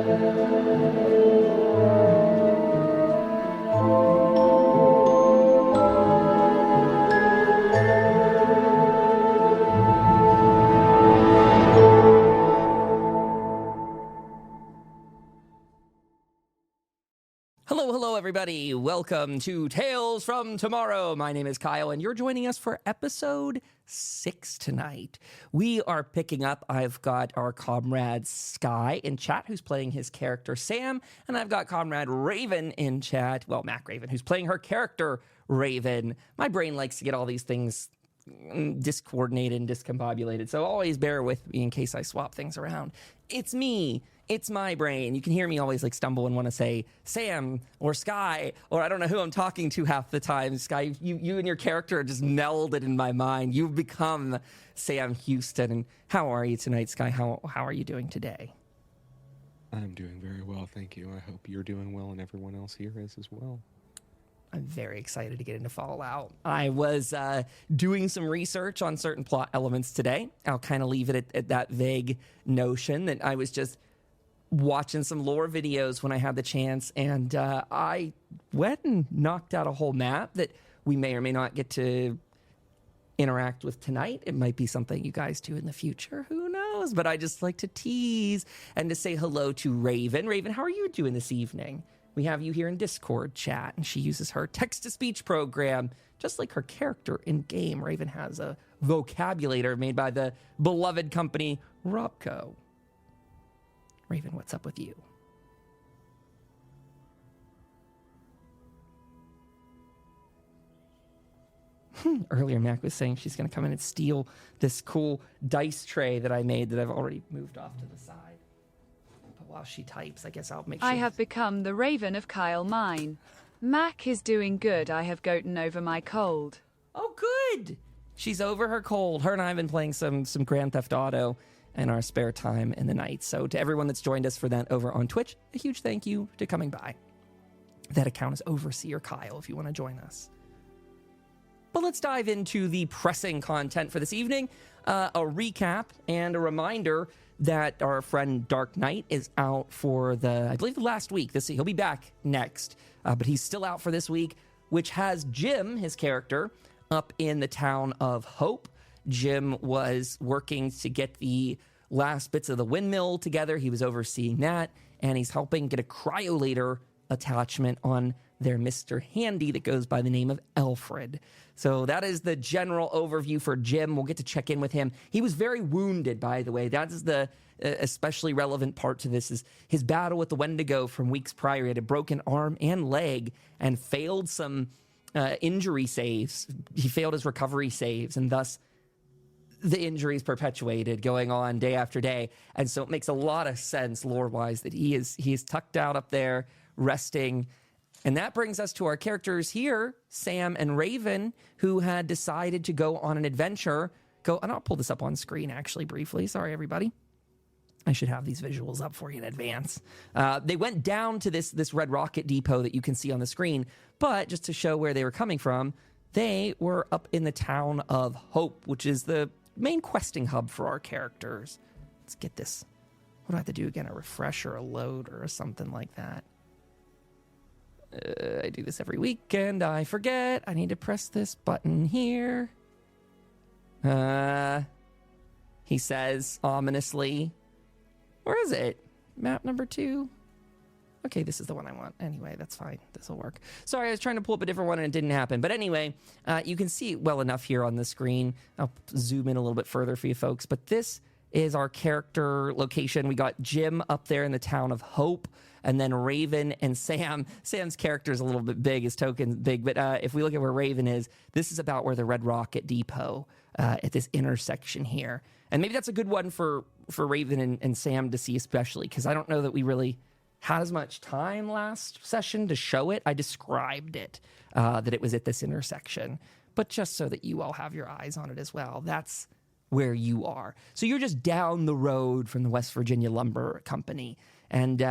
Hello, everybody. Welcome to Tales from Tomorrow. My name is Kyle, and you're joining us for episode 6 tonight. We are picking up. I've got our comrade Sky in chat, who's playing his character Sam, and I've got comrade Raven in chat. Well, Mac Raven, who's playing her character Raven. My brain likes to get all these things discoordinated and discombobulated, so always bear with me in case I swap things around. It's me. It's my brain. You can hear me always like stumble and want to say Sam or Sky, or I don't know who I'm talking to half the time. Sky, you and your character are just melded in my mind. You've become Sam Houston. And how are you tonight, Sky? How are you doing today? I'm doing very well, thank you. I hope you're doing well and everyone else here is as well. I'm very excited to get into Fallout. I was doing some research on certain plot elements today. I'll kind of leave it at that vague notion that I was just watching some lore videos when I had the chance, and I went and knocked out a whole map that we may or may not get to interact with tonight. It might be something you guys do in the future. Who knows? But I just like to tease and to say hello to Raven. Raven, how are you doing this evening? We have you here in Discord chat, and she uses her text-to-speech program, just like her character in-game. Raven has a vocabulator made by the beloved company Robco. Raven, what's up with you? Earlier, Mac was saying she's going to come in and steal this cool dice tray that I made that I've already moved off to the side. But while she types, I guess I'll make sure. I have become the Raven of Kyle Mine. Mac is doing good. I have gotten over my cold. Oh, good. She's over her cold. Her and I have been playing some Grand Theft Auto in our spare time in the night. So to everyone that's joined us for that over on Twitch, a huge thank you to coming by. That account is Overseer Kyle if you want to join us. But let's dive into the pressing content for this evening. A recap and a reminder that our friend Dark Knight is out for I believe the last week. He'll be back next, but he's still out for this week, which has Jim, his character, up in the town of Hope. Jim was working to get the last bits of the windmill together. He was overseeing that, and he's helping get a cryolator attachment on their Mr. Handy that goes by the name of Alfred. So that is the general overview for Jim. We'll get to check in with him. He was very wounded, by the way. That is the especially relevant part to this, is his battle with the Wendigo from weeks prior. He had a broken arm and leg and failed some injury saves. He failed his recovery saves, and thus the injuries perpetuated, going on day after day. And so it makes a lot of sense lore-wise that he is tucked out up there, resting. And that brings us to our characters here, Sam and Raven, who had decided to go on an adventure. And I'll pull this up on screen, actually, briefly. Sorry, everybody. I should have these visuals up for you in advance. They went down to this Red Rocket depot that you can see on the screen. But just to show where they were coming from, they were up in the town of Hope, which is the main questing hub for our characters. Let's get this. What do I have to do again? A refresh or a load or something like that. I do this every week and I forget. I need to press this button here. He says ominously. Where is it? Map number 2. Okay, this is the one I want. Anyway, that's fine. This will work. Sorry, I was trying to pull up a different one and it didn't happen. But anyway, you can see it well enough here on the screen. I'll zoom in a little bit further for you folks. But this is our character location. We got Jim up there in the town of Hope, and then Raven and Sam. Sam's character is a little bit big, his token's big. But if we look at where Raven is, this is about where the Red Rocket Depot, at this intersection here. And maybe that's a good one for Raven and Sam to see especially, because I don't know that we really had as much time last session to show it. I described it, that it was at this intersection, but just so that you all have your eyes on it as well. That's where you are. So you're just down the road from the West Virginia Lumber Company. And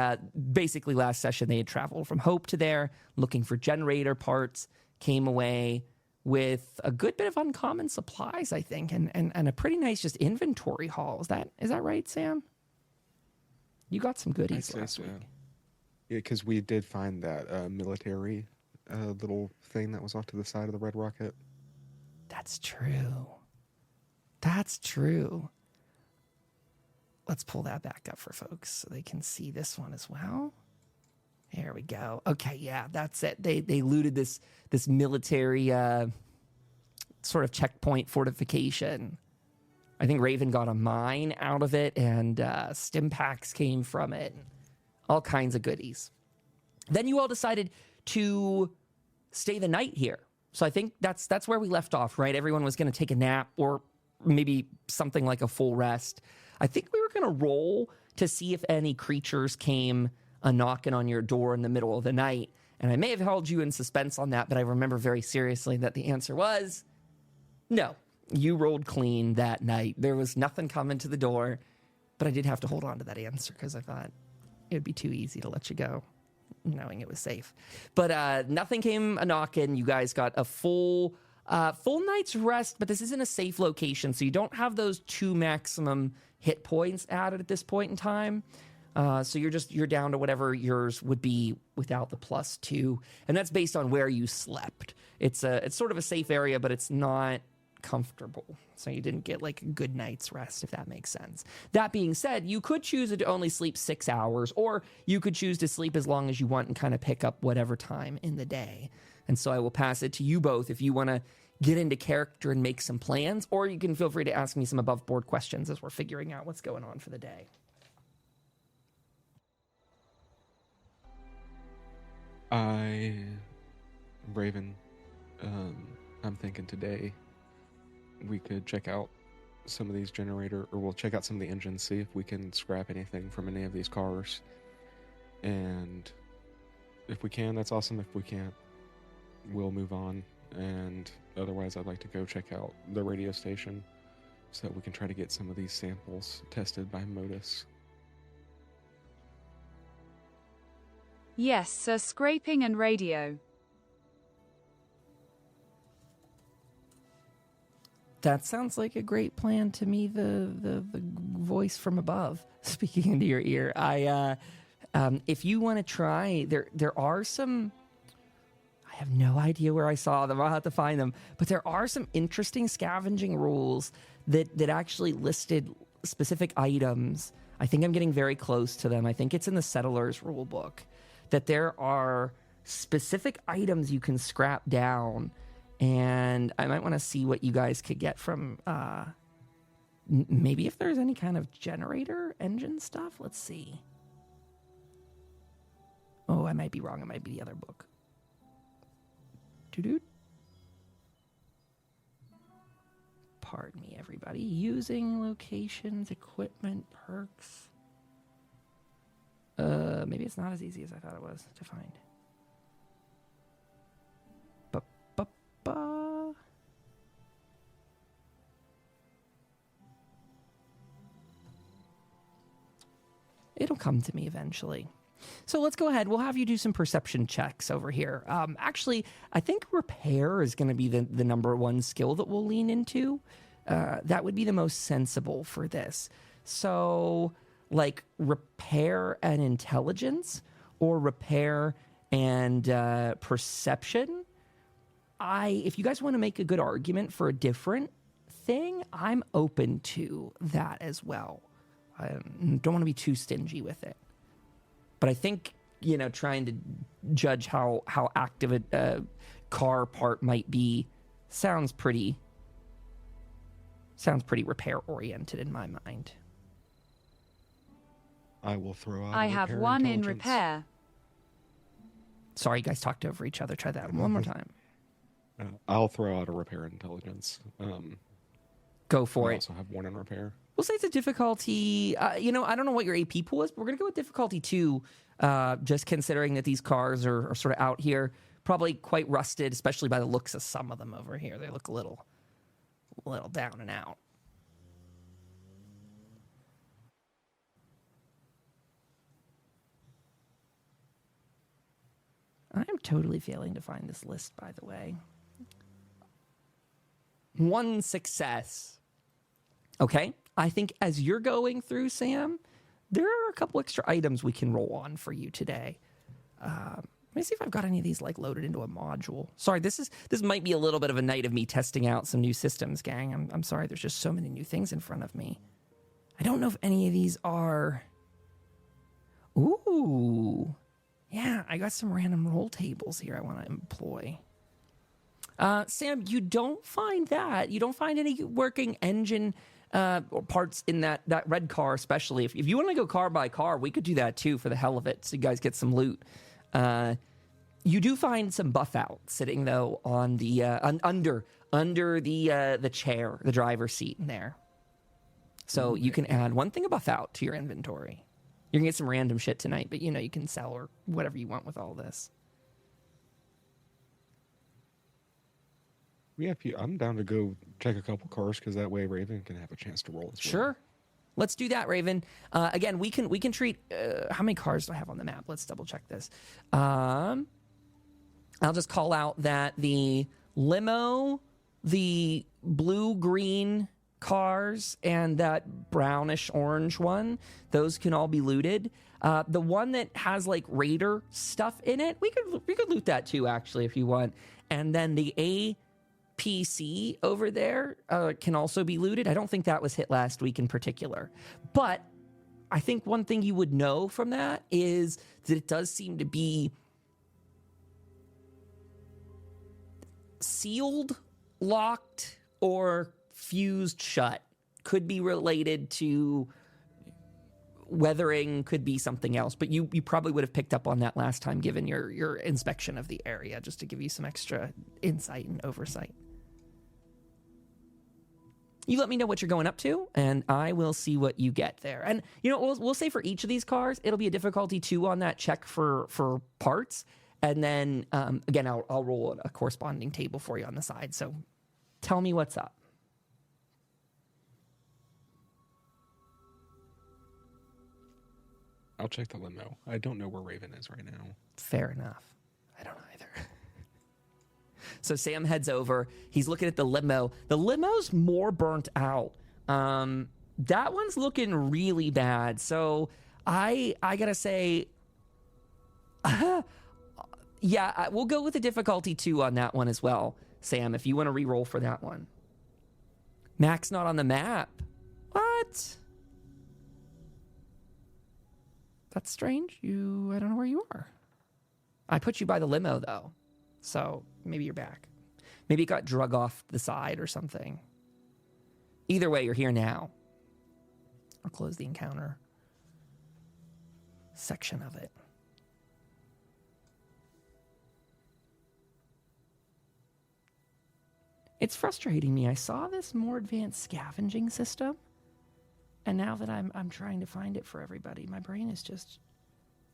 basically last session, they had traveled from Hope to there, looking for generator parts, came away with a good bit of uncommon supplies, I think, and a pretty nice just inventory haul. Is that right, Sam? You got some I'd goodies say last so. week. Yeah, because we did find that military little thing that was off to the side of the red rocket. That's true. That's true. Let's pull that back up for folks so they can see this one as well. There we go. Okay, yeah, that's it. They looted this military sort of checkpoint fortification. I think Raven got a mine out of it, and stim packs came from it. All kinds of goodies. Then you all decided to stay the night here. So I think that's where we left off, right? Everyone was going to take a nap or maybe something like a full rest. I think we were going to roll to see if any creatures came knocking on your door in the middle of the night. And I may have held you in suspense on that, but I remember very seriously that the answer was no. You rolled clean that night. There was nothing coming to the door, but I did have to hold on to that answer because I thought it would be too easy to let you go, knowing it was safe. But nothing came a knocking. You guys got a full night's rest, but this isn't a safe location, so you don't have those 2 maximum hit points added at this point in time. So you're down to whatever yours would be without the +2, and that's based on where you slept. It's sort of a safe area, but it's not comfortable, so you didn't get like a good night's rest, if that makes sense. That being said, you could choose to only sleep 6 hours, or you could choose to sleep as long as you want and kind of pick up whatever time in the day. And so I will pass it to you both if you want to get into character and make some plans, or you can feel free to ask me some above board questions as we're figuring out what's going on for the day. Raven, I'm thinking today we could check out some of these we'll check out some of the engines, see if we can scrap anything from any of these cars. And if we can, that's awesome. If we can't, we'll move on. And otherwise, I'd like to go check out the radio station so that we can try to get some of these samples tested by Modus. Yes, sir. Scraping and radio. That sounds like a great plan to me. The voice from above speaking into your ear. If you want to try, there are some. I have no idea where I saw them. I'll have to find them. But there are some interesting scavenging rules that actually listed specific items. I think I'm getting very close to them. I think it's in the Settlers rule book that there are specific items you can scrap down. And I might want to see what you guys could get from maybe if there's any kind of generator engine stuff. Let's see. Oh, I might be wrong. It might be the other book. Doo-doo. Pardon me, everybody. Using locations, equipment, perks. Maybe it's not as easy as I thought it was to find. Ba-ba-ba. It'll come to me eventually. So let's go ahead. We'll have you do some perception checks over here. Actually, I think repair is going to be the number one skill that we'll lean into. That would be the most sensible for this. So, like repair and intelligence, or repair and perception. If you guys want to make a good argument for a different thing, I'm open to that as well. I don't want to be too stingy with it. But I think, trying to judge how active a car part might be sounds pretty repair oriented in my mind. I will throw out. I have one in repair. Sorry, you guys talked over each other. Try that one more time. I'll throw out a repair intelligence. Go for I it. also have one in repair. We'll say it's a difficulty. I don't know what your AP pool is, but we're going to go with difficulty 2, just considering that these cars are sort of out here, probably quite rusted, especially by the looks of some of them over here. They look a little down and out. I am totally failing to find this list, by the way. 1 success. Okay. I think as you're going through, Sam, there are a couple extra items we can roll on for you today. Let me see if I've got any of these like loaded into a module. Sorry, this might be a little bit of a night of me testing out some new systems, gang. I'm sorry, there's just so many new things in front of me. I don't know if any of these are... Ooh. Yeah, I got some random roll tables here I want to employ. Sam, you don't find that. You don't find any working engine or parts in that red car, especially. If you want to go car by car, we could do that too for the hell of it, so you guys get some loot. You do find some buff out sitting, though, on the under the chair, the driver's seat in there. So you can add one thing of buff out to your inventory. You're going to get some random shit tonight, but you know you can sell or whatever you want with all this. Yeah, I'm down to go check a couple cars because that way Raven can have a chance to roll as well. Sure. Let's do that, Raven. Again, we can treat... how many cars do I have on the map? Let's double check this. I'll just call out that the limo, the blue-green cars, and that brownish-orange one, those can all be looted. The one that has, like, Raider stuff in it, we could loot that too, actually, if you want. And then the APC over there can also be looted. I don't think that was hit last week in particular. But I think one thing you would know from that is that it does seem to be sealed, locked, or fused shut. Could be related to weathering, could be something else. But you probably would have picked up on that last time given your inspection of the area, just to give you some extra insight and oversight. You let me know what you're going up to, and I will see what you get there. And, you know, we'll say for each of these cars, it'll be a difficulty 2 on that check for parts. And then, again, I'll roll a corresponding table for you on the side. So tell me what's up. I'll check the limo. I don't know where Raven is right now. Fair enough. I don't either. So Sam heads over. He's looking at the limo. The limo's more burnt out. That one's looking really bad. So I gotta say, yeah, we'll go with a difficulty 2 on that one as well, Sam, if you want to re-roll for that one. Mac's not on the map. What? That's strange. I don't know where you are. I put you by the limo, though. So maybe you're back. Maybe it got drug off the side or something. Either way, you're here now. I'll close the encounter section of it. It's frustrating me. I saw this more advanced scavenging system, and now that I'm trying to find it for everybody, my brain is just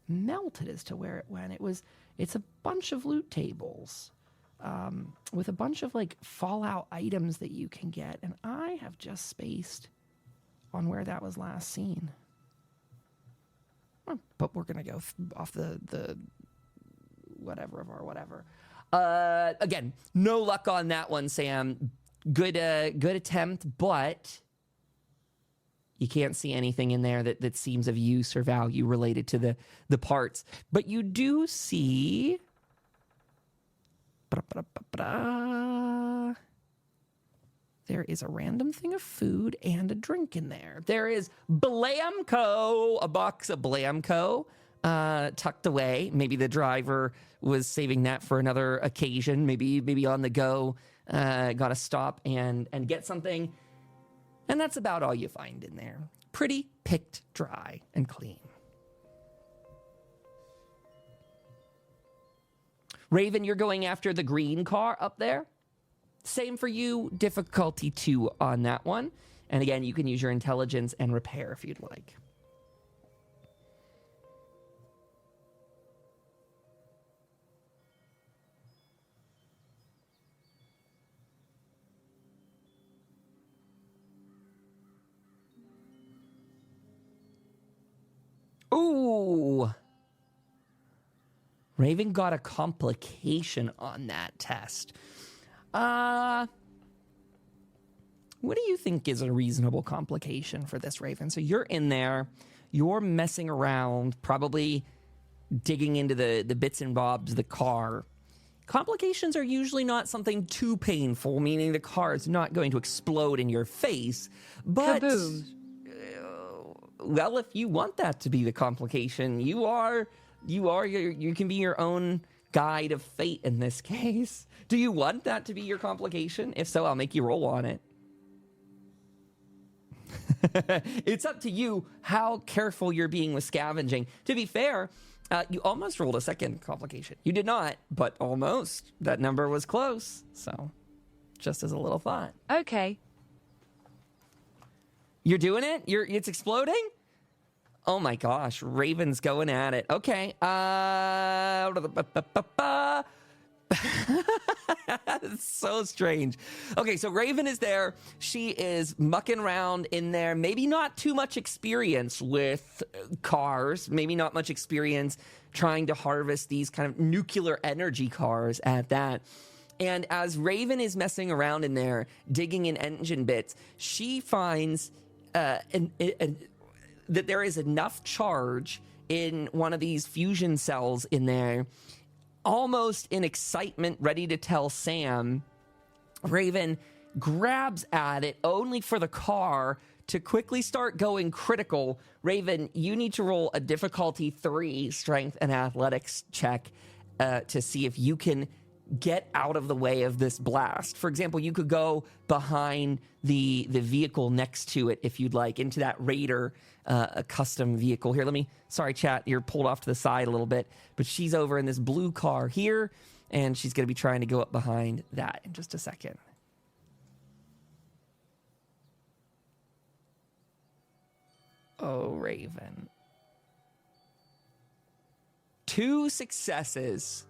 melted as to where it went. It's a bunch of loot tables with a bunch of like Fallout items that you can get, and I have just spaced on where that was last seen. But we're gonna go off the whatever of our whatever. Again, no luck on that one, Sam. Good attempt, but you can't see anything in there that seems of use or value related to the parts. But you do see... There is a random thing of food and a drink in there. There is Blamco, a box of Blamco tucked away. Maybe the driver was saving that for another occasion. Maybe on the go, got to stop and get something. And that's about all you find in there. Pretty picked dry and clean. Raven, you're going after the green car up there. Same for you, difficulty 2 on that one. And again, you can use your intelligence and repair if you'd like. Ooh. Raven got a complication on that test. What do you think is a reasonable complication for this, Raven? So you're in there. you're messing around, probably digging into the bits and bobs of the car. Complications are usually not something too painful, meaning the car is not going to explode in your face. But, Kaboom. Well, if you want that to be the complication, you can be your own guide of fate in this case. Do you want that to be your complication? If so, I'll make you roll on it. It's up to you how careful you're being with scavenging. To be fair, you almost rolled a second complication. You did not, but almost. That number was close. So, just as a little thought. Okay. You're doing it? It's exploding? Oh my gosh, Raven's going at it. Okay. It's so strange. Okay, so Raven is there. She is mucking around in there. Maybe not too much experience with cars. Maybe not much experience trying to harvest these kind of nuclear energy cars at that. And as Raven is messing around in there, digging in engine bits, she finds that there is enough charge in one of these fusion cells in there. Almost in excitement, ready to tell Sam, Raven grabs at it only for the car to quickly start going critical. Raven, you need to roll a difficulty 3 strength and athletics check to see if you can get out of the way of this blast. For example, you could go behind the vehicle next to it if you'd like, into that Raider a custom vehicle. Here, sorry chat, you're pulled off to the side a little bit, but she's over in this blue car here, and she's going to be trying to go up behind that in just a second. Oh, Raven. 2 successes.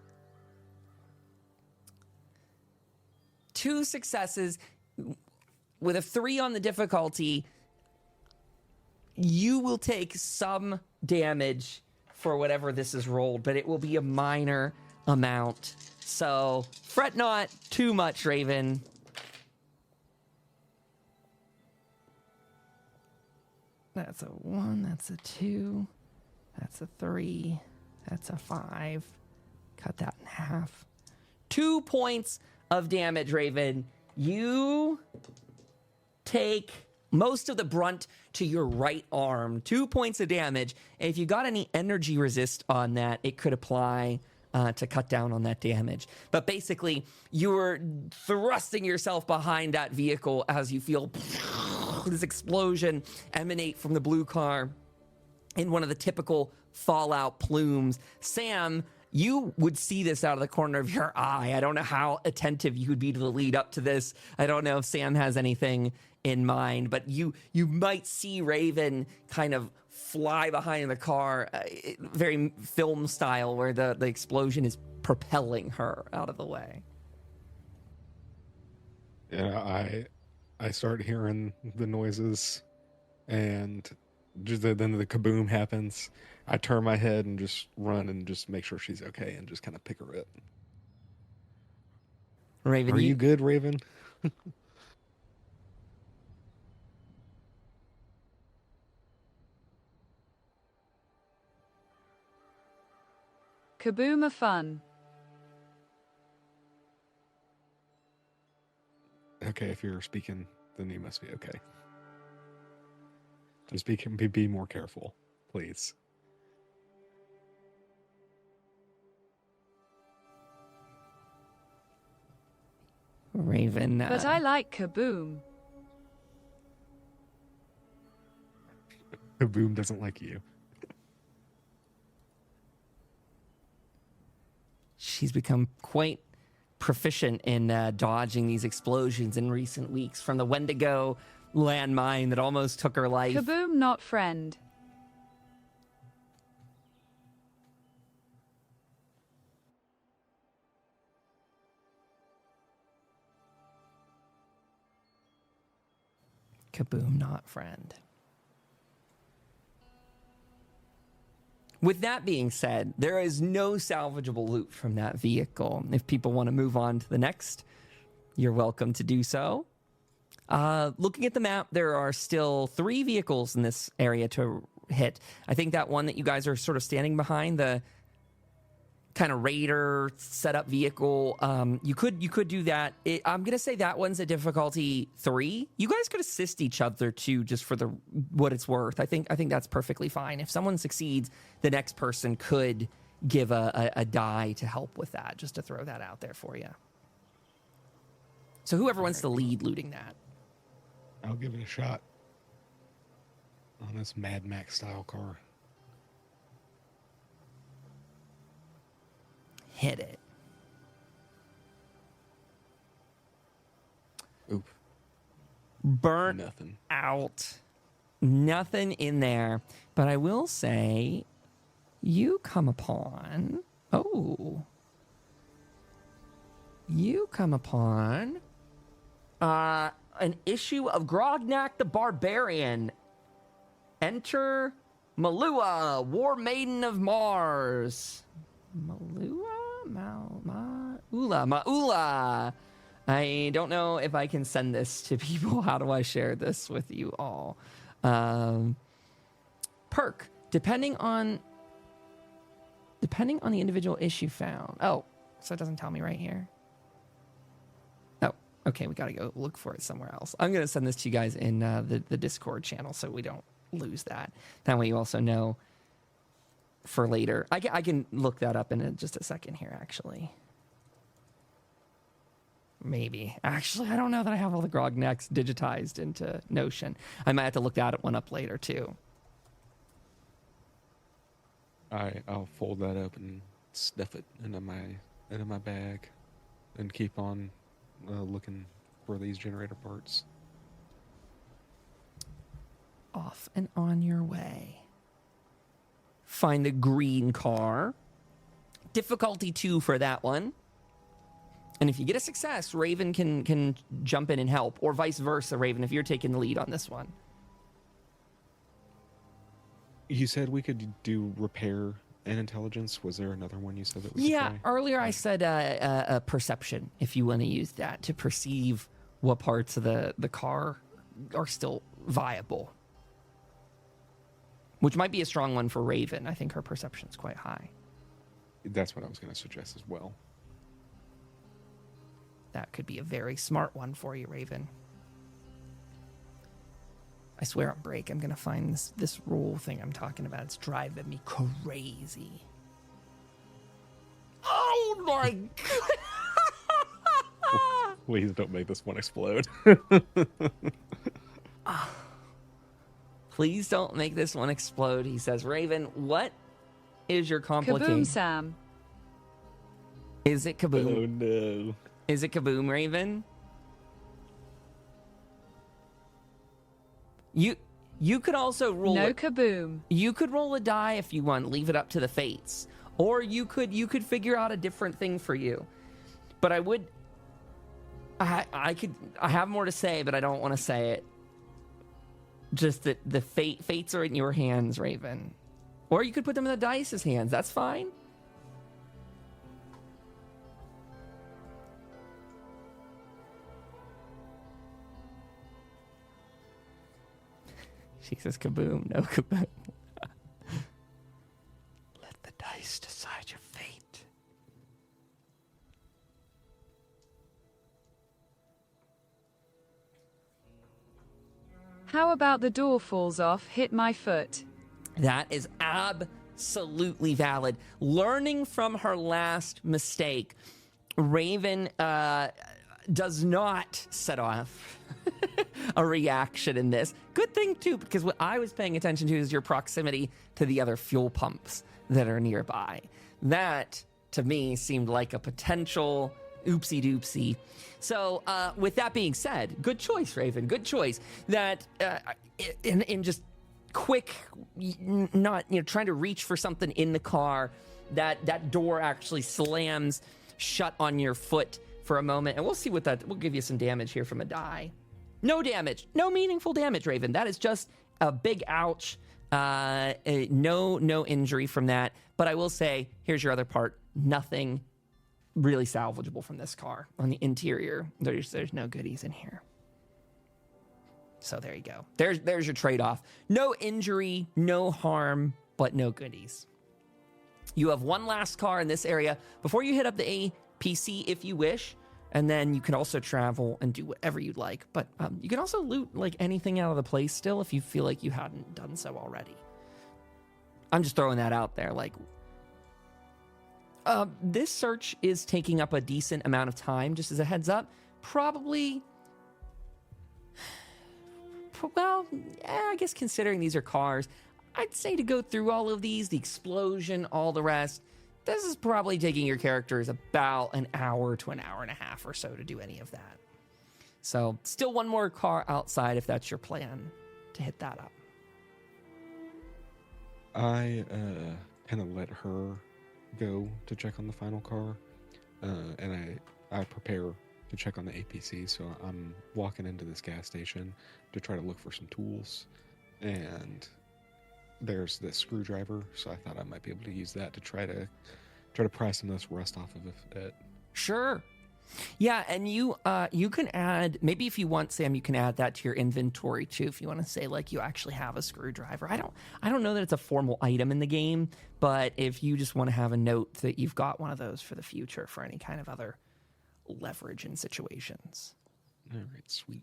2 successes with a 3 on the difficulty. You will take some damage for whatever this is rolled, but it will be a minor amount. So fret not too much, Raven. That's a 1, that's a 2, that's a 3, that's a 5. Cut that in half. 2 points of damage, Raven. You take most of the brunt to your right arm. 2 points of damage. And if you got any energy resist on that, it could apply to cut down on that damage. But basically, you were thrusting yourself behind that vehicle as you feel this explosion emanate from the blue car in one of the typical Fallout plumes. Sam, you would see this out of the corner of your eye. I don't know how attentive you would be to the lead up to this. I don't know if Sam has anything in mind, but you might see Raven kind of fly behind the car, very film style, where the explosion is propelling her out of the way. Yeah, I start hearing the noises, and then the kaboom happens. I turn my head and just run and just make sure she's okay and just kind of pick her up. Raven, are you good, Raven? Kaboom are fun. Okay, if you're speaking, then you must be okay. Just be more careful, please. Raven. But I like Kaboom. Kaboom doesn't like you. She's become quite proficient in dodging these explosions in recent weeks, from the Wendigo landmine that almost took her life. Kaboom, not friend. Kaboom, not friend. With that being said, there is no salvageable loot from that vehicle. If people want to move on to the next, you're welcome to do so. Looking at the map, there are still 3 vehicles in this area to hit. I think that one that you guys are sort of standing behind, the kind of raider setup vehicle, you could do that. I'm gonna say that one's a difficulty 3. You guys could assist each other too, just for what it's worth. I think that's perfectly fine. If someone succeeds, the next person could give a die to help with that, just to throw that out there for you. So whoever wants to lead looting that. I'll give it a shot on this Mad Max style car. Hit it. Oop. Burnt Nothing. out. Nothing in there. But I will say, you come upon... an issue of Grognak the Barbarian. Enter Malua, War Maiden of Mars. Malua? Maula. I don't know if I can send this to people. How do I share this with you all? Perk. Depending on the individual issue found. Oh, so it doesn't tell me right here. Oh, okay. We got to go look for it somewhere else. I'm going to send this to you guys in the Discord channel so we don't lose that. That way you also know for later. I can look that up in just a second here, actually. Maybe. Actually, I don't know that I have all the Grognecks digitized into Notion. I might have to look that one up later, too. I'll fold that up and stuff it into my bag and keep on looking for these generator parts. Off and on your way. Find the green car. Difficulty 2 for that one. And if you get a success, Raven can jump in and help, or vice versa, Raven, if you're taking the lead on this one. You said we could do repair and intelligence. Was there another one you said that we could try? Earlier I said a perception, if you want to use that, to perceive what parts of the car are still viable. Which might be a strong one for Raven. I think her perception's quite high. That's what I was going to suggest as well. That could be a very smart one for you, Raven. I swear on break, I'm going to find this rule thing I'm talking about. It's driving me crazy. Oh my God! Please don't make this one explode. Please don't make this one explode, he says. Raven, what is your complication? Kaboom, Sam. Is it kaboom? Oh no. Is it kaboom, Raven? You could also roll kaboom. You could roll a die if you want, leave it up to the fates. Or you could figure out a different thing for you. But I have more to say, but I don't want to say it. Just that the fates are in your hands, Raven. Or you could put them in the dice's hands. That's fine. She says kaboom, no kaboom. Let the dice decide your fate. How about the door falls off, hit my foot? That is absolutely valid. Learning from her last mistake, Raven does not set off a reaction in this. Good thing, too, because what I was paying attention to is your proximity to the other fuel pumps that are nearby. That, to me, seemed like a potential oopsie-doopsie. So, with that being said, good choice, Raven, good choice. That, in just quick, not, trying to reach for something in the car, that door actually slams shut on your foot for a moment, and we'll see we'll give you some damage here from a die. No damage, no meaningful damage, Raven. That is just a big ouch. No injury from that. But I will say, here's your other part. Nothing really salvageable from this car. On the interior, there's no goodies in here. So there you go. There's your trade-off. No injury, no harm, but no goodies. You have one last car in this area before you hit up the APC if you wish, and then you can also travel and do whatever you'd like. But you can also loot like anything out of the place still if you feel like you hadn't done so already. I'm just throwing that out there. Like, this search is taking up a decent amount of time, just as a heads up. Probably, well, I guess considering these are cars, I'd say to go through all of these, the explosion, all the rest, this is probably taking your characters about an hour to an hour and a half or so to do any of that. So still one more car outside if that's your plan to hit that up. I kind of let her go to check on the final car, and I prepare to check on the APC, so I'm walking into this gas station to try to look for some tools, and there's this screwdriver, so I thought I might be able to use that to try to pry some of this rust off of it. Sure. Yeah, and you can add, maybe if you want, Sam, you can add that to your inventory too, if you want to say like you actually have a screwdriver. I don't know that it's a formal item in the game, but if you just want to have a note that you've got one of those for the future for any kind of other leverage in situations. All right, sweet.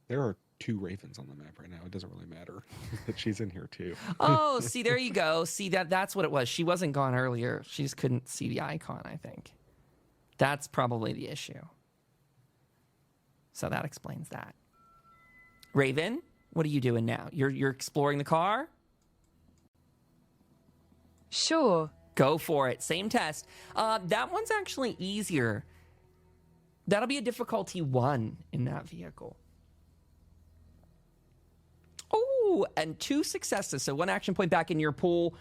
There are 2 ravens on the map right now. It doesn't really matter that she's in here too. Oh, see, there you go. See, that's what it was. She wasn't gone earlier. She just couldn't see the icon, I think. That's probably the issue. So that explains that. Raven, what are you doing now? You're exploring the car? Sure. Go for it. Same test. That one's actually easier. That'll be a difficulty 1 in that vehicle. Oh, and 2 successes. So 1 action point back in your pool.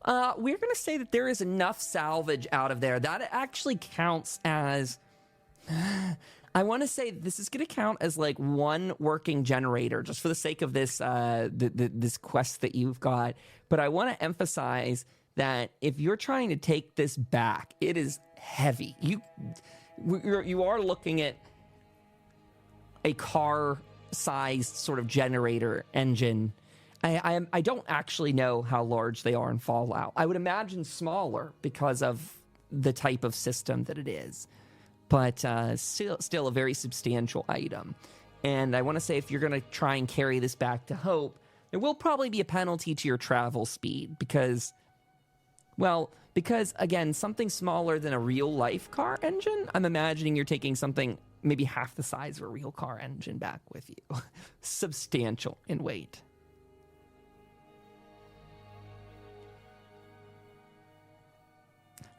We're going to say that there is enough salvage out of there. That actually counts as... I want to say this is going to count as like 1 working generator, just for the sake of this this quest that you've got. But I want to emphasize that if you're trying to take this back, it is heavy. You are looking at a car-sized sort of generator engine. I don't actually know how large they are in Fallout. I would imagine smaller because of the type of system that it is, but still a very substantial item. And I want to say if you're going to try and carry this back to Hope, there will probably be a penalty to your travel speed because, again, something smaller than a real-life car engine, I'm imagining you're taking something maybe half the size of a real car engine back with you. Substantial in weight.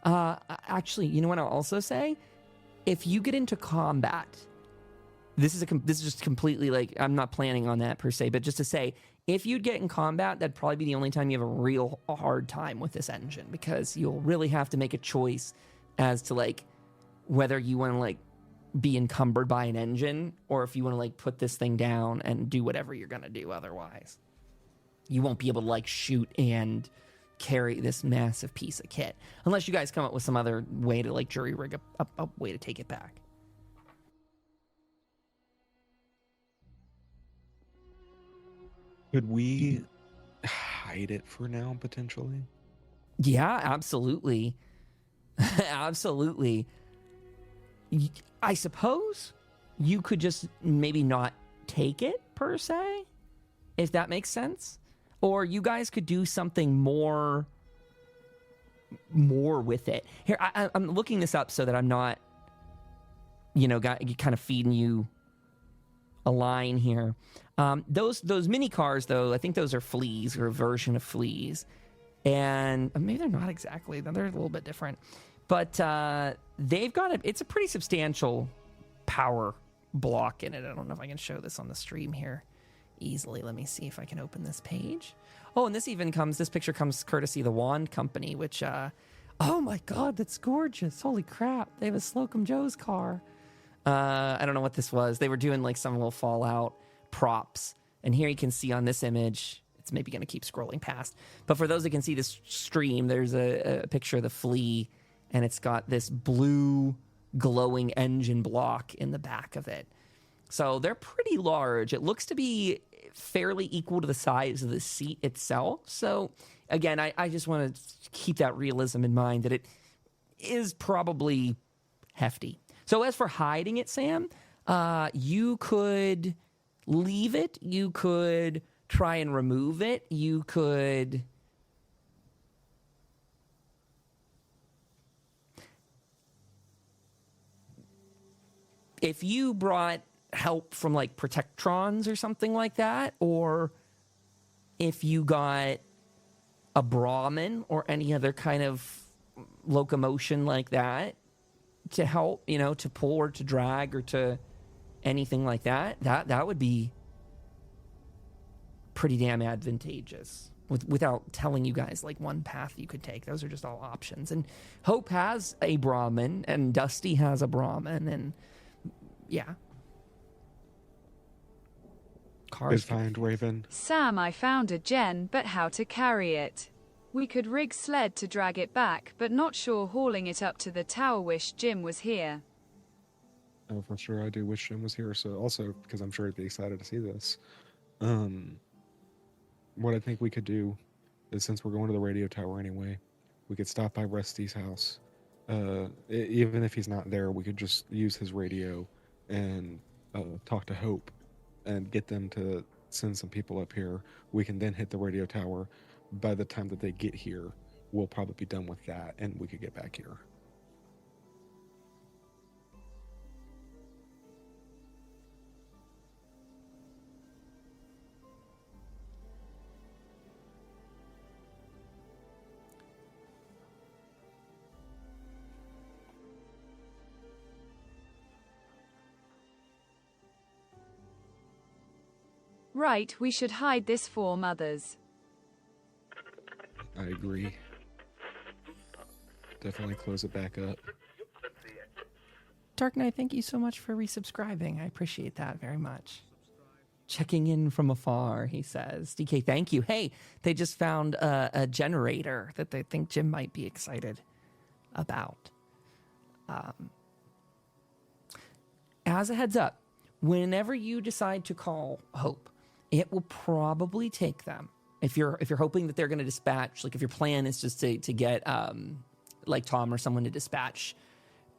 Actually, you know what I'll also say? If you get into combat, this is just completely like, I'm not planning on that per se, but just to say, if you'd get in combat, that'd probably be the only time you have a real hard time with this engine, because you'll really have to make a choice as to like whether you want to like be encumbered by an engine or if you want to like put this thing down and do whatever you're going to do otherwise. You won't be able to like shoot and carry this massive piece of kit unless you guys come up with some other way to like jury rig a way to take it back. Could we hide it for now, potentially? Yeah, absolutely. Absolutely. I suppose you could just maybe not take it per se, if that makes sense. Or you guys could do something more with it. Here, I'm looking this up so that I'm not, kind of feeding you a line here. Those mini cars, though, I think those are fleas or a version of fleas. And maybe they're not exactly. They're a little bit different. But they've got it's a pretty substantial power block in it. I don't know if I can show this on the stream here easily. Let me see if I can open this page. Oh, and this picture comes courtesy of the Wand Company, which, oh my God, that's gorgeous. Holy crap. They have a Slocum Joe's car. I don't know what this was. They were doing like some little Fallout props. And here you can see on this image, it's maybe going to keep scrolling past. But for those that can see this stream, there's a picture of the flea, and it's got this blue glowing engine block in the back of it. So they're pretty large. It looks to be fairly equal to the size of the seat itself. So again, I just want to keep that realism in mind that it is probably hefty. So as for hiding it, Sam, you could leave it. You could try and remove it. You could... If you brought help from like protectrons or something like that, or if you got a Brahmin or any other kind of locomotion like that to help, to pull or to drag or to anything like that, that would be pretty damn advantageous without telling you guys like one path you could take. Those are just all options. And Hope has a Brahmin and Dusty has a Brahmin, and yeah. Cars find Raven. Sam, I found a gen, but how to carry it? We could rig sled to drag it back, but not sure hauling it up to the tower. Wish Jim was here. Oh, for sure, I do wish Jim was here. So also, because I'm sure he'd be excited to see this. What I think we could do is, since we're going to the radio tower anyway, we could stop by Rusty's house. Even if he's not there, we could just use his radio and talk to Hope and get them to send some people up here. We can then hit the radio tower. By the time that they get here, we'll probably be done with that, and we could get back here. Right, we should hide this for mothers. I agree. Definitely close it back up. Dark Knight, thank you so much for resubscribing. I appreciate that very much. Checking in from afar, he says. DK, thank you. Hey, they just found a generator that they think Jim might be excited about. As a heads up, whenever you decide to call Hope, it will probably take them. If you're hoping that they're going to dispatch, like if your plan is just to get like Tom or someone to dispatch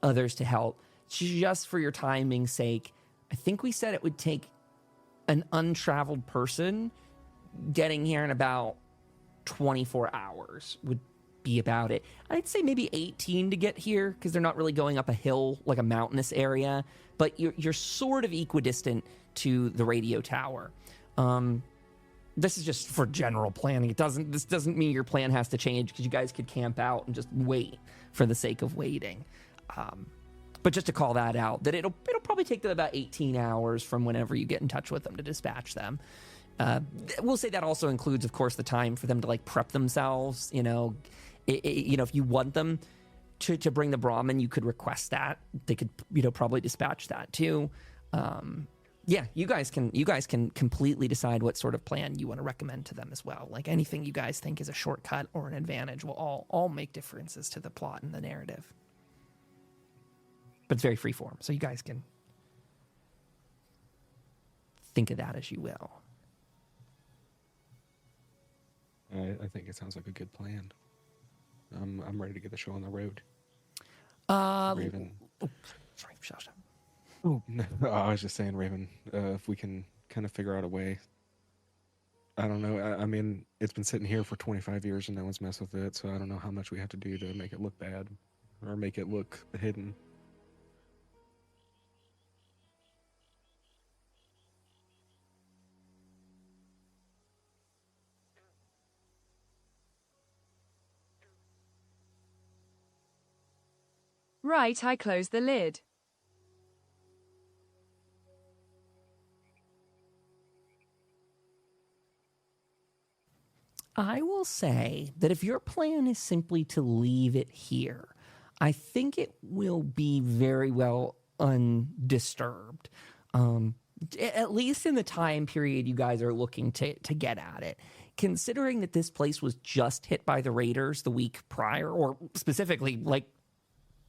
others to help, just for your timing's sake, I think we said it would take an untraveled person getting here in about 24 hours would be about it. I'd say maybe 18 to get here because they're not really going up a hill like a mountainous area, but you're sort of equidistant to the radio tower. This is just for general planning. This doesn't mean your plan has to change because you guys could camp out and just wait for the sake of waiting. But just to call that out, that it'll probably take them about 18 hours from whenever you get in touch with them to dispatch them. We'll say that also includes, of course, the time for them to like prep themselves. If you want them to bring the Brahmin, you could request that. They could, probably dispatch that too. Yeah, you guys can completely decide what sort of plan you want to recommend to them as well. Like anything you guys think is a shortcut or an advantage will all make differences to the plot and the narrative. But it's very freeform, so you guys can think of that as you will. I think it sounds like a good plan. I'm ready to get the show on the road. Raven. Sorry, shut up. Oh, no, I was just saying, Raven, if we can kind of figure out a way. I don't know. I mean, it's been sitting here for 25 years and no one's messed with it, so I don't know how much we have to do to make it look bad or make it look hidden. Right, I close the lid. I will say that if your plan is simply to leave it here, I think it will be very well undisturbed. At least in the time period you guys are looking to get at it. Considering that this place was just hit by the raiders the week prior, or specifically like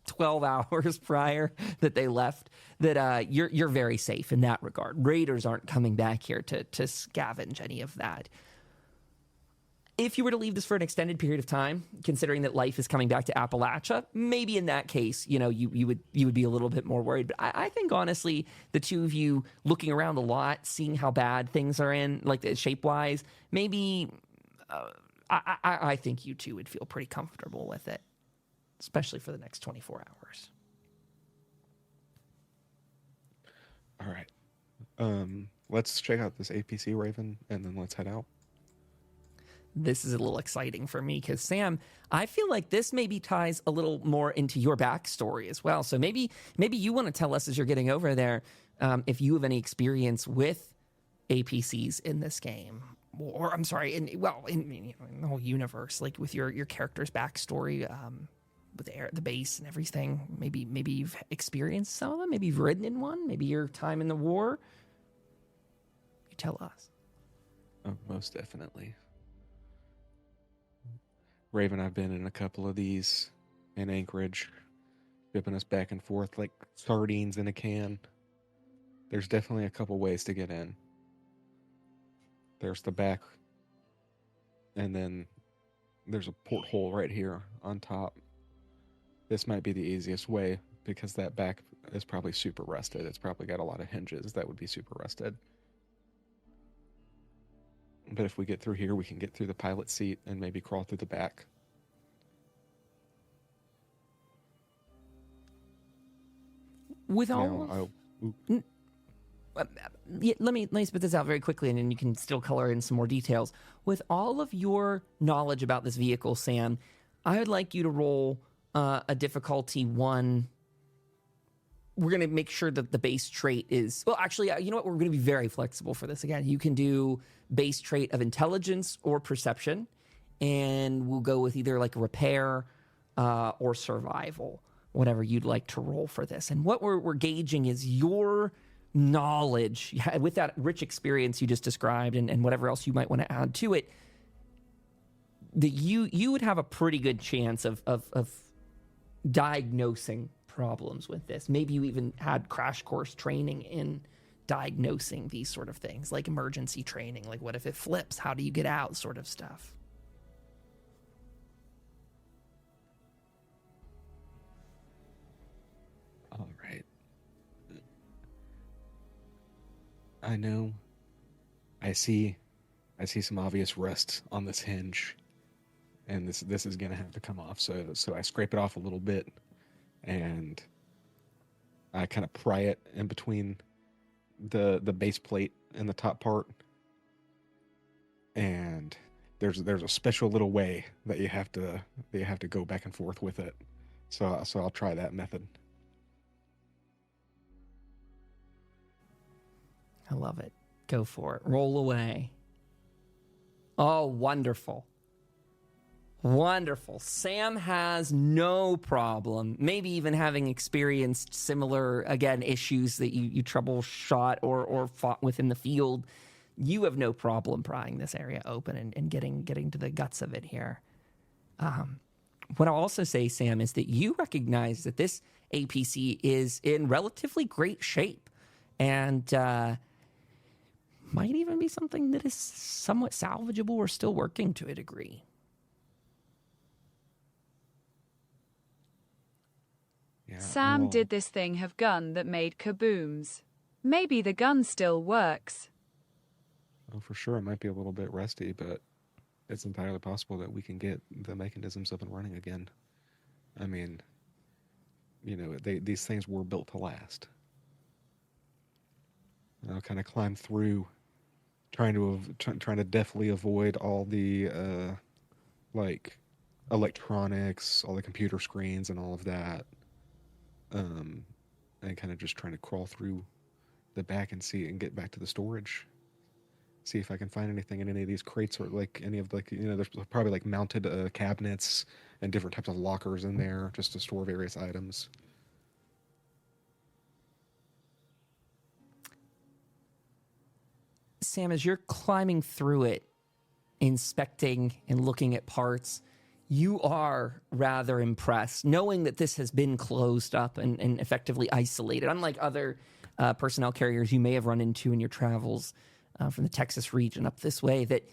12 hours prior that they left, that you're very safe in that regard. Raiders aren't coming back here to scavenge any of that. If you were to leave this for an extended period of time, considering that life is coming back to Appalachia, maybe in that case, you would be a little bit more worried. But I think, honestly, the two of you looking around a lot, seeing how bad things are in, like shape-wise, maybe I think you two would feel pretty comfortable with it, especially for the next 24 hours. All right. Let's check out this APC, Raven, and then let's head out. This is a little exciting for me because, Sam, I feel like this maybe ties a little more into your backstory as well. So maybe you want to tell us as you're getting over there if you have any experience with APCs in this game, or I'm sorry, in the whole universe, like with your character's backstory, with the base and everything. Maybe you've experienced some of them. Maybe you've ridden in one. Maybe your time in the war. You tell us. Oh, most definitely. Raven, I've been in a couple of these in Anchorage, dipping us back and forth like sardines in a can. There's definitely a couple ways to get in. There's the back, and then there's a porthole right here on top. This might be the easiest way because that back is probably super rusted. It's probably got a lot of hinges that would be super rusted. But if we get through here, we can get through the pilot seat and maybe crawl through the back. With all let me spit this out very quickly, and then you can still color in some more details. With all of your knowledge about this vehicle, Sam, I would like you to roll a difficulty 1. We're going to make sure that the base trait is... Well, actually, you know what? We're going to be very flexible for this. Again, you can do base trait of intelligence or perception, and we'll go with either like repair or survival, whatever you'd like to roll for this. And what we're gauging is your knowledge, with that rich experience you just described and whatever else you might want to add to it, that you would have a pretty good chance of diagnosing problems with this. Maybe you even had crash course training in diagnosing these sort of things, like emergency training, like what if it flips, how do you get out, sort of stuff. All right. I know. I see some obvious rust on this hinge, and this is gonna have to come off. So I scrape it off a little bit, and I kind of pry it in between the base plate and the top part. And there's a special little way that you have to go back and forth with it. So I'll try that method. I love it. Go for it. Roll away. Oh, wonderful. Wonderful. Sam has no problem, maybe even having experienced similar, again, issues that you troubleshot or fought with in the field. You have no problem prying this area open and getting to the guts of it here. What I'll also say, Sam, is that you recognize that this APC is in relatively great shape and might even be something that is somewhat salvageable or still working to a degree. Yeah, Sam, did this thing have gun that made kabooms? Maybe the gun still works. Oh, for sure, it might be a little bit rusty, but it's entirely possible that we can get the mechanisms up and running again. I mean, these things were built to last. I'll kind of climb through, trying to deftly avoid all the like electronics, all the computer screens, and all of that. And kind of just trying to crawl through the back and get back to the storage. See if I can find anything in any of these crates, or like any of there's probably like mounted cabinets and different types of lockers in there just to store various items. Sam, as you're climbing through it, inspecting and looking at parts, you are rather impressed, knowing that this has been closed up and effectively isolated, unlike other personnel carriers you may have run into in your travels from the Texas region up this way, that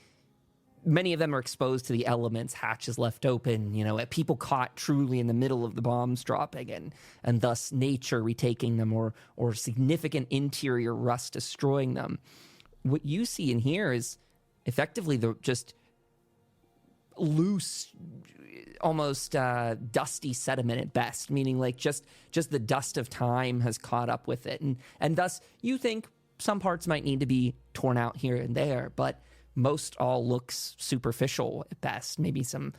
many of them are exposed to the elements, hatches left open, people caught truly in the middle of the bombs dropping, and thus nature retaking them or significant interior rust destroying them. What you see in here is effectively the just loose, almost dusty sediment at best, meaning like just the dust of time has caught up with it. And thus you think some parts might need to be torn out here and there, but most all looks superficial at best. Maybe some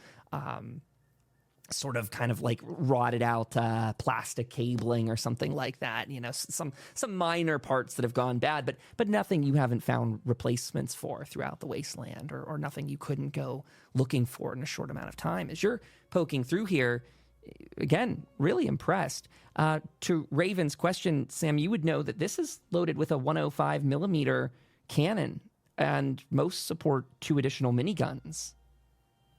sort of kind of like rotted out plastic cabling or something like that. Some minor parts that have gone bad, but nothing you haven't found replacements for throughout the wasteland, or nothing you couldn't go looking for in a short amount of time. As you're poking through here, again, really impressed. To Raven's question, Sam, you would know that this is loaded with a 105 millimeter cannon, and most support 2 additional miniguns.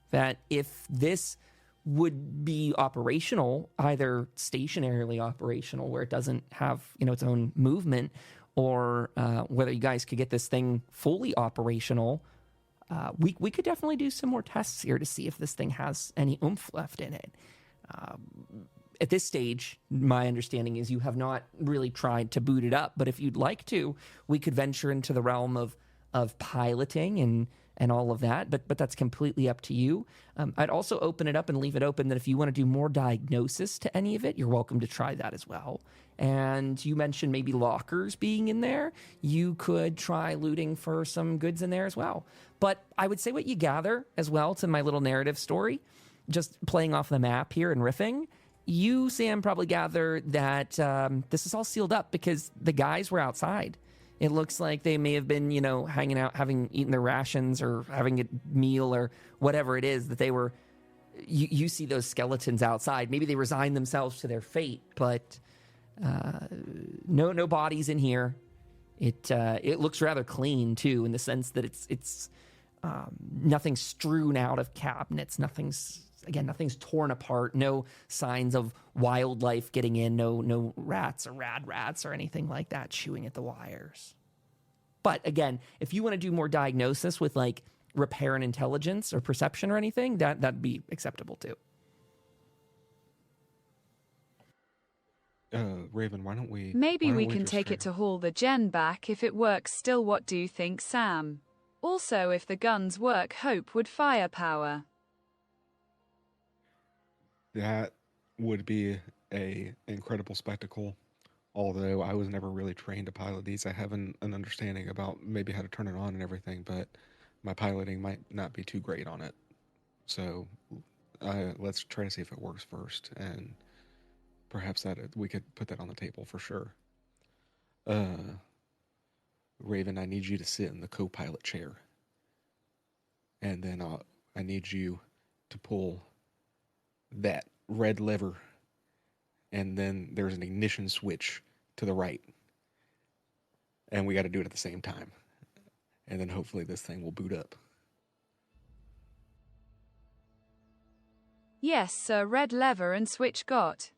That if this would be operational, either stationarily operational, where it doesn't have its own movement, or whether you guys could get this thing fully operational, we could definitely do some more tests here to see if this thing has any oomph left in it. At this stage, my understanding is you have not really tried to boot it up, but if you'd like to, we could venture into the realm of piloting and all of that, but that's completely up to you. I'd also open it up and leave it open that if you want to do more diagnosis to any of it, you're welcome to try that as well. And you mentioned maybe lockers being in there. You could try looting for some goods in there as well. But I would say what you gather as well to my little narrative story, just playing off the map here and riffing, you, Sam, probably gather that this is all sealed up because the guys were outside. It looks like they may have been, hanging out, having eaten their rations or having a meal or whatever it is that they were. You see those skeletons outside. Maybe they resigned themselves to their fate, but no bodies in here. It looks rather clean too, in the sense that it's nothing's strewn out of cabinets. Nothing's torn apart. No signs of wildlife getting in. No rats or rats or anything like that chewing at the wires. But again, if you want to do more diagnosis with like repair and intelligence or perception or anything, that'd be acceptable too. Raven, why don't we... Maybe we can take it to haul the gen back if it works still. What do you think, Sam? Also, if the guns work, Hope would firepower. That would be a incredible spectacle. Although I was never really trained to pilot these, I have an understanding about maybe how to turn it on and everything, but my piloting might not be too great on it. So let's try to see if it works first, and perhaps that we could put that on the table for sure. Raven, I need you to sit in the co-pilot chair, and then I need you to pull that red lever, and then there's an ignition switch to the right, and we got to do it at the same time, and then hopefully this thing will boot up. Yes, sir. Red lever and switch got.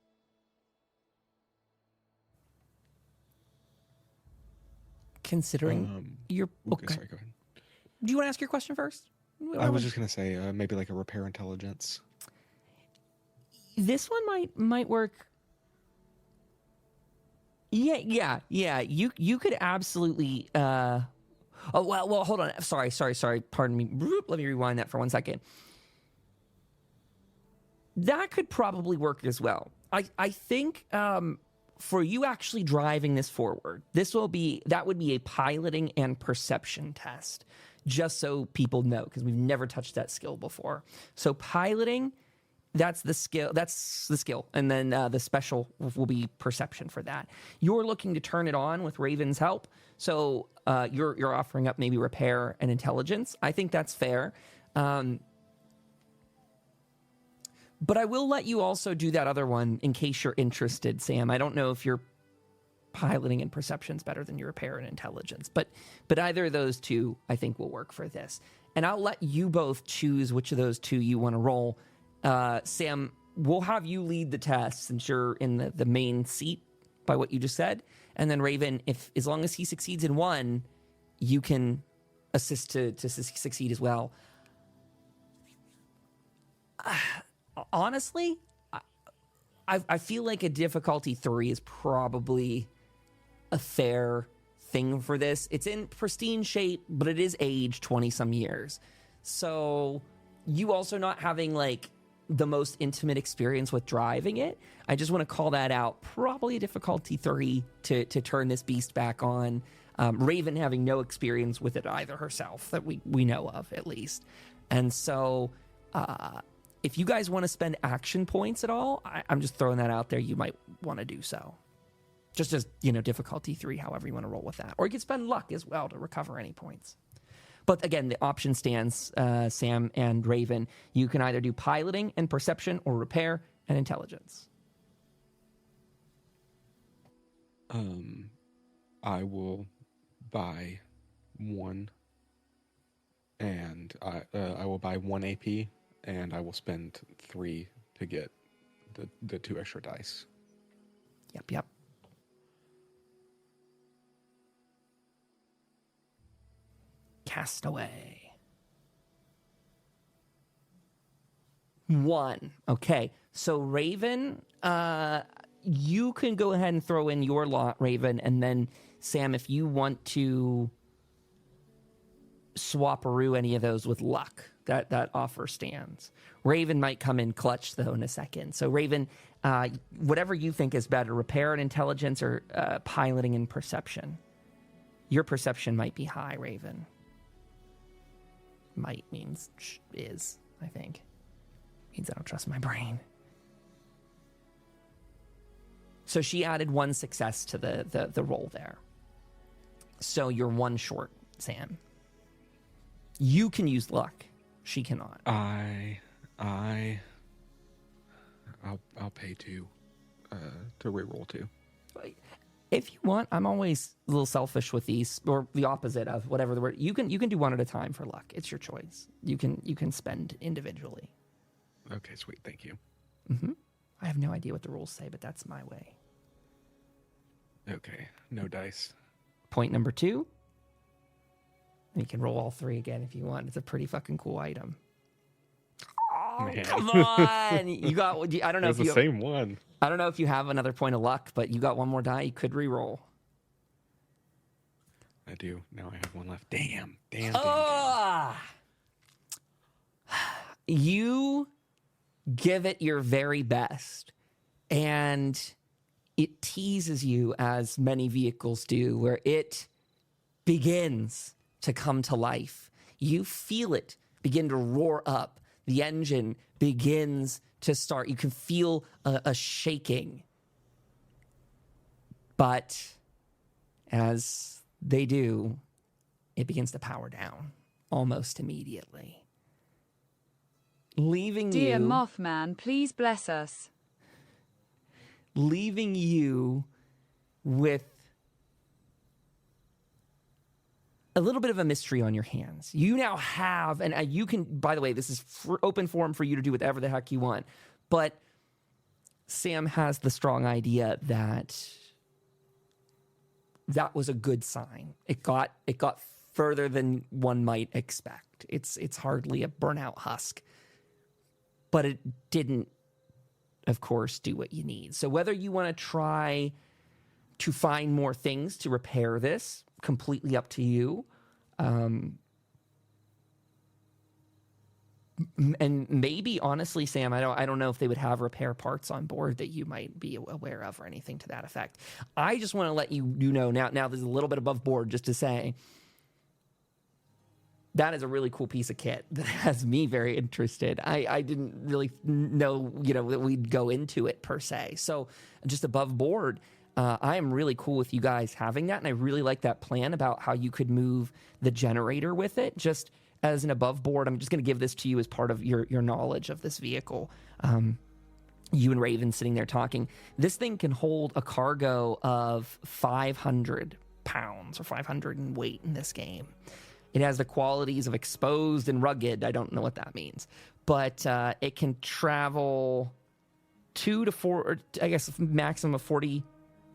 Considering you're okay. Sorry, go ahead. Do you want to ask your question first? I was just going to say maybe like a repair intelligence. This one might work. Yeah. You could absolutely. Well, hold on. Sorry. Pardon me. Let me rewind that for 1 second. That could probably work as well. I think for you actually driving this forward, that would be a piloting and perception test, just so people know, because we've never touched that skill before. So piloting. That's the skill. And then the special will be perception for that. You're looking to turn it on with Raven's help. So you're offering up maybe repair and intelligence. I think that's fair. But I will let you also do that other one in case you're interested, Sam. I don't know if your piloting and perception's better than your repair and intelligence. But either of those two, I think, will work for this. And I'll let you both choose which of those two you want to roll. Sam, we'll have you lead the test since you're in the main seat by what you just said. And then Raven, as long as he succeeds in one, you can assist to succeed as well. Honestly, I feel like a difficulty 3 is probably a fair thing for this. It's in pristine shape, but it is aged 20-some years. So you also not having like the most intimate experience with driving it, I just want to call that out. Probably a difficulty 3 to turn this beast back on. Raven having no experience with it either herself that we know of, at least. And so if you guys want to spend action points at all, I'm just throwing that out there. You might want to do so. Just as, difficulty 3, however you want to roll with that. Or you can spend luck as well to recover any points. But again, the option stands, Sam and Raven. You can either do piloting and perception or repair and intelligence. I will buy 1, and I will buy 1 AP, and I will spend 3 to get the 2 extra dice. Yep. Castaway. 1. Okay. So Raven, you can go ahead and throw in your lot, Raven, and then Sam, if you want to swap-a-roo any of those with luck, that offer stands. Raven might come in clutch, though, in a second. So Raven, whatever you think is better, repair and intelligence or piloting and perception. Your perception might be high, Raven. Might means is, I think. Means I don't trust my brain. So she added 1 success to the roll there. So you're 1 short, Sam. You can use luck. She cannot. I'll pay 2 to reroll 2. If you want, I'm always a little selfish with these, or the opposite of whatever the word. You can do 1 at a time for luck. It's your choice. You can spend individually. Okay, sweet. Thank you. Mm-hmm. I have no idea what the rules say, but that's my way. Okay, no dice. Point number 2. And you can roll all 3 again if you want. It's a pretty fucking cool item. Oh, man. Come on! You got. I don't know if it's the same one. I don't know if you have another point of luck, but you got 1 more die. You could re-roll. I do. Now I have 1 left. Damn. You give it your very best, and it teases you as many vehicles do, where it begins to come to life. You feel it begin to roar up. The engine begins to start. You can feel a shaking. But as they do, it begins to power down almost immediately. Leaving you... Dear Mothman, please bless us. Leaving you with a little bit of a mystery on your hands. You now have, and you can, by the way, this is open forum for you to do whatever the heck you want, but Sam has the strong idea that was a good sign. It got further than one might expect. It's hardly a burnout husk, but it didn't, of course, do what you need. So whether you want to try to find more things to repair this, completely up to you. And maybe, honestly, Sam, I don't know if they would have repair parts on board that you might be aware of or anything to that effect. I just want to let you know now there's a little bit above board just to say that is a really cool piece of kit that has me very interested. I didn't really know, that we'd go into it per se. So just above board, I am really cool with you guys having that, and I really like that plan about how you could move the generator with it. Just as an above board, I'm just going to give this to you as part of your knowledge of this vehicle. You and Raven sitting there talking. This thing can hold a cargo of 500 pounds or 500 in weight in this game. It has the qualities of exposed and rugged. I don't know what that means. but it can travel 2 to 4, or I guess maximum of 40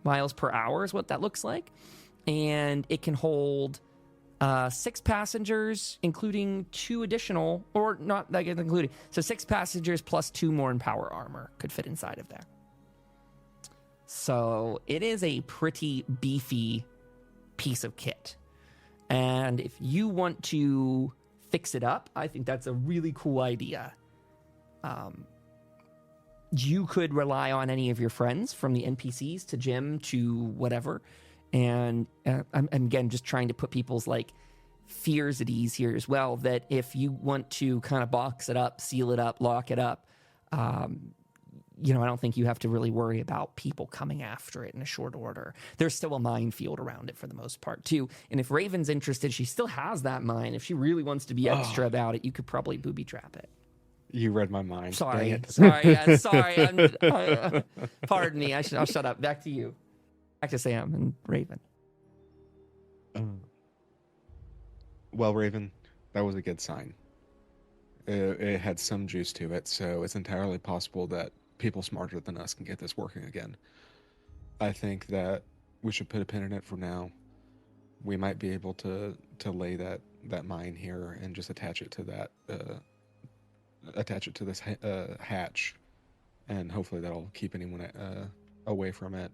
miles per hour is what that looks like. And it can hold 6 passengers, including 2 additional, or not like including. So 6 passengers plus 2 more in power armor could fit inside of there. So it is a pretty beefy piece of kit. And if you want to fix it up, I think that's a really cool idea. You could rely on any of your friends, from the NPCs to Jim to whatever. And I'm again just trying to put people's like fears at ease here as well, that if you want to kind of box it up, seal it up, lock it up, I don't think you have to really worry about people coming after it in a short order. There's still a minefield around it for the most part too. And if Raven's interested, she still has that mine. If she really wants to be extra about it, you could probably booby trap it. You read my mind. Sorry. Pardon me. I'll shut up. Back to you. Back to Sam and Raven. Well, Raven, that was a good sign. It had some juice to it, so it's entirely possible that people smarter than us can get this working again. I think that we should put a pin in it for now. We might be able to lay that mine here and just attach it to this hatch, and hopefully that'll keep anyone away from it.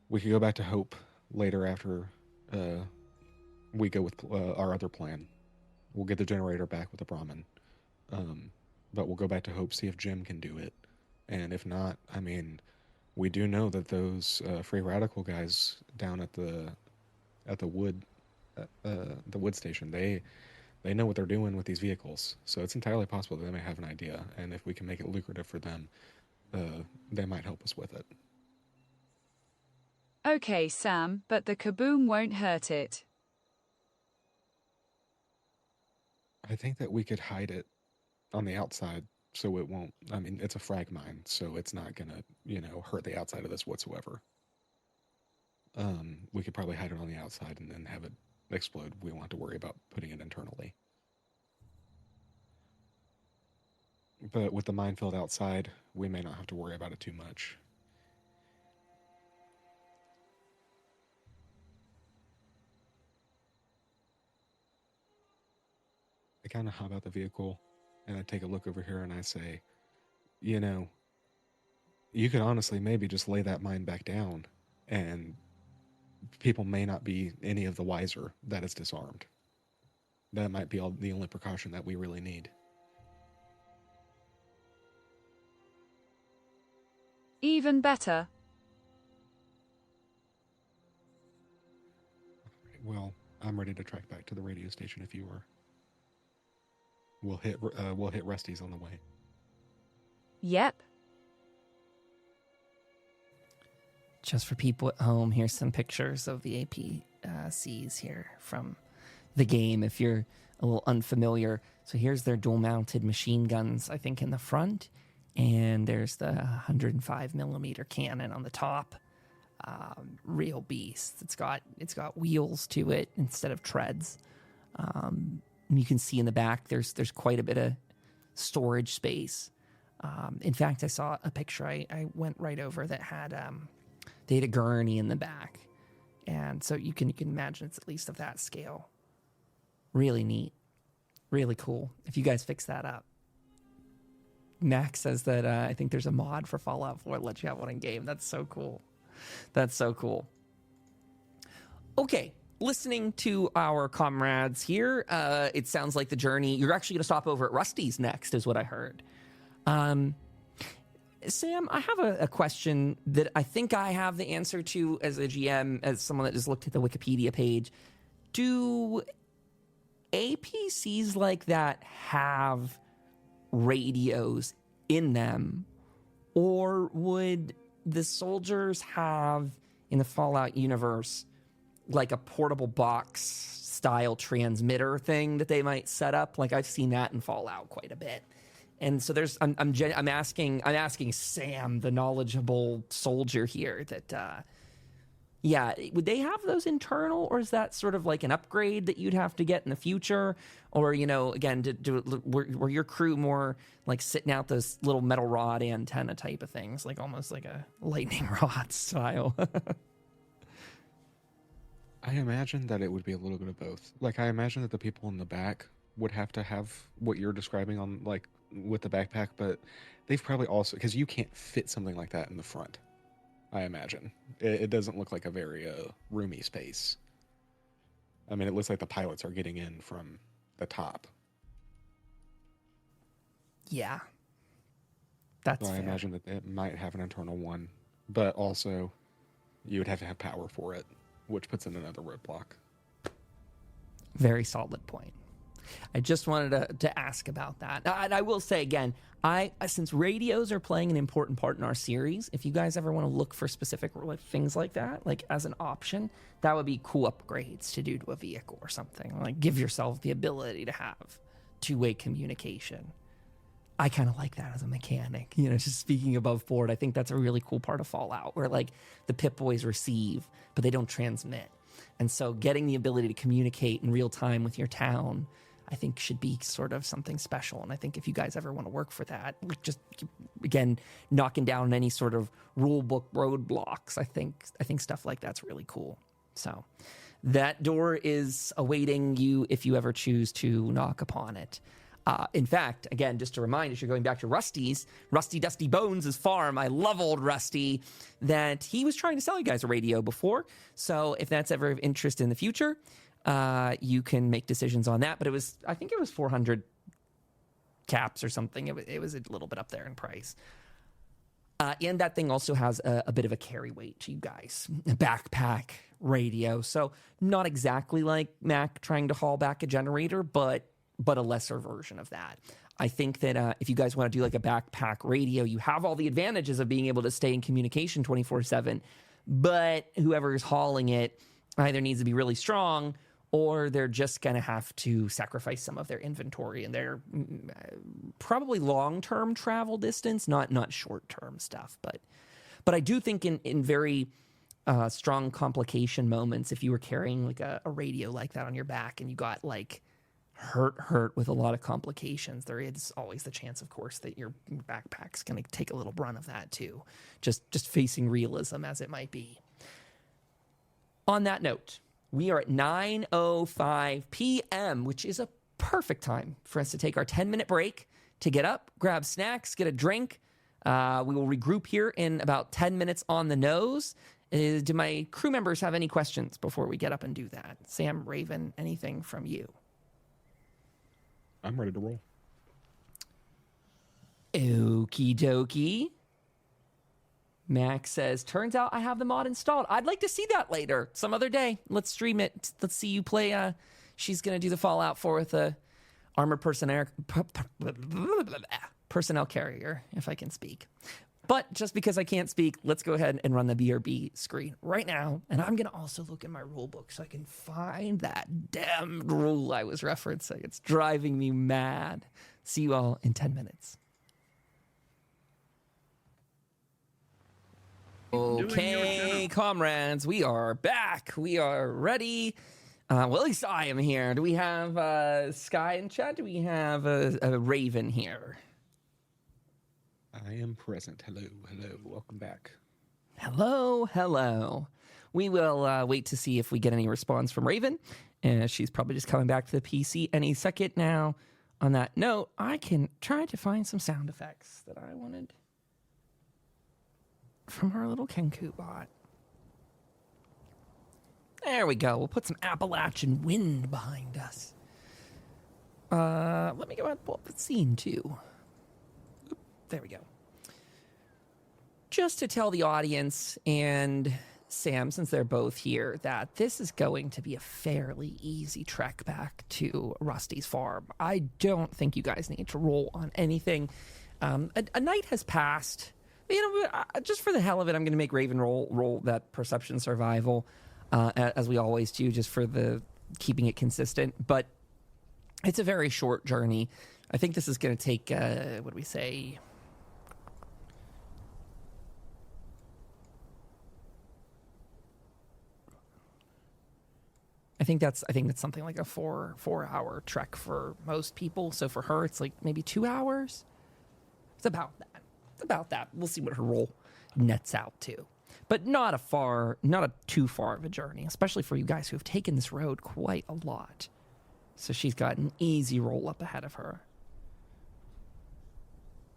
We could go back to Hope later after we go with our other plan. We'll get the generator back with the Brahmin, but we'll go back to Hope, see if Jim can do it, and if not, I mean, we do know that those free radical guys down at the wood station, they know what they're doing with these vehicles, so it's entirely possible that they may have an idea, and if we can make it lucrative for them, they might help us with it. Okay, Sam, but the kaboom won't hurt it. I think that we could hide it on the outside so it won't, I mean, it's a frag mine, so it's not gonna, hurt the outside of this whatsoever. We could probably hide it on the outside and then have it explode. We won't have to worry about putting it internally. But with the minefield outside, we may not have to worry about it too much. I kind of hop out the vehicle and I take a look over here and I say, you could honestly maybe just lay that mine back down and people may not be any of the wiser that it's disarmed. That might be the only precaution that we really need. Even better. Well, I'm ready to track back to the radio station if you are. We'll hit Rusty's on the way. Yep. Just for people at home, here's some pictures of the APCs here from the game, if you're a little unfamiliar. So here's their dual-mounted machine guns, I think, in the front. And there's the 105 millimeter cannon on the top. Real beast. It's got wheels to it instead of treads. You can see in the back there's quite a bit of storage space. In fact, I saw a picture I went right over that had they had a gurney in the back, and so you can imagine it's at least of that scale. Really neat, really cool. If you guys fix that up. Max says that I think there's a mod for Fallout 4 that lets you have one in game. That's so cool. That's so cool. Okay. Listening to our comrades here, it sounds like the journey, you're actually going to stop over at Rusty's next, is what I heard. Sam, I have a question that I think I have the answer to as a GM, as someone that just looked at the Wikipedia page. Do APCs like that have radios in them? Or would the soldiers have, in the Fallout universe, like a portable box style transmitter thing that they might set up? Like I've seen that in Fallout quite a bit. And so I'm asking Sam, the knowledgeable soldier here, that Yeah, would they have those internal, or is that sort of like an upgrade that you'd have to get in the future? Or, again, were your crew more like sitting out those little metal rod antenna type of things, like almost like a lightning rod style? I imagine that it would be a little bit of both. Like, I imagine that the people in the back would have to have what you're describing on, like, with the backpack, but they've probably also, because you can't fit something like that in the front, I imagine. It doesn't look like a very roomy space. I mean, it looks like the pilots are getting in from the top. Yeah. That's So I fair. imagine that it might have an internal one, but also you would have to have power for it, which puts in another roadblock. Very solid point. I just wanted to ask about that. And I will say again, since radios are playing an important part in our series, if you guys ever want to look for specific things like that, like as an option, that would be cool upgrades to do to a vehicle or something. Like give yourself the ability to have two-way communication. I kind of like that as a mechanic, just speaking above board. I think that's a really cool part of Fallout where like the Pip-Boys receive, but they don't transmit. And so getting the ability to communicate in real time with your town, I think should be sort of something special. And I think if you guys ever want to work for that, just again, knocking down any sort of rule book roadblocks, I think stuff like that's really cool. So that door is awaiting you if you ever choose to knock upon it. In fact, again, just to remind us, you're going back to Rusty's, Rusty Dusty Bones' farm. I love old Rusty, that he was trying to sell you guys a radio before. So if that's ever of interest in the future, you can make decisions on that. But I think it was 400 caps or something. It was a little bit up there in price. And that thing also has a bit of a carry weight to you guys, a backpack radio. So not exactly like Mac trying to haul back a generator, but a lesser version of that. I think that if you guys want to do like a backpack radio, you have all the advantages of being able to stay in communication 24/7, but whoever is hauling it either needs to be really strong or they're just going to have to sacrifice some of their inventory and their probably long-term travel distance, not short-term stuff. But I do think in very strong complication moments, if you were carrying like a radio like that on your back and you got like hurt with a lot of complications, there is always the chance, of course, that your backpack's going to take a little brunt of that too. Just facing realism as it might be. On that note, we are at 9:05 p.m., which is a perfect time for us to take our 10-minute break to get up, grab snacks, get a drink. We will regroup here in about 10 minutes on the nose. Do my crew members have any questions before we get up and do that? Sam, Raven, anything from you? I'm ready to roll. Okie dokie. Max says, turns out I have the mod installed. I'd like to see that later, some other day. Let's stream it. Let's see you play. She's going to do the Fallout 4 with a armored personnel carrier, if I can speak. But just because I can't speak, let's go ahead and run the BRB screen right now. And I'm going to also look in my rule book so I can find that damn rule I was referencing. It's driving me mad. See you all in 10 minutes. Okay, comrades, we are back. We are ready. Well, at least I am here. Do we have Sky in chat? Do we have a Raven here? I am present. Hello. Welcome back. Hello. We will wait to see if we get any response from Raven. She's probably just coming back to the PC any second now. On that note, I can try to find some sound effects that I wanted from our little Kenku bot. There we go. We'll put some Appalachian wind behind us. Let me go ahead and pull up the scene too. There we go. Just to tell the audience and Sam, since they're both here, that this is going to be a fairly easy trek back to Rusty's farm. I don't think you guys need to roll on anything. A night has passed. Just for the hell of it, I'm going to make Raven roll that perception survival, as we always do, just for the keeping it consistent. But it's a very short journey. I think this is going to take, what do we say? think that's something like a 4-hour trek for most people. So for her, it's like maybe 2 hours. It's about that. We'll see what her roll nets out to. But not a too far of a journey, especially for you guys who have taken this road quite a lot. So she's got an easy roll up ahead of her.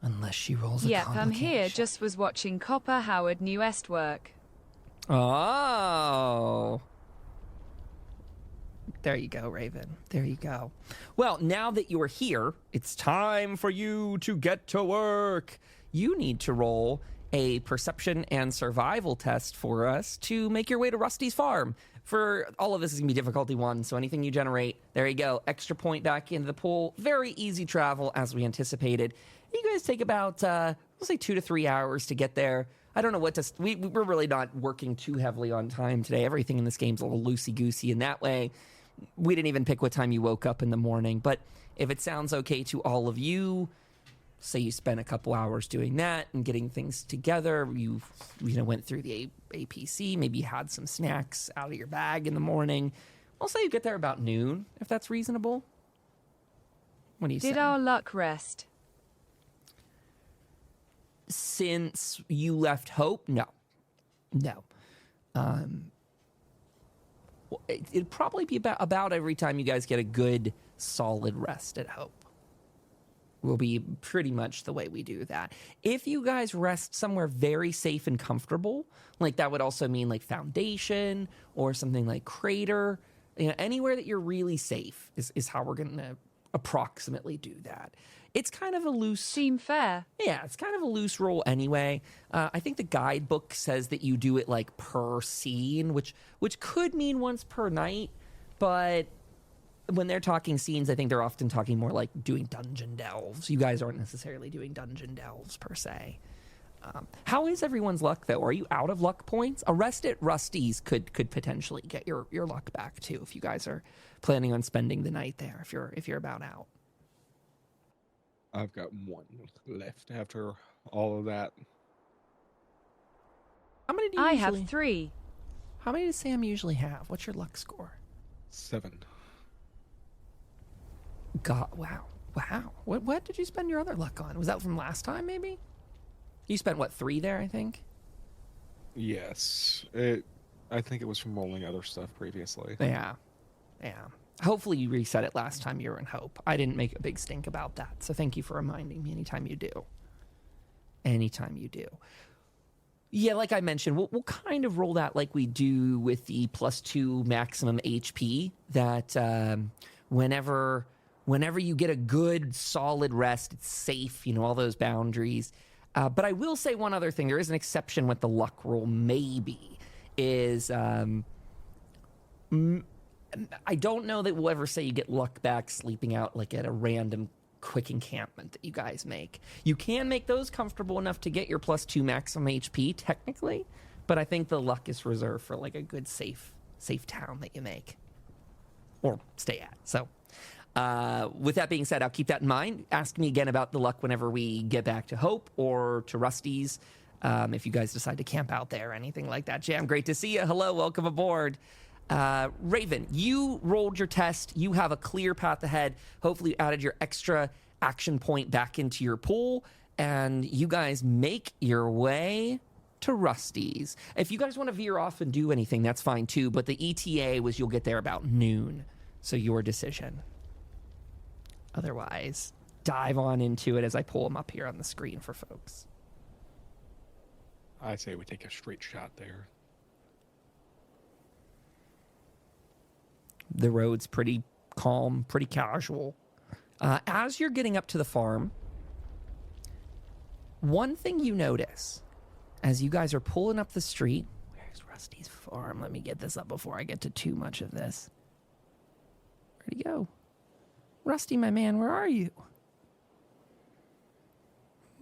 Unless she rolls a Yep, I'm complication. here. Just was watching Copper Howard New Est work. Oh. There you go, Raven. There you go. Well, now that you're here, it's time for you to get to work. You need to roll a perception and survival test for us to make your way to Rusty's farm. For all of this is going to be difficulty 1, so anything you generate, there you go. Extra point back into the pool. Very easy travel as we anticipated. You guys take about, we'll say 2 to 3 hours to get there. I don't know what to... We're really not working too heavily on time today. Everything in this game's a little loosey-goosey in that way. We didn't even pick what time you woke up in the morning. But if it sounds okay to all of you, say you spent a couple hours doing that and getting things together. You went through the APC. Maybe you had some snacks out of your bag in the morning. I'll say you get there about noon, if that's reasonable. What do you say? Did our luck rest? Since you left Hope, no. It'd probably be about every time you guys get a good, solid rest at Hope. Will be pretty much the way we do that. If you guys rest somewhere very safe and comfortable, like that would also mean like Foundation or something like Crater, anywhere that you're really safe is how we're going to approximately do that. It's kind of a loose... Seem fair. Yeah, it's kind of a loose roll anyway. I think the guidebook says that you do it like per scene, which could mean once per night, but when they're talking scenes, I think they're often talking more like doing dungeon delves. You guys aren't necessarily doing dungeon delves per se. How is everyone's luck, though? Are you out of luck points? A rest at Rusty's could potentially get your luck back, too, if you guys are planning on spending the night there, if you're about out. I've got 1 left after all of that. How many do you I usually... have 3. How many does Sam usually have? What's your luck score? 7. God, wow. What did you spend your other luck on? Was that from last time, maybe? You spent, 3 there, I think? Yes. I think it was from rolling other stuff previously. Yeah. Hopefully you reset it last time you were in Hope. I didn't make a big stink about that, so thank you for reminding me anytime you do. Yeah, like I mentioned, we'll kind of roll that like we do with the +2 maximum HP, that whenever you get a good, solid rest, it's safe, all those boundaries. But I will say one other thing. There is an exception with the luck roll, maybe, is... I don't know that we'll ever say you get luck back sleeping out like at a random quick encampment that you guys make. You can make those comfortable enough to get your +2 maximum HP, technically, but I think the luck is reserved for like a good safe town that you make or stay at. So with that being said, I'll keep that in mind. Ask me again about the luck whenever we get back to Hope or to Rusty's, if you guys decide to camp out there or anything like that. Jam, great to see you. Hello, welcome aboard. Raven, you rolled your test. You have a clear path ahead. Hopefully you added your extra action point back into your pool, and you guys make your way to Rusty's. If you guys want to veer off and do anything, that's fine too, but the ETA was you'll get there about noon, so your decision. Otherwise, dive on into it as I pull them up here on the screen for folks. I say we take a straight shot there. The road's pretty calm, pretty casual. As you're getting up to the farm, one thing you notice as you guys are pulling up the street, where's Rusty's farm? Let me get this up before I get to too much of this. Where'd he go? Rusty, my man, where are you?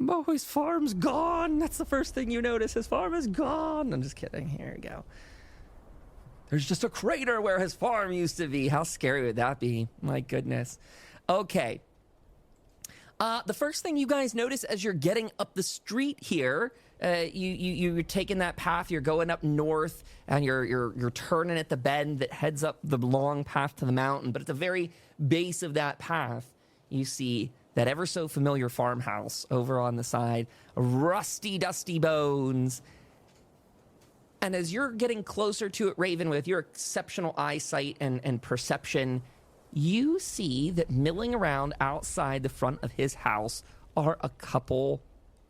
Oh, his farm's gone. That's the first thing you notice. His farm is gone. I'm just kidding. Here we go. There's just a crater where his farm used to be. How scary would that be? My goodness. Okay. The first thing you guys notice as you're getting up the street here, you're taking that path. You're going up north, and you're turning at the bend that heads up the long path to the mountain. But at the very base of that path, you see that ever so familiar farmhouse over on the side, rusty, dusty bones. And as you're getting closer to it, Raven, with your exceptional eyesight and perception, you see that milling around outside the front of his house are a couple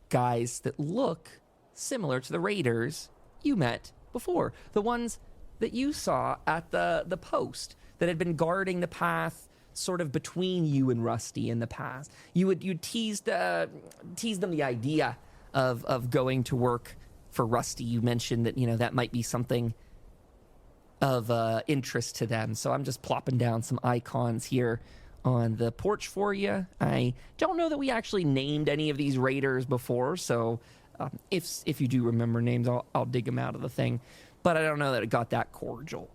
guys that look similar to the raiders you met before. The ones that you saw at the post that had been guarding the path sort of between you and Rusty in the past. You teased them the idea of going to work for Rusty. You mentioned that, that might be something of interest to them. So I'm just plopping down some icons here on the porch for you. I don't know that we actually named any of these raiders before, so if you do remember names, I'll dig them out of the thing. But I don't know that it got that cordial.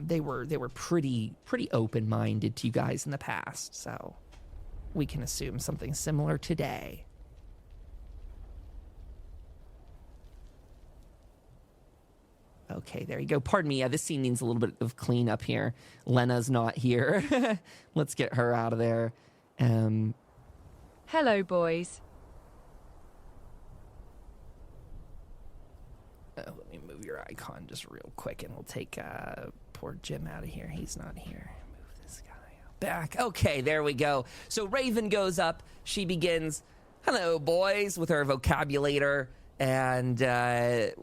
They were pretty open-minded to you guys in the past, so we can assume something similar today. Okay, there you go. Pardon me. This scene needs a little bit of cleanup here. Lena's not here. Let's get her out of there. Hello, boys. Let me move your icon just real quick, and we'll take poor Jim out of here. He's not here. Move this guy back. Okay, there we go. So Raven goes up. She begins, "Hello, boys," with her vocabulator. And they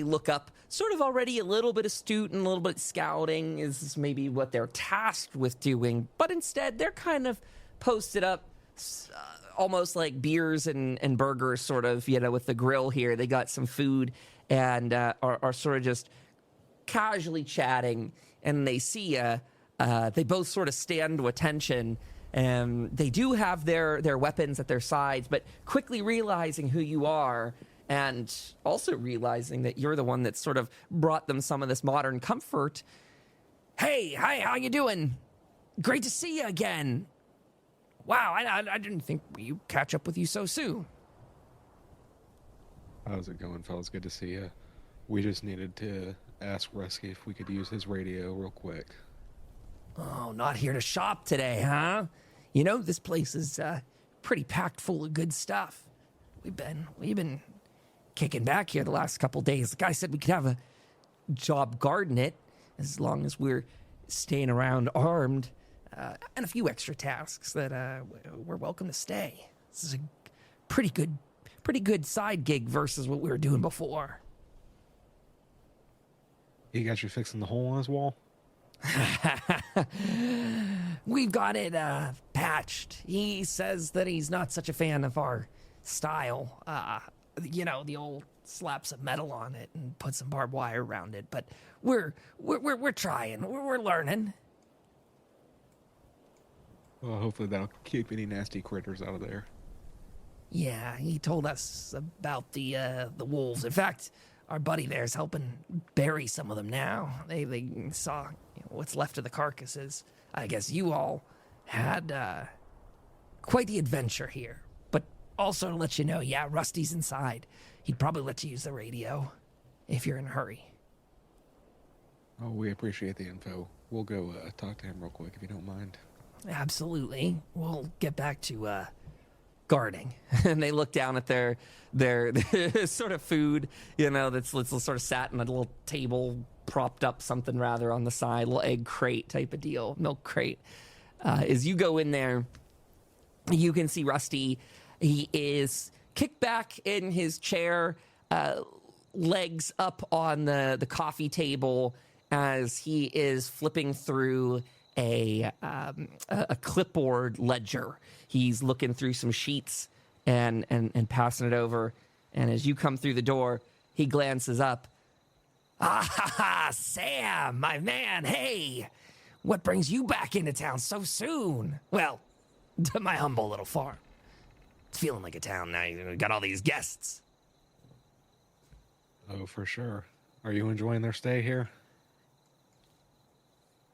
look up, sort of already a little bit astute and a little bit scouting is maybe what they're tasked with doing. But instead, they're kind of posted up almost like beers and burgers, sort of, with the grill here. They got some food and are sort of just casually chatting. And they see they both sort of stand to attention. They do have their weapons at their sides, but quickly realizing who you are, and also realizing that you're the one that sort of brought them some of this modern comfort. "Hey, hi, how you doing? Great to see you again. Wow, I didn't think we catch up with you so soon." How's it going, fellas? Good to see you. We just needed to ask Rusky if we could use his radio real quick. "Oh, not here to shop today, huh? This place is pretty packed full of good stuff. We've been kicking back here the last couple days. The guy said we could have a job guarding it as long as we're staying around armed, and a few extra tasks that we're welcome to stay. This is a pretty good side gig versus what we were doing before." He got you fixing the hole in his wall? "We've got it patched. He says that he's not such a fan of our style. The old slap some metal on it and put some barbed wire around it. But we're trying. We're learning." Well, hopefully that'll keep any nasty critters out of there. "Yeah, he told us about the wolves. In fact, our buddy there is helping bury some of them now. They saw what's left of the carcasses. I guess you all had quite the adventure here. But also to let you know, yeah, Rusty's inside. He'd probably let you use the radio if you're in a hurry." Oh, we appreciate the info. We'll go talk to him real quick if you don't mind. "Absolutely. We'll get back to guarding." And they look down at their sort of food, that's sort of sat on a little table, propped up something rather on the side, little egg crate type of deal, milk crate. As you go in there, you can see Rusty. He is kicked back in his chair, legs up on the coffee table as he is flipping through a clipboard ledger. He's looking through some sheets and passing it over. And as you come through the door, he glances up. "Ah, Sam, my man, hey, what brings you back into town so soon?" "Well, to my humble little farm. It's feeling like a town now. You got all these guests." Oh, for sure. Are you enjoying their stay here?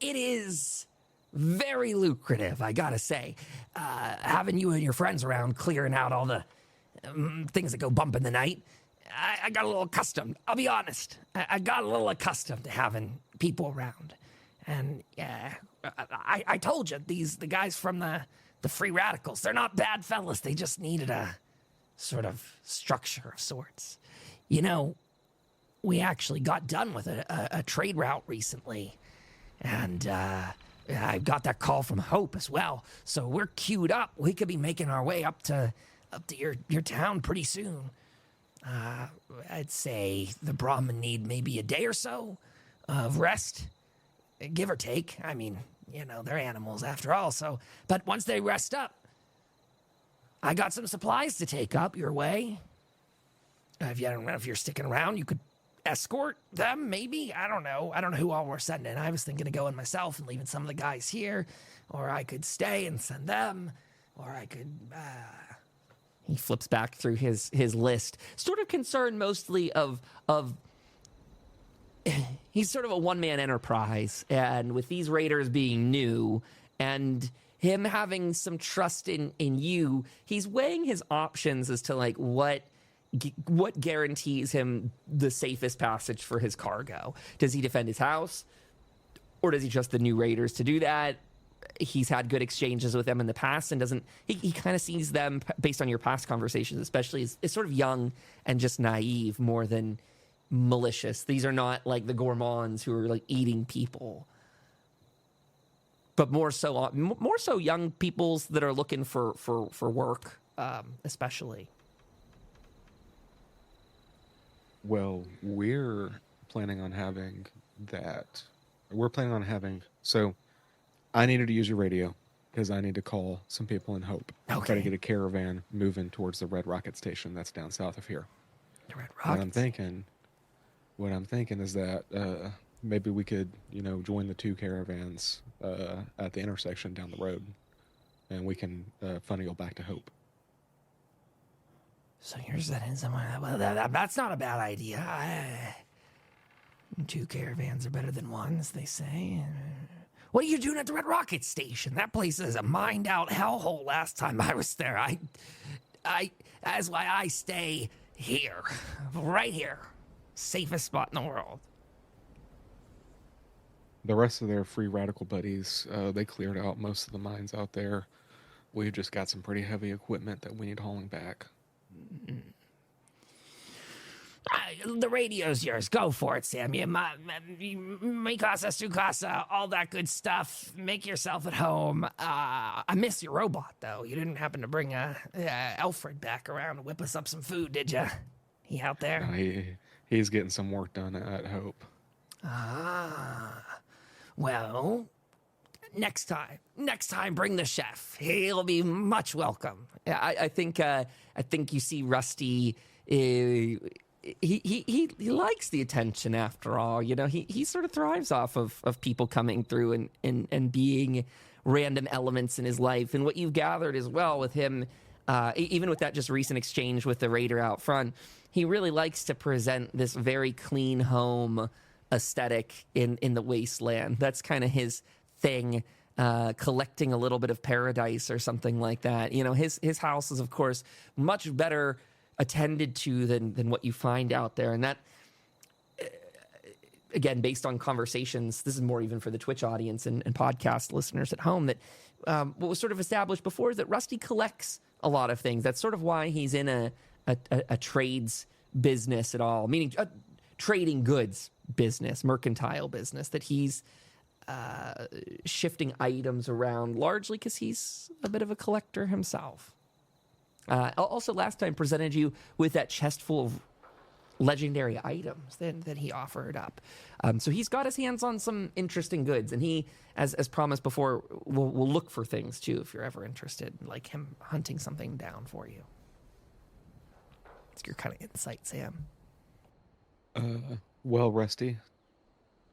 "It is very lucrative, I gotta say. Having you and your friends around clearing out all the things that go bump in the night, I got a little accustomed. I'll be honest. I got a little accustomed to having people around. And I told you, the guys from the free radicals, they're not bad fellas. They just needed a sort of structure of sorts. You know, we actually got done with a trade route recently. And I got that call from Hope as well. So we're queued up. We could be making our way up to your town pretty soon. I'd say the Brahmin need maybe a day or so of rest, give or take. I mean, you know, they're animals after all. So, but once they rest up, I got some supplies to take up your way. If you don't know if you're sticking around, you could escort them, maybe. I don't know who all we're sending. I was thinking of going myself and leaving some of the guys here, or I could stay and send them, or I could. He flips back through his list, sort of concerned mostly of he's sort of a one-man enterprise, and with these raiders being new and him having some trust in you, he's weighing his options as to like what guarantees him the safest passage for his cargo. Does he defend his house, or does he trust the new raiders to do that? He's had good exchanges with them in the past, and doesn't he kind of sees them, based on your past conversations especially, as sort of young and just naive more than malicious. These are not like the gourmands who are like eating people, but more so young peoples that are looking for work, especially. Well, we're planning on having that. So I needed to use your radio because I need to call some people in Hope. Okay. Try to get a caravan moving towards the Red Rocket station that's down south of here. The Red What Rockets. I'm thinking is that maybe we could, join the two caravans at the intersection down the road, and we can funnel back to Hope. So you're sending someone. Well, that's not a bad idea. Two caravans are better than one, as they say. What are you doing at the Red Rocket station? That place is a mined-out hellhole. Last time I was there, that's why I stay here, right here, safest spot in the world. The rest of their free radical buddies, they cleared out most of the mines out there. We just got some pretty heavy equipment that we need hauling back. The radio's yours. Go for it, Sam. Mi casa, su casa, all that good stuff. Make yourself at home. I miss your robot, though. You didn't happen to bring Alfred back around to whip us up some food, did you? He out there? He's getting some work done at Hope. Well, next time, bring the chef. He'll be much welcome. I think you see Rusty. He likes the attention after all. He sort of thrives off of people coming through and being random elements in his life. And what you've gathered as well with him, even with that just recent exchange with the raider out front, he really likes to present this very clean home aesthetic in the wasteland. That's kind of his thing. Collecting a little bit of paradise or something like that. His house is, of course, much better attended to than what you find out there. And that, again, based on conversations, this is more even for the Twitch audience and podcast listeners at home, that what was sort of established before is that Rusty collects a lot of things. That's sort of why he's in a trades business at all, meaning a trading goods business, mercantile business, that he's shifting items around largely because he's a bit of a collector himself. Also, last time presented you with that chest full of legendary items that he offered up. So he's got his hands on some interesting goods, and he, as promised before, will look for things too if you're ever interested, like him hunting something down for you. It's your kind of insight, Sam. Well, Rusty,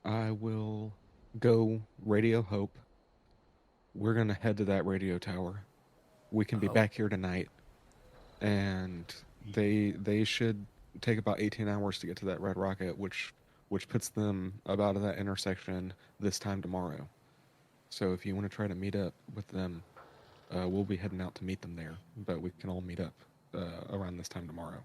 I will go radio Hope. We're going to head to that radio tower. We can be back here tonight. And they should take about 18 hours to get to that Red Rocket, which puts them about at that intersection this time tomorrow. So if you want to try to meet up with them, we'll be heading out to meet them there. But we can all meet up around this time tomorrow.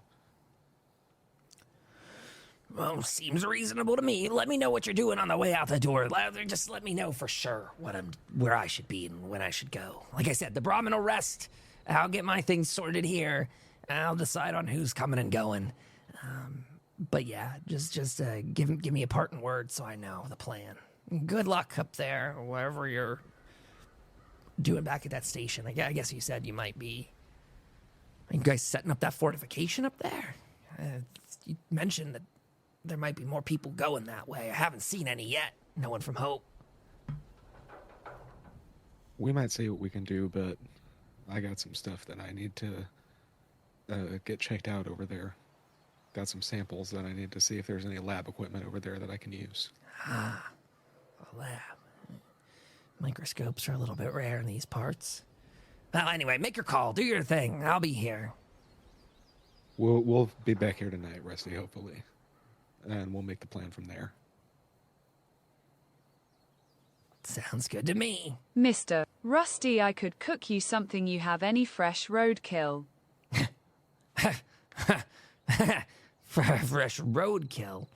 Well, seems reasonable to me. Let me know what you're doing on the way out the door. Just let me know for sure where I should be and when I should go. Like I said, the Brahmin will rest. I'll get my things sorted here. I'll decide on who's coming and going. But yeah, just give me a parting word so I know the plan. Good luck up there, wherever you're doing back at that station. I guess you said you might be. Are you guys setting up that fortification up there? You mentioned that there might be more people going that way. I haven't seen any yet. No one from Hope. We might see what we can do, but I got some stuff that I need to get checked out over there. Got some samples that I need to see if there's any lab equipment over there that I can use. A lab. Microscopes are a little bit rare in these parts. Well, anyway, make your call. Do your thing. I'll be here. We'll be back here tonight, Rusty, hopefully. And we'll make the plan from there. Sounds good to me. Mr. Rusty, I could cook you something. You have any fresh roadkill? Fresh roadkill?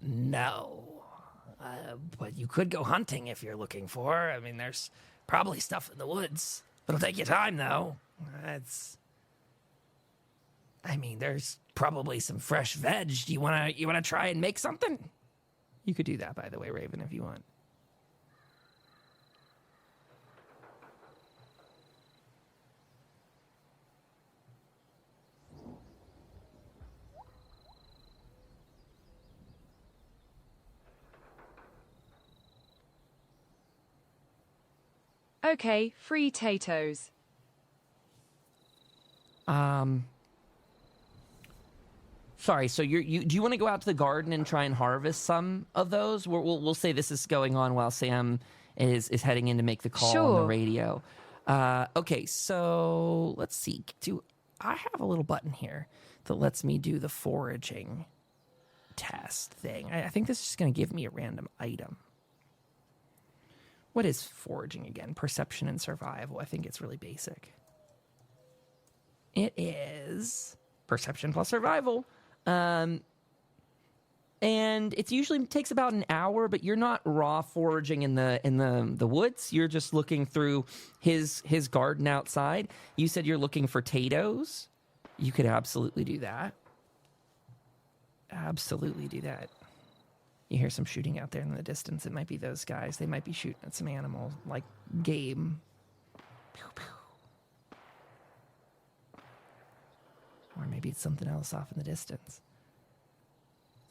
No. But you could go hunting if you're looking for. I mean, there's probably stuff in the woods. It'll take you time, though. There's probably some fresh veg. Do you wanna try and make something? You could do that, by the way, Raven, if you want. Okay, free potatoes. Sorry, so do you want to go out to the garden and try and harvest some of those? We'll say this is going on while Sam is heading in to make the call on the radio. Okay, so let's see. I have a little button here that lets me do the foraging test thing. I think this is just going to give me a random item. What is foraging again? Perception and survival. I think it's really basic. It is perception plus survival. And it usually takes about an hour, but you're not raw foraging in the woods. You're just looking through his garden outside. You said you're looking for potatoes. You could absolutely do that. Absolutely do that. You hear some shooting out there in the distance. It might be those guys. They might be shooting at some animal, like game. Pew, pew. Or maybe it's something else off in the distance.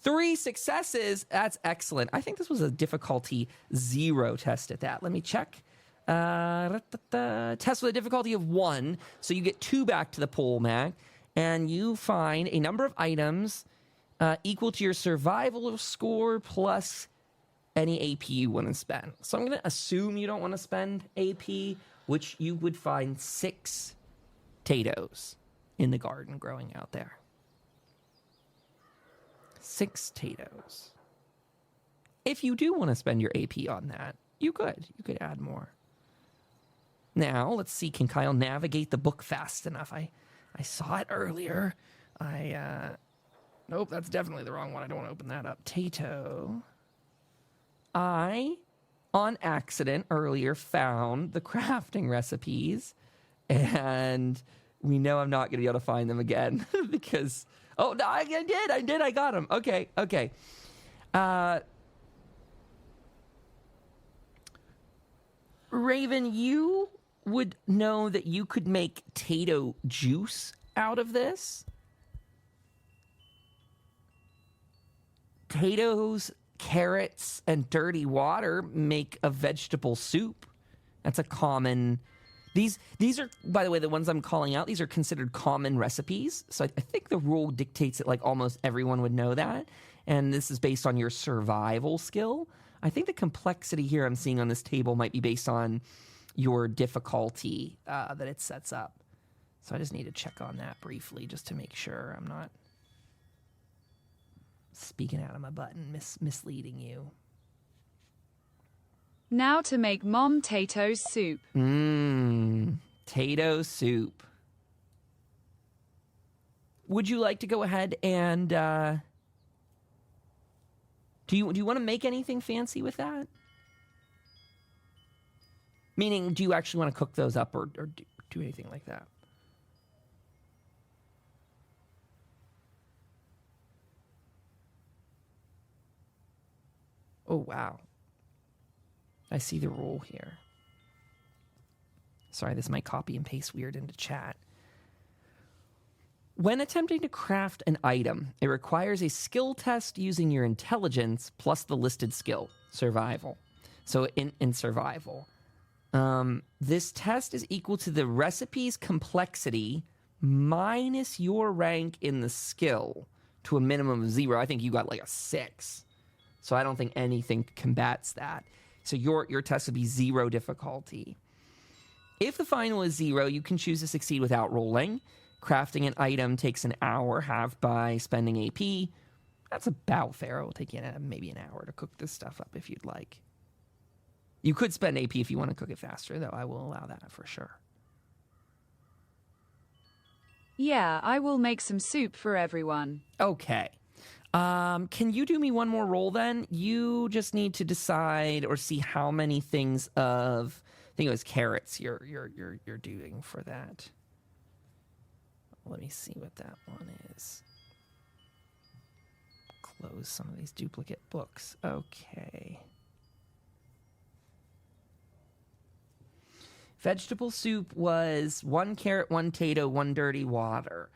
3 successes. That's excellent. I think this was a difficulty 0 test at that. Let me check. Test with a difficulty of 1. So you get 2 back to the pole, Mac. And you find a number of items equal to your survival score plus any AP you want to spend. So I'm going to assume you don't want to spend AP, which you would find 6 potatoes in the garden growing out there. 6 potatoes. If you do want to spend your AP on that, you could. You could add more. Now, let's see, can Kyle navigate the book fast enough? I saw it earlier. Nope, that's definitely the wrong one. I don't want to open that up. Tato. I, on accident earlier, found the crafting recipes, and we know I'm not going to be able to find them again because... Oh, no, I did. I got them. Okay. Raven, you would know that you could make Tato juice out of this. Potatoes, carrots, and dirty water make a vegetable soup. That's a common... These are, by the way, the ones I'm calling out, these are considered common recipes. So I think the rule dictates that like almost everyone would know that. And this is based on your survival skill. I think the complexity here I'm seeing on this table might be based on your difficulty that it sets up. So I just need to check on that briefly just to make sure I'm not speaking out of my butt and misleading you. Now to make Mom Tato's soup. Tato soup. Would you like to go ahead and do you want to make anything fancy with that? Meaning, do you actually want to cook those up or do anything like that? Oh, wow. I see the rule here. Sorry, this might copy and paste weird into chat. When attempting to craft an item, it requires a skill test using your intelligence plus the listed skill, survival. So in survival, this test is equal to the recipe's complexity minus your rank in the skill to a minimum of 0. I think you got like a 6. So I don't think anything combats that. So your test would be 0 difficulty. If the final is 0, you can choose to succeed without rolling. Crafting an item takes an hour, halved by spending AP. That's about fair. It will take you maybe an hour to cook this stuff up if you'd like. You could spend AP if you want to cook it faster, though. I will allow that for sure. Yeah, I will make some soup for everyone. Okay. Can you do me one more roll then? You just need to decide or see how many things of, I think it was carrots you're doing for that. Let me see what that one is. Close some of these duplicate books. Okay. Vegetable soup was 1 carrot, 1 potato, 1 dirty water.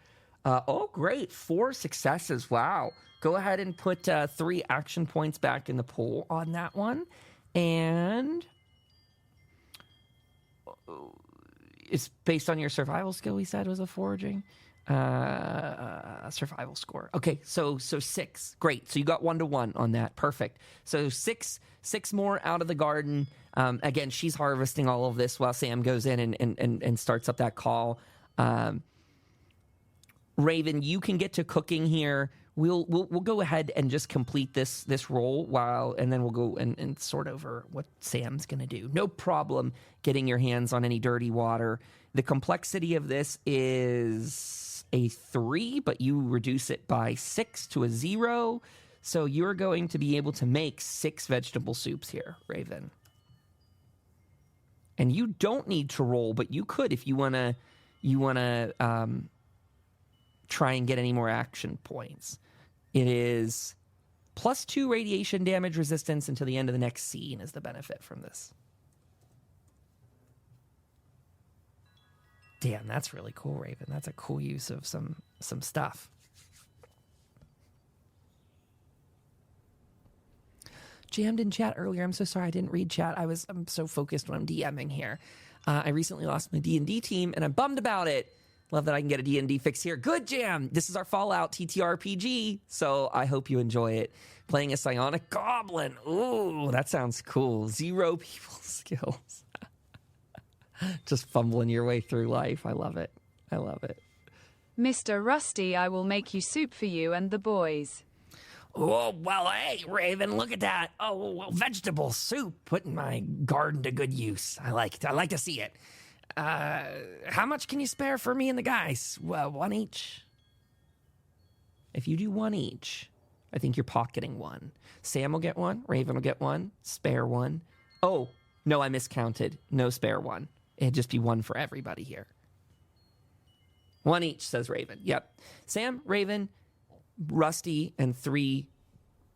Oh, great. 4 successes. Wow. Go ahead and put 3 action points back in the pool on that one. And it's based on your survival skill, we said, was a foraging. Survival score. Okay, so 6. Great. So you got 1 to 1 on that. Perfect. So 6 more out of the garden. Again, she's harvesting all of this while Sam goes in and starts up that call. Raven, you can get to cooking here. We'll go ahead and just complete this roll and then we'll go and sort over what Sam's going to do. No problem getting your hands on any dirty water. The complexity of this is a 3, but you reduce it by 6 to a 0. So you're going to be able to make 6 vegetable soups here, Raven. And you don't need to roll, but you could if you want to try and get any more action points. It is +2 radiation damage resistance until the end of the next scene is the benefit from this. Damn, that's really cool, Raven. That's a cool use of some stuff. Jammed in chat earlier. I'm so sorry I didn't read chat. I'm so focused when I'm DMing here. I recently lost my D&D team, and I'm bummed about it. Love that I can get a D&D fix here. Good, Jam! This is our Fallout TTRPG, so I hope you enjoy it. Playing a psionic goblin. Ooh, that sounds cool. 0 people skills. Just fumbling your way through life. I love it. I love it. Mr. Rusty, I will make you soup for you and the boys. Oh, well, hey, Raven, look at that. Oh, well, vegetable soup, putting my garden to good use. I like to see it. How much can you spare for me and the guys? Well, 1 each. If you do 1 each, I think you're pocketing 1. Sam will get 1. Raven will get 1. Spare 1. Oh, no, I miscounted. No spare 1. It'd just be 1 for everybody here. 1 each, says Raven. Yep. Sam, Raven, Rusty, and 3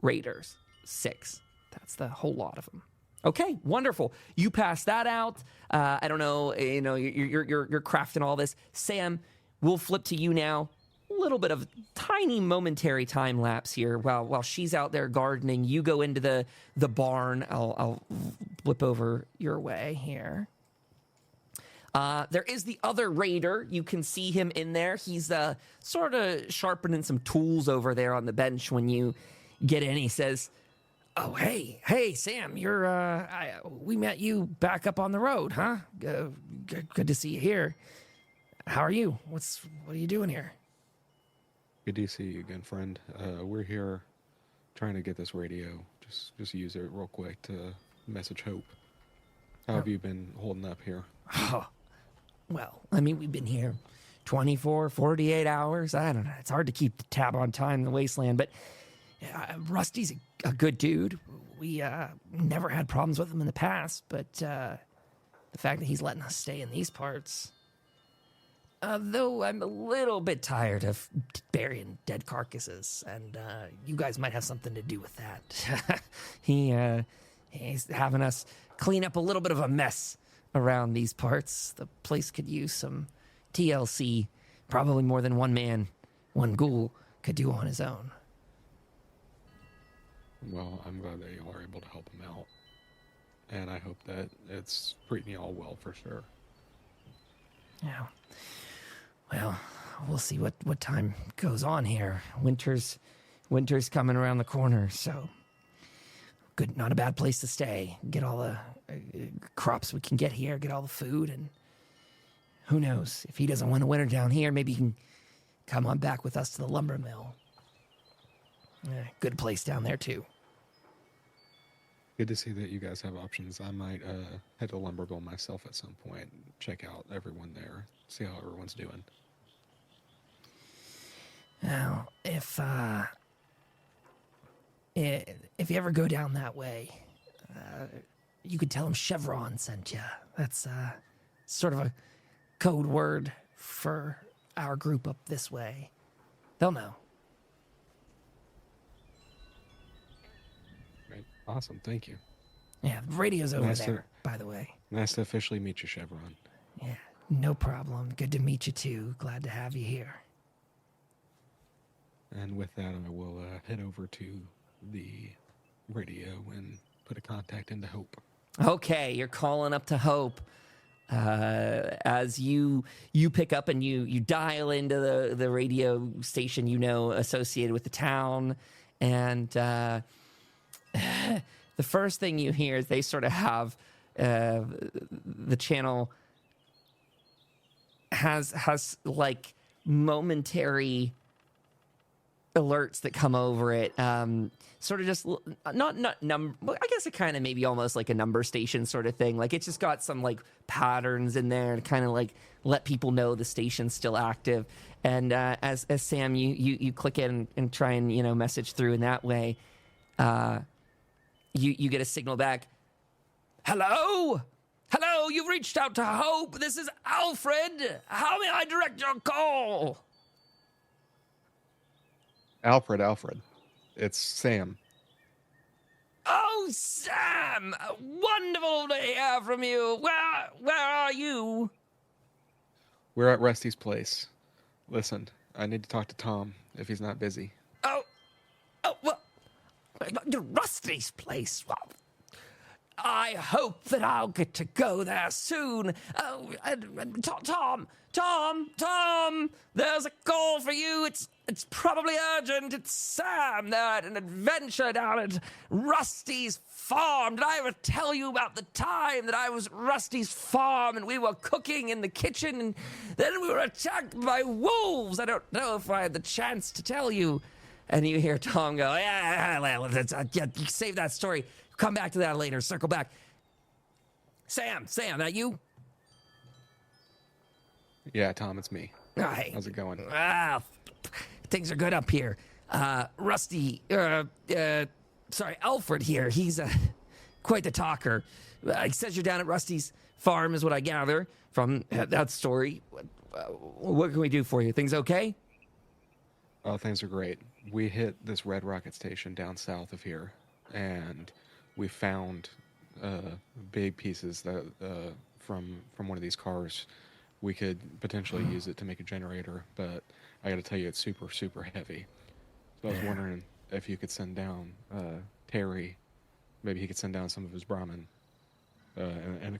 raiders. 6. That's the whole lot of them. Okay, wonderful. You pass that out. I don't know. You're crafting all this. Sam, we'll flip to you now. A little bit of tiny momentary time lapse here while she's out there gardening. You go into the barn. I'll flip over your way here. There is the other raider. You can see him in there. He's sort of sharpening some tools over there on the bench when you get in. He says, "Oh, hey, Sam, we met you back up on the road, huh? Good to see you here. How are you? What are you doing here?" Good to see you again, friend. We're here trying to get this radio. Just use it real quick to message Hope. How have you been holding up here? Oh, well, I mean, we've been here 24, 48 hours. I don't know. It's hard to keep the tab on time in the wasteland, but Rusty's a good dude. We never had problems with him in the past, but the fact that he's letting us stay in these parts... though I'm a little bit tired of burying dead carcasses, and you guys might have something to do with that. He's having us clean up a little bit of a mess around these parts. The place could use some TLC. Probably more than one man, one ghoul could do on his own. Well, I'm glad that you are able to help him out. And I hope that it's treating you all well for sure. Yeah. Well, we'll see what time goes on here. Winter's coming around the corner, so good, not a bad place to stay. Get all the crops we can get here, get all the food, and who knows, if he doesn't want a winter down here, maybe he can come on back with us to the lumber mill. Good place down there, too. Good to see that you guys have options. I might head to Lumberville myself at some point, check out everyone there, see how everyone's doing. Now, if you ever go down that way, you could tell him Chevron sent you. That's sort of a code word for our group up this way. They'll know. Right. Awesome, thank you. Yeah, the radio's over there, by the way. Nice to officially meet you, Chevron. Yeah, no problem. Good to meet you, too. Glad to have you here. And with that, I will head over to the radio and put a contact into Hope. Okay, you're calling up to Hope. As you pick up and you dial into the radio station, associated with the town. And the first thing you hear is they sort of have the channel has like momentary alerts that come over it, sort of just not number. I guess it kind of maybe almost like a number station sort of thing. Like it's just got some like patterns in there to kind of like let people know the station's still active. And as Sam, you click in and try and message through in that way, you get a signal back. Hello, you've reached out to Hope. This is Alfred. How may I direct your call? Alfred. It's Sam. Oh, Sam! Wonderful to hear from you. Where are you? We're at Rusty's place. Listen, I need to talk to Tom if he's not busy. Oh, well, Rusty's place. Well, I hope that I'll get to go there soon. Oh, Tom, there's a call for you. It's probably urgent. It's Sam. They're at an adventure down at Rusty's farm. Did I ever tell you about the time that I was at Rusty's farm and we were cooking in the kitchen and then we were attacked by wolves? I don't know if I had the chance to tell you. And you hear Tom go, yeah, you save that story. Come back to that later. Circle back. Sam, that you? Yeah, Tom, it's me. Hi. How's it going? Things are good up here. Alfred here. He's quite the talker. He says you're down at Rusty's farm is what I gather from that story. What can we do for you? Things okay? Oh, things are great. We hit this red rocket station down south of here, and we found big pieces that from one of these cars. We could potentially use it to make a generator, but I got to tell you, it's super, super heavy. So I was wondering if you could send down Terry. Maybe he could send down some of his Brahmin and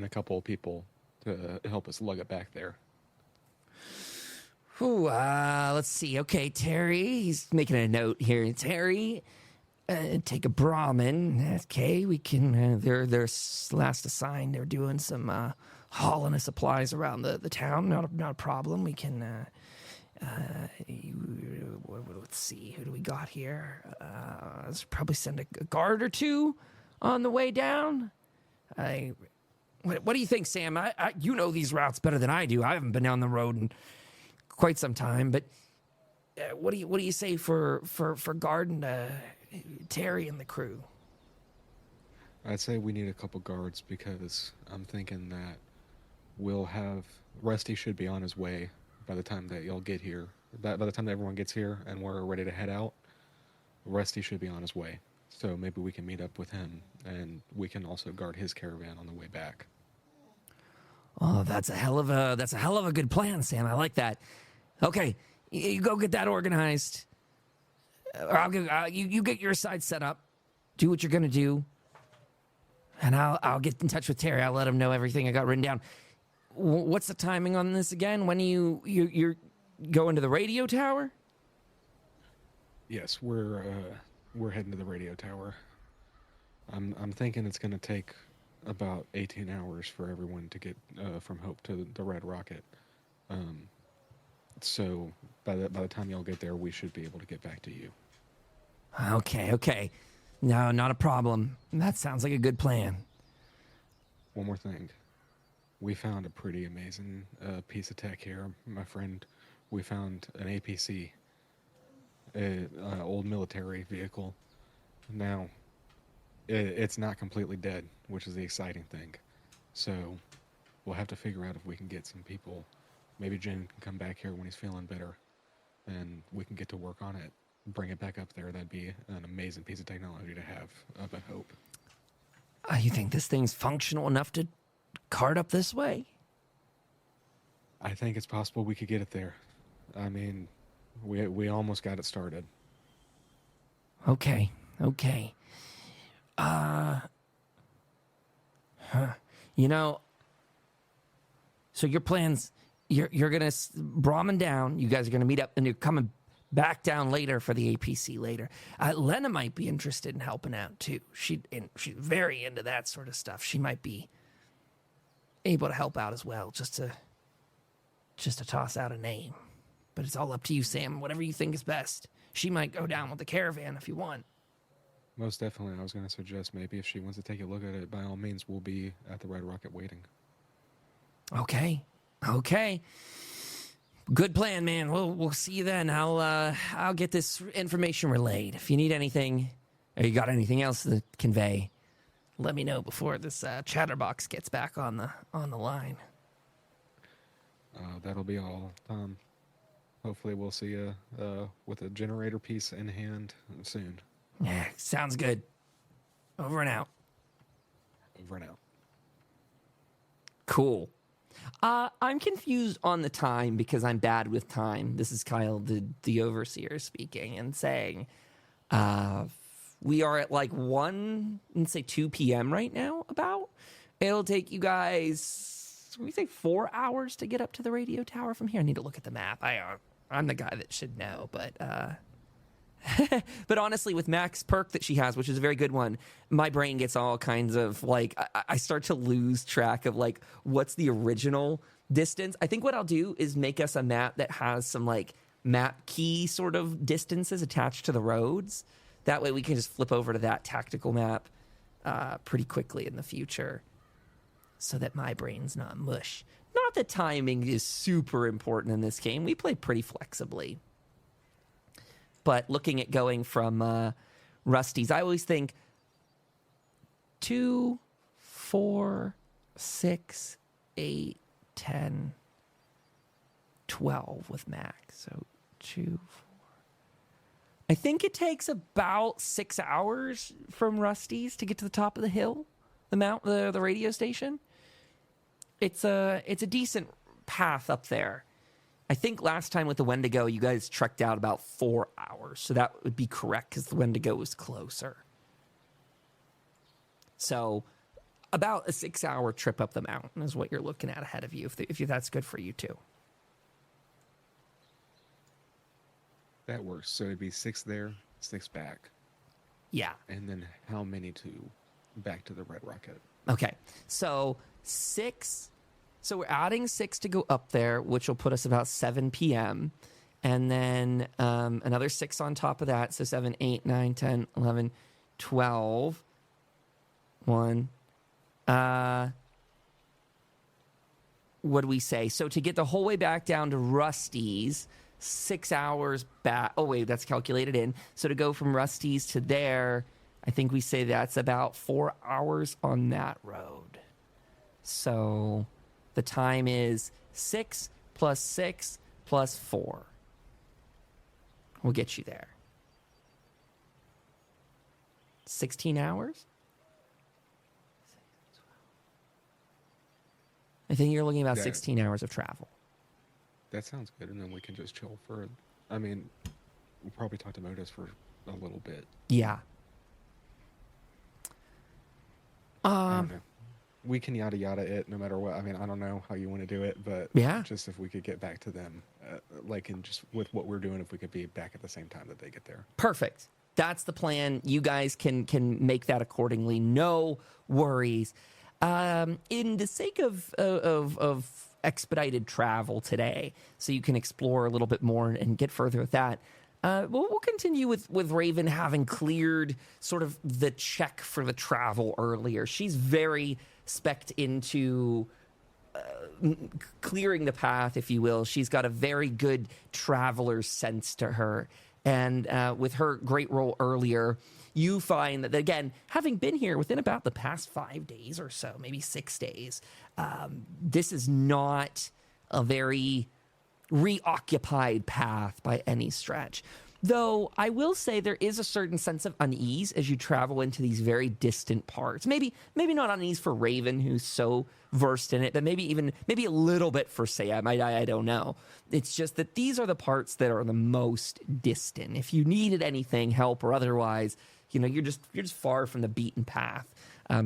a couple of people to help us lug it back there. Ooh, let's see. Okay, Terry. He's making a note here. Terry, take a Brahmin. Okay, we can. They're last assigned. They're doing some hauling of supplies around the town. Not a problem. We can. Let's see. Who do we got here? Let's probably send a guard or two on the way down. What do you think, Sam? You know these routes better than I do. I haven't been down the road in quite some time, but what do you say for guarding Terry and the crew? I'd say we need a couple guards because I'm thinking that we'll have Rusty should be on his way by the time that y'all get here. By the time that everyone gets here and we're ready to head out, Rusty should be on his way. So maybe we can meet up with him and we can also guard his caravan on the way back. Oh, that's a hell of a good plan, Sam. I like that. Okay, you go get that organized. Or you get your side set up. Do what you're gonna do, and I'll get in touch with Terry. I'll let him know everything I got written down. What's the timing on this again? When you're going to the radio tower? Yes, we're heading to the radio tower. I'm thinking it's gonna take about 18 hours for everyone to get from Hope to the Red Rocket. So by the time y'all get there, we should be able to get back to you. Okay. No, not a problem. That sounds like a good plan. One more thing. We found a pretty amazing piece of tech here, my friend. We found an APC, an old military vehicle. Now, it's not completely dead, which is the exciting thing. So we'll have to figure out if we can get some people. Maybe Jen can come back here when he's feeling better, and we can get to work on it. Bring it back up there. That'd be an amazing piece of technology to have up at Hope. You think this thing's functional enough to cart up this way? I think it's possible we could get it there. I mean, we almost got it started. Okay. So your plans, you're going to Brahmin down. You guys are going to meet up, and you're coming back down later for the APC later. Lena might be interested in helping out, too. She's very into that sort of stuff. She might be able to help out as well, just to toss out a name. But it's all up to you, Sam. Whatever you think is best. She might go down with the caravan if you want. Most definitely. I was going to suggest maybe if she wants to take a look at it, by all means, we'll be at the Red Rocket waiting. Okay. Good plan, man. We'll see you then. I'll get this information relayed. If you need anything, or you got anything else to convey, let me know before this chatterbox gets back on the line. That'll be all, Tom. Hopefully we'll see you with a generator piece in hand soon. Yeah, sounds good. Over and out. Cool. I'm confused on the time because I'm bad with time. This is Kyle, the overseer, speaking and saying, we are at like 2 p.m. right now, about. It'll take you guys, we say 4 hours to get up to the radio tower from here. I need to look at the map. I'm the guy that should know, but but honestly, with Mac's perk that she has, which is a very good one, my brain gets all kinds of like, I start to lose track of like, what's the original distance? I think what I'll do is make us a map that has some like map key sort of distances attached to the roads. That way we can just flip over to that tactical map pretty quickly in the future so that my brain's not mush. Not that timing is super important in this game. We play pretty flexibly. But looking at going from Rusty's, I always think 2, 4, 6, 8, 10, 12 with Max. So 2, 4. I think it takes about 6 hours from Rusty's to get to the top of the hill, the radio station. It's a decent path up there. I think last time with the Wendigo, you guys trekked out about 4 hours. So that would be correct because the Wendigo was closer. So about a 6-hour trip up the mountain is what you're looking at ahead of you, if that's good for you too. That works. So it'd be 6 there, 6 back. Yeah. And then how many back to the Red Rocket? Okay. So 6... So we're adding 6 to go up there, which will put us about 7 p.m. And then another 6 on top of that. So 7, 8, 9, 10, 11, 12. 1. what do we say? So to get the whole way back down to Rusty's, 6 hours back. Oh, wait, that's calculated in. So to go from Rusty's to there, I think we say that's about 4 hours on that road. So the time is 6 plus 6 plus 4. We'll get you there. 16 hours? I think you're looking at about 16 hours of travel. That sounds good, and then we can just chill for... I mean, we'll probably talk to Modus for a little bit. Yeah. I don't know. We can yada yada it no matter what. I mean, I don't know how you want to do it, but just if we could get back to them, and just with what we're doing, if we could be back at the same time that they get there. Perfect. That's the plan. You guys can make that accordingly. No worries. In the sake of expedited travel today, so you can explore a little bit more and get further with that. We'll continue with Raven having cleared sort of the check for the travel earlier. She's very specced into clearing the path, if you will. She's got a very good traveler's sense to her. And with her great role earlier, you find that, again, having been here within about the past 5 days or so, maybe 6 days, this is not a very reoccupied path by any stretch. Though I will say there is a certain sense of unease as you travel into these very distant parts. Maybe not unease for Raven, who's so versed in it, but maybe a little bit for Sam. I don't know. It's just that these are the parts that are the most distant. If you needed anything, help or otherwise, you're just far from the beaten path.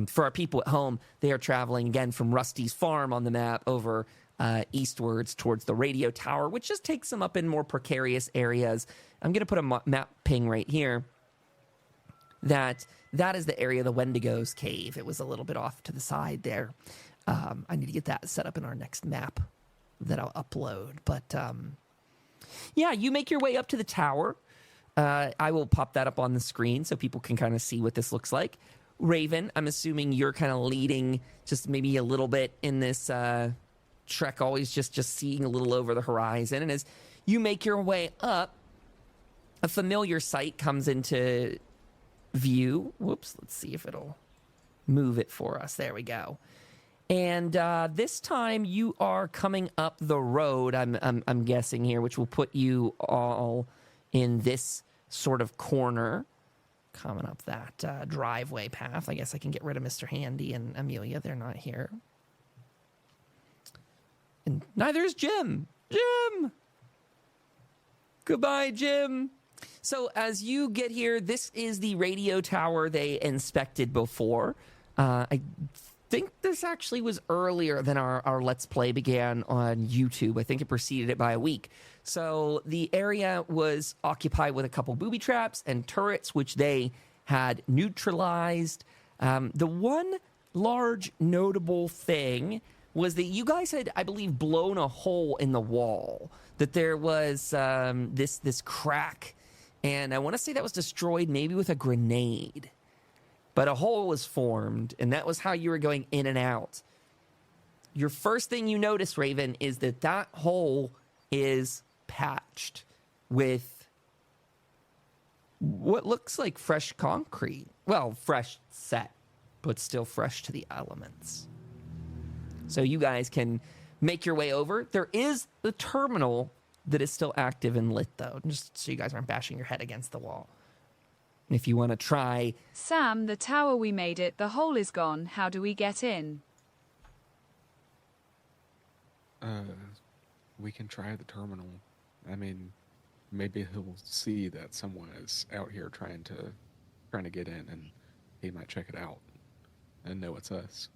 For our people at home, they are traveling again from Rusty's farm on the map over eastwards towards the radio tower, which just takes them up in more precarious areas. I'm going to put a map ping right here. That is the area of the Wendigos cave. It was a little bit off to the side there. I need to get that set up in our next map that I'll upload. But yeah, you make your way up to the tower. I will pop that up on the screen so people can kind of see what this looks like. Raven, I'm assuming you're kind of leading just maybe a little bit in this trek, always just seeing a little over the horizon. And as you make your way up, a familiar sight comes into view. Whoops, let's see if it'll move it for us. There we go. And this time you are coming up the road, I'm guessing here, which will put you all in this sort of corner. Coming up that driveway path. I guess I can get rid of Mr. Handy and Amelia. They're not here. And neither is Jim. Jim! Goodbye, Jim. So as you get here, this is the radio tower they inspected before. I think this actually was earlier than our Let's Play began on YouTube. I think it preceded it by a week. So the area was occupied with a couple booby traps and turrets, which they had neutralized. The one large notable thing was that you guys had, I believe, blown a hole in the wall. That there was this crack, and I want to say that was destroyed maybe with a grenade. But a hole was formed, and that was how you were going in and out. Your first thing you notice, Raven, is that hole is patched with what looks like fresh concrete. Well, fresh set, but still fresh to the elements. So you guys can make your way over. There is the terminal that is still active and lit, though, just so you guys aren't bashing your head against the wall. And if you want to try... Sam, the tower, we made it. The hole is gone. How do we get in? We can try the terminal. I mean, maybe he'll see that someone is out here trying to get in, and he might check it out and know it's us.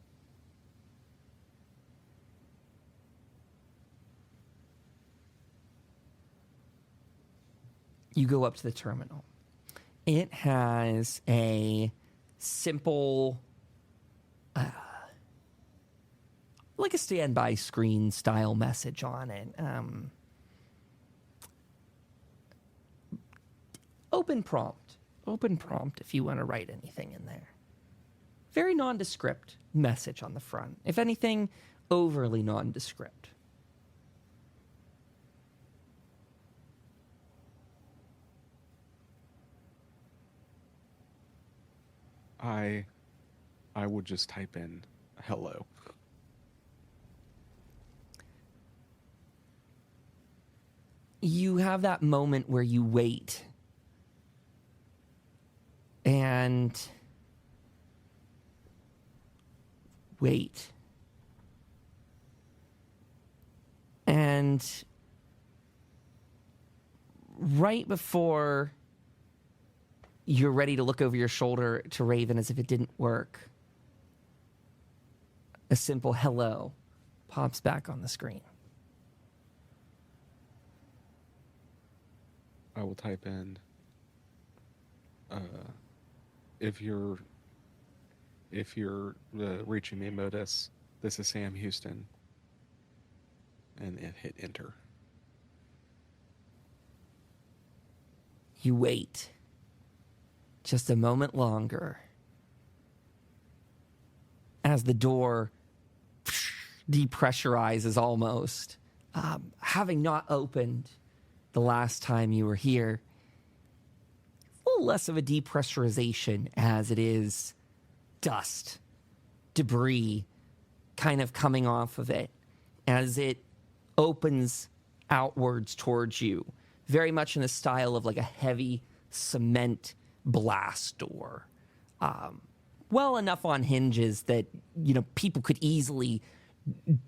You go up to the terminal. It has a simple, like a standby screen style message on it. Open prompt if you want to write anything in there. Very nondescript message on the front. If anything, overly nondescript. I would just type in hello. You have that moment where you wait and wait. And right before you're ready to look over your shoulder to Raven as if it didn't work, a simple hello pops back on the screen. I will type in, if you're reaching me, Modus, this is Sam Houston, and hit enter. You wait just a moment longer as the door depressurizes almost, having not opened the last time you were here. A little less of a depressurization as it is dust, debris kind of coming off of it as it opens outwards towards you, very much in the style of like a heavy cement blast door. Well enough on hinges that, you know, people could easily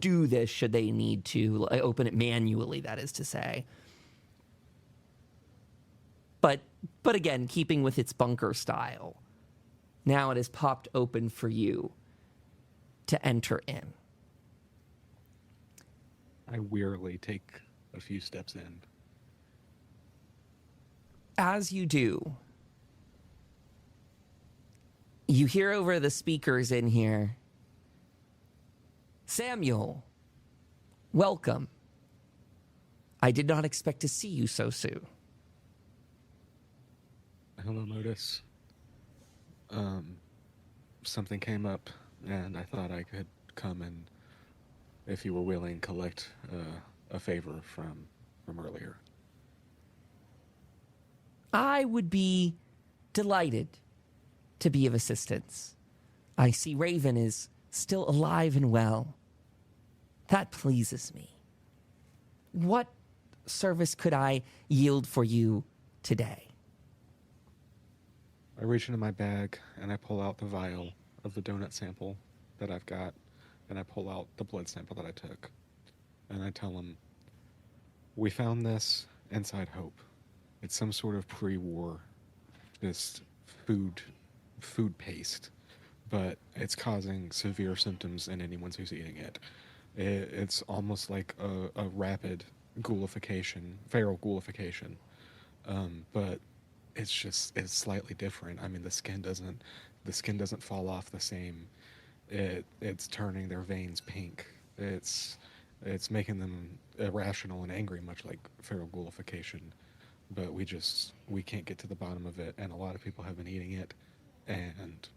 do this should they need to open it manually, that is to say. But again, keeping with its bunker style, now it is popped open for you to enter in. I wearily take a few steps in. As you do, you hear over the speakers in here, Samuel, welcome. I did not expect to see you so soon. Hello, Modus. Something came up, and I thought I could come and, if you were willing, collect a favor from earlier. I would be delighted to be of assistance. I see Raven is still alive and well. That pleases me. What service could I yield for you today? I reach into my bag and I pull out the vial of the donut sample that I've got, and I pull out the blood sample that I took. And I tell him, we found this inside Hope. It's some sort of pre-war, just food paste, but it's causing severe symptoms in anyone who's eating it. It's almost like a rapid ghoulification, feral ghoulification, but it's slightly different. I mean, the skin doesn't fall off the same. It's turning their veins pink. It's making them irrational and angry, much like feral ghoulification. But we can't get to the bottom of it, and a lot of people have been eating it. And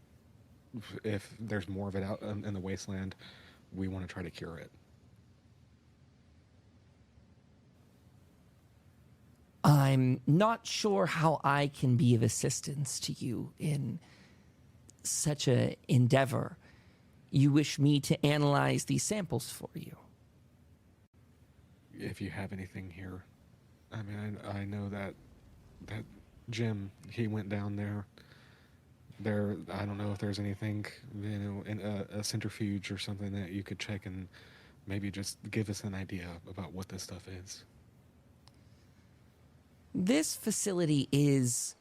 if there's more of it out in the wasteland, we want to try to cure it. I'm not sure how I can be of assistance to you in such an endeavor. You wish me to analyze these samples for you? If you have anything here. I mean, I know that Jim, he went down there. I don't know if there's anything, in a centrifuge or something that you could check and maybe just give us an idea about what this stuff is. This facility is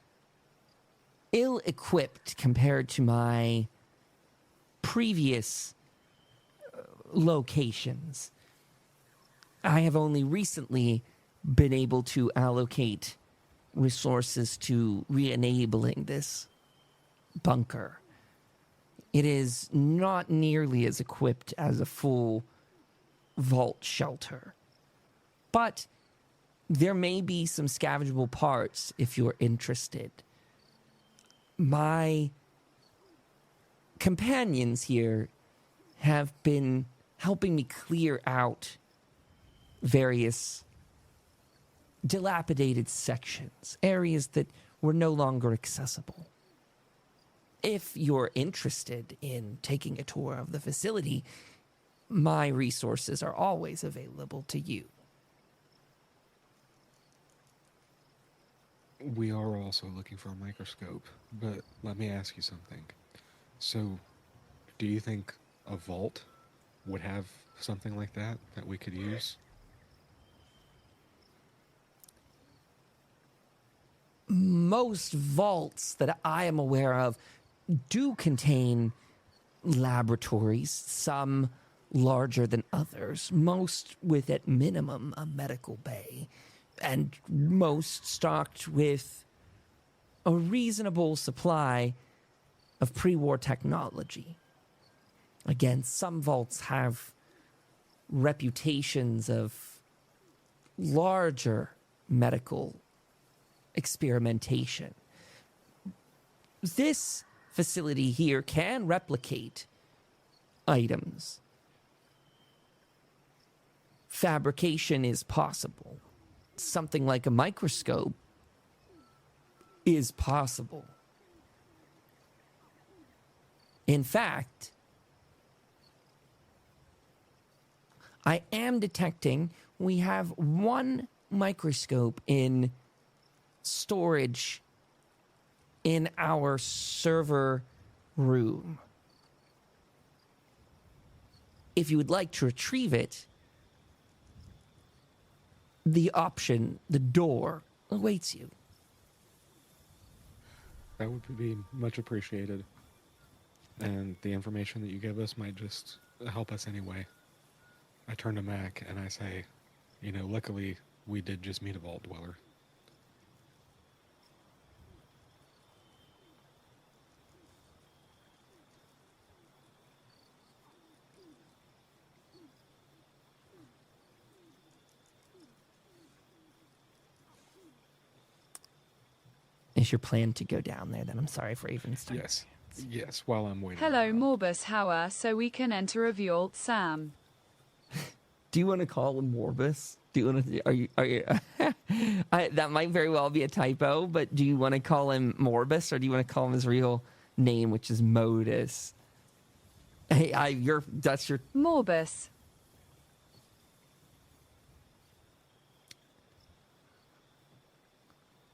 ill-equipped compared to my previous locations. I have only recently been able to allocate resources to re-enabling this bunker. It is not nearly as equipped as a full vault shelter. But there may be some scavengeable parts if you're interested. My companions here have been helping me clear out various dilapidated sections, areas that were no longer accessible. If you're interested in taking a tour of the facility, my resources are always available to you. We are also looking for a microscope, but let me ask you something. So, do you think a vault would have something like that we could use? Most vaults that I am aware of do contain laboratories, some larger than others, most with at minimum a medical bay, and most stocked with a reasonable supply of pre-war technology. Again, some vaults have reputations of larger medical experimentation. This facility here can replicate items. Fabrication is possible. Something like a microscope is possible. In fact, I am detecting we have one microscope in storage in our server room. If you would like to retrieve it, the option, the door, awaits you. That would be much appreciated. And the information that you give us might just help us anyway. I turn to Mac and I say, luckily we did just meet a vault dweller. Is your plan to go down there then? I'm sorry for even starting. Yes, while I'm waiting. Hello, Morbus. How are so we can enter a vault, Sam? Do you want to call him Morbus? Do you want to? Are you? That might very well be a typo, but do you want to call him Morbus, or do you want to call him his real name, which is Modus? Hey, that's your Morbus.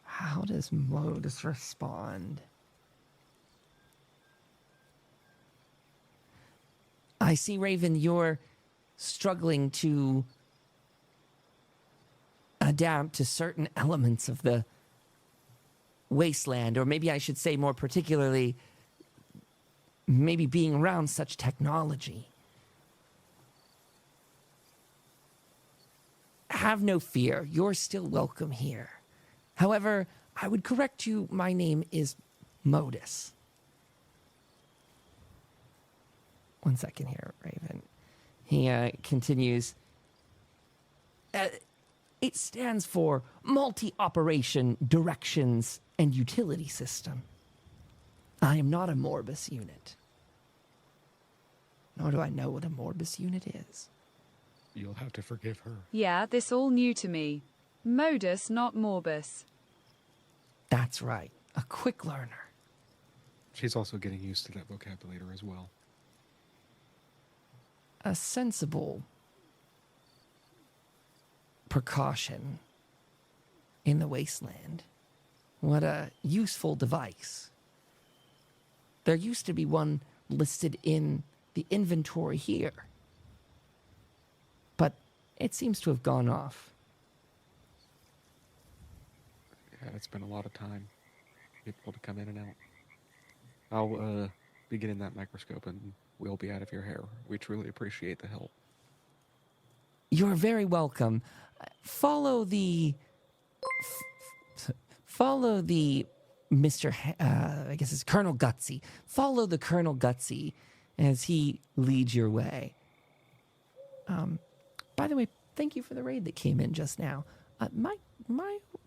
How does Modus respond? I see, Raven, you're struggling to adapt to certain elements of the wasteland, or maybe I should say more particularly, maybe being around such technology. Have no fear, you're still welcome here. However, I would correct you, my name is Modus. One second here, Raven. He continues. It stands for Multi-Operation Directions and Utility System. I am not a Morbus unit. Nor do I know what a Morbus unit is. You'll have to forgive her. Yeah, this all new to me. Modus, not Morbus. That's right. A quick learner. She's also getting used to that vocabulary as well. A sensible precaution in the wasteland. What a useful device. There used to be one listed in the inventory here, but it seems to have gone off. Yeah, it's been a lot of time. People to come in and out. I'll be getting that microscope and we'll be out of your hair. We truly appreciate the help. You're very welcome. Follow the Mr. I guess it's Colonel Gutsy. Follow the Colonel Gutsy as he leads your way. By the way, thank you for the raid that came in just now. My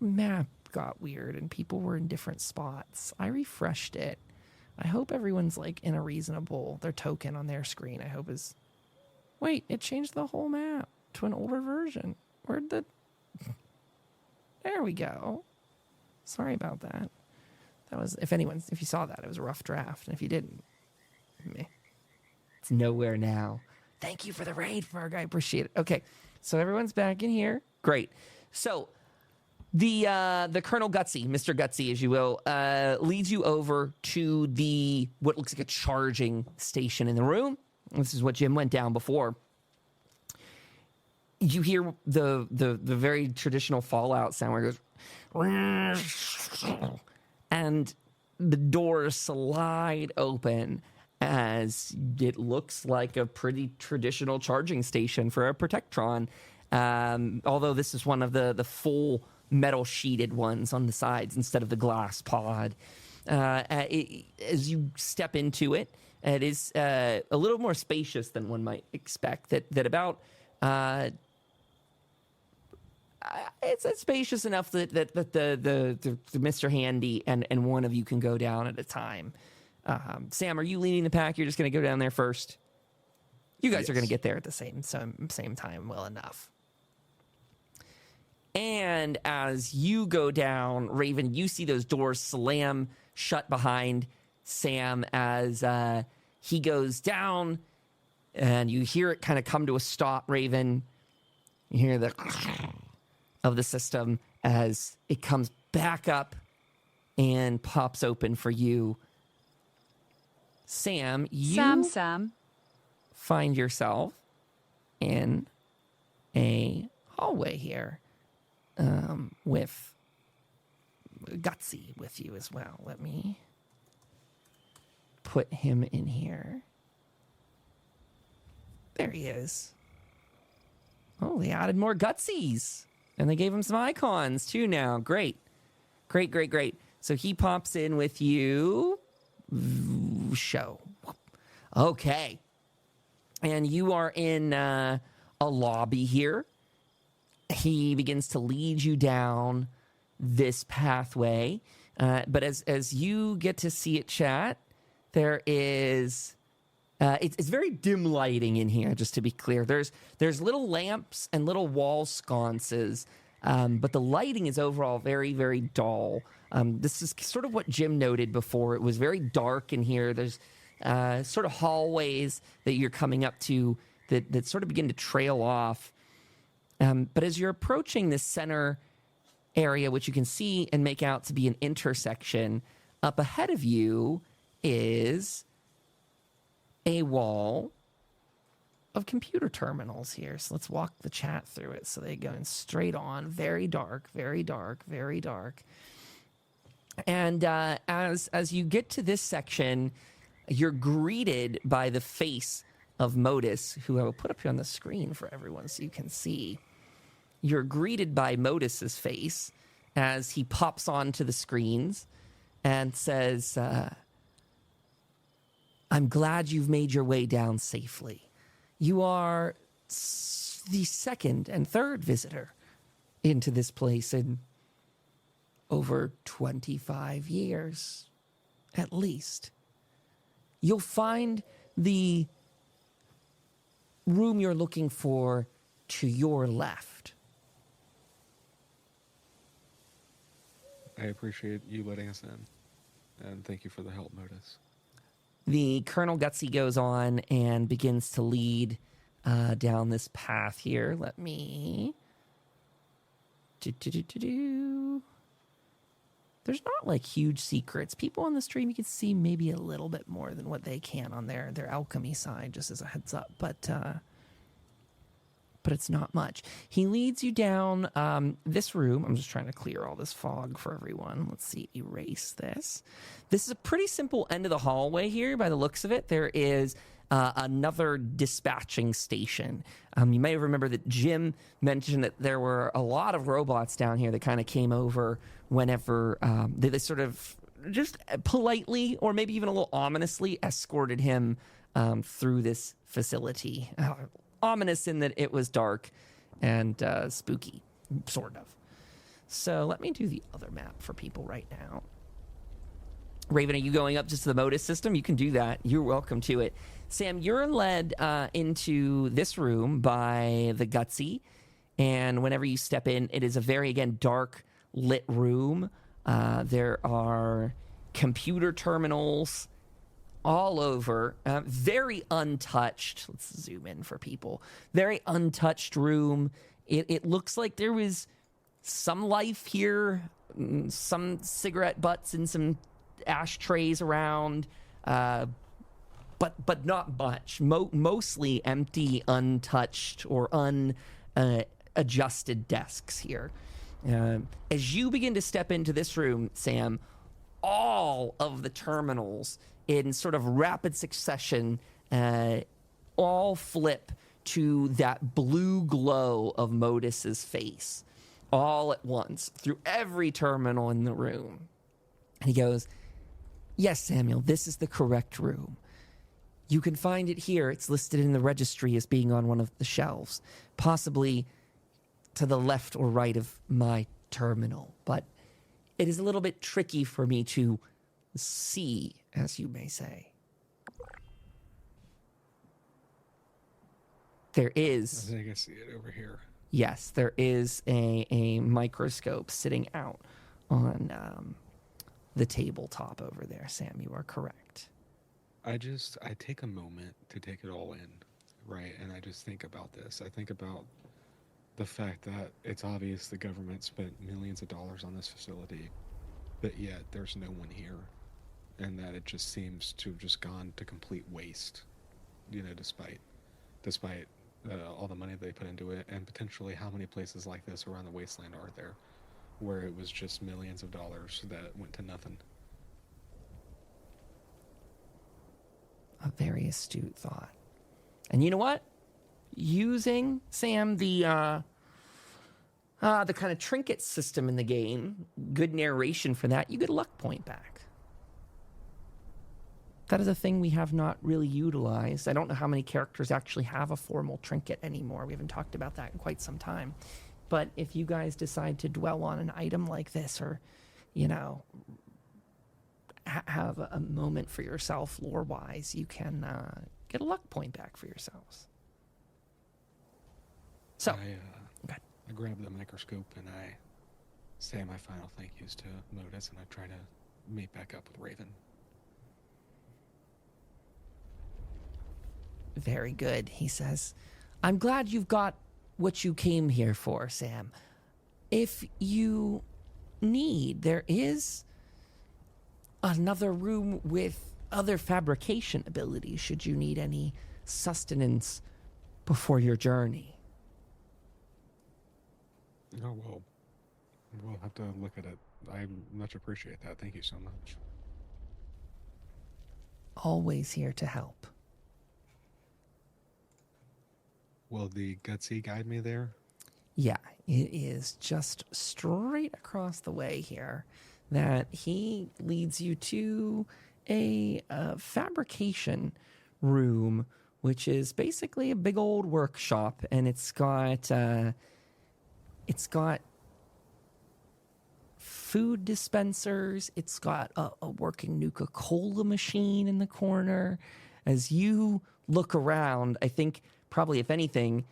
map got weird and people were in different spots. I refreshed it. I hope everyone's like in a reasonable, their token on their screen, I hope is Wait, it changed the whole map to an older version. Where'd the... There we go. Sorry about that. That was, if you saw that, it was a rough draft. And if you didn't, meh. It's nowhere now. Thank you for the raid, Ferg. I appreciate it. Okay, so everyone's back in here. Great. So the Colonel Gutsy, Mr. Gutsy, as you will, leads you over to the what looks like a charging station in the room. This is what Jim went down before. You hear the very traditional Fallout sound where it goes, and the doors slide open as it looks like a pretty traditional charging station for a Protectron. Although this is one of the full metal sheeted ones on the sides instead of the glass pod. As you step into it, it is a little more spacious than one might expect. That about it's spacious enough that the Mr. Handy and one of you can go down at a time. Sam, are you leading the pack? You're just going to go down there first. You guys are going to get there at the same time, well enough. And as you go down, Raven, you see those doors slam shut behind Sam as he goes down, and you hear it kind of come to a stop, Raven. You hear the of the system as it comes back up and pops open for you. Sam, you find yourself in a hallway here with Gutsy with you as well. Let me put him in here. There he is. Oh, they added more Gutsies. And they gave him some icons, too, now. Great. So he pops in with you. Show. Okay. And you are in a lobby here. He begins to lead you down this pathway. But as you get to see it, chat, there is... it's very dim lighting in here, just to be clear. There's little lamps and little wall sconces, but the lighting is overall very, very dull. This is sort of what Jim noted before. It was very dark in here. There's sort of hallways that you're coming up to that sort of begin to trail off. But as you're approaching this center area, which you can see and make out to be an intersection, up ahead of you is a wall of computer terminals here. So let's walk the chat through it. So they go in straight on, very dark, very dark, very dark. And as you get to this section, you're greeted by the face of Modus, who I will put up here on the screen for everyone so you can see. You're greeted by Modus's face as he pops onto the screens and says, I'm glad you've made your way down safely. You are the second and third visitor into this place in over 25 years, at least. You'll find the room you're looking for to your left. I appreciate you letting us in, and thank you for the help, Modus. The Colonel Gutsy goes on and begins to lead down this path here. Let me... There's not like huge secrets. People on the stream, you can see maybe a little bit more than what they can on their alchemy side, just as a heads up. But it's not much. He leads you down this room. I'm just trying to clear all this fog for everyone. Let's see, erase this. This is a pretty simple end of the hallway here by the looks of it. There is another dispatching station. You may remember that Jim mentioned that there were a lot of robots down here that kind of came over whenever they sort of just politely or maybe even a little ominously escorted him through this facility. Ominous in that it was dark and spooky, sort of. So let me do the other map for people right now. Raven, are you going up just to the modus system? You can do that. You're welcome to it. Sam, you're led into this room by the Gutsy, and whenever you step in, it is a very, again, dark, lit room. There are computer terminals all over, very untouched. Let's zoom in for people. Very untouched room. It looks like there was some life here, some cigarette butts and some ashtrays around, but not much. Mostly empty, untouched, or unadjusted desks here. As you begin to step into this room, Sam, all of the terminals in sort of rapid succession all flip to that blue glow of Modus's face all at once through every terminal in the room. And he goes, "Yes, Samuel, this is the correct room. You can find it here. It's listed in the registry as being on one of the shelves, possibly to the left or right of my terminal. But it is a little bit tricky for me to see, as you may say." There is... I think I see it over here. Yes, there is a microscope sitting out on the tabletop over there, Sam. You are correct. I take a moment to take it all in, right? And I just think about this. I think about the fact that it's obvious the government spent millions of dollars on this facility, but yet there's no one here. And that it just seems to have just gone to complete waste, despite all the money they put into it, and potentially how many places like this around the wasteland are there, where it was just millions of dollars that went to nothing. A very astute thought. And you know what? Using, Sam, the kind of trinket system in the game, good narration for that, you get a luck point back. That is a thing we have not really utilized. I don't know how many characters actually have a formal trinket anymore. We haven't talked about that in quite some time. But if you guys decide to dwell on an item like this, or, have a moment for yourself lore-wise, you can get a luck point back for yourselves. So, I grab the microscope and I say my final thank yous to Modus, and I try to meet back up with Raven. Very good, he says. I'm glad you've got what you came here for, Sam. If you need, there is another room with other fabrication abilities should you need any sustenance before your journey. Oh, well, we'll have to look at it. I much appreciate that. Thank you so much. Always here to help. Will the Gutsy guide me there? Yeah, it is just straight across the way here that he leads you to a fabrication room, which is basically a big old workshop, and it's got food dispensers. It's got a working Nuka-Cola machine in the corner. As you look around, I think probably, if anything,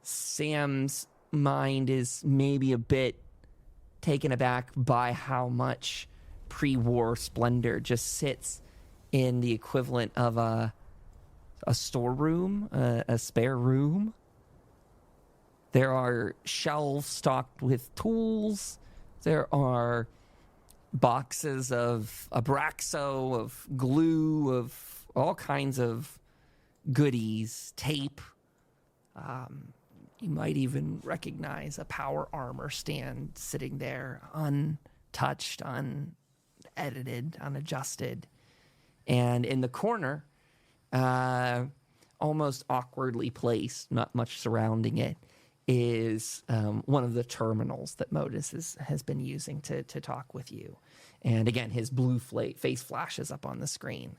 Sam's mind is maybe a bit taken aback by how much pre-war splendor just sits in the equivalent of a storeroom, a spare room. There are shelves stocked with tools. There are boxes of Abraxo, of glue, of all kinds of goodies, tape. You might even recognize a power armor stand sitting there, untouched, unedited, unadjusted. And in the corner, almost awkwardly placed, not much surrounding it, is one of the terminals that Modus has been using to talk with you. And again, his blue face flashes up on the screen.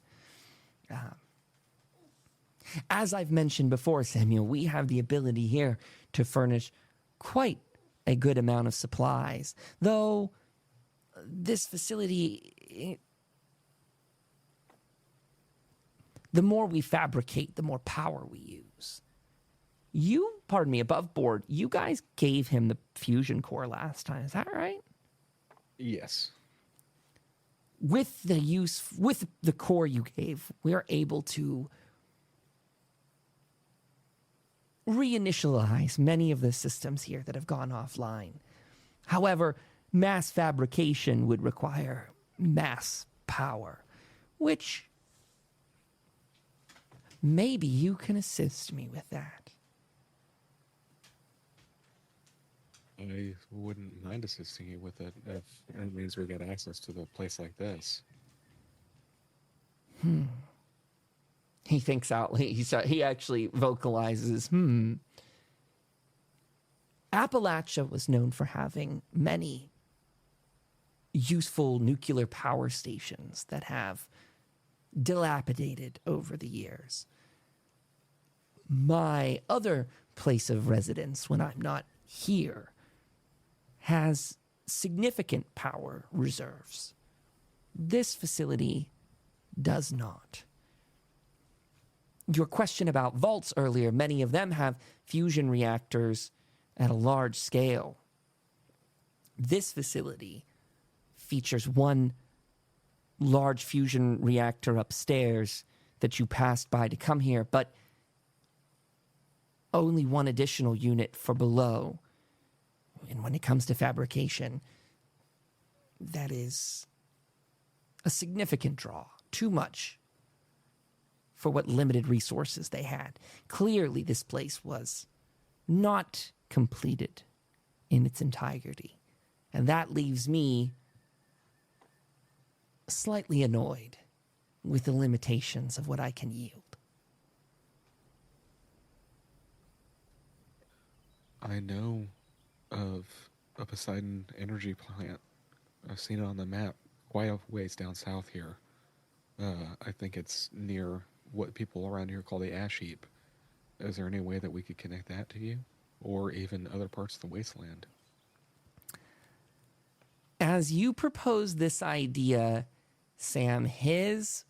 As I've mentioned before, Samuel, we have the ability here to furnish quite a good amount of supplies, though this facility The more we fabricate, the more power we use. You, pardon me, above board, you guys gave him the fusion core last time. Is that right? Yes. With the core you gave, we are able to reinitialize many of the systems here that have gone offline. However, mass fabrication would require mass power, which maybe you can assist me with that. I wouldn't mind assisting you with it if it means we get access to the place like this. He thinks out. He actually vocalizes, Appalachia was known for having many useful nuclear power stations that have dilapidated over the years. My other place of residence, when I'm not here, has significant power reserves. This facility does not. Your question about vaults earlier, many of them have fusion reactors at a large scale. This facility features one large fusion reactor upstairs that you passed by to come here, but only one additional unit for below. And when it comes to fabrication, that is a significant draw. Too much for what limited resources they had. Clearly, this place was not completed in its entirety. And that leaves me slightly annoyed with the limitations of what I can yield. I know of a Poseidon energy plant. I've seen it on the map quite a ways down south here. I think it's near what people around here call the ash heap. Is there any way that we could connect that to you? Or even other parts of the wasteland? As you propose this idea, Sam, his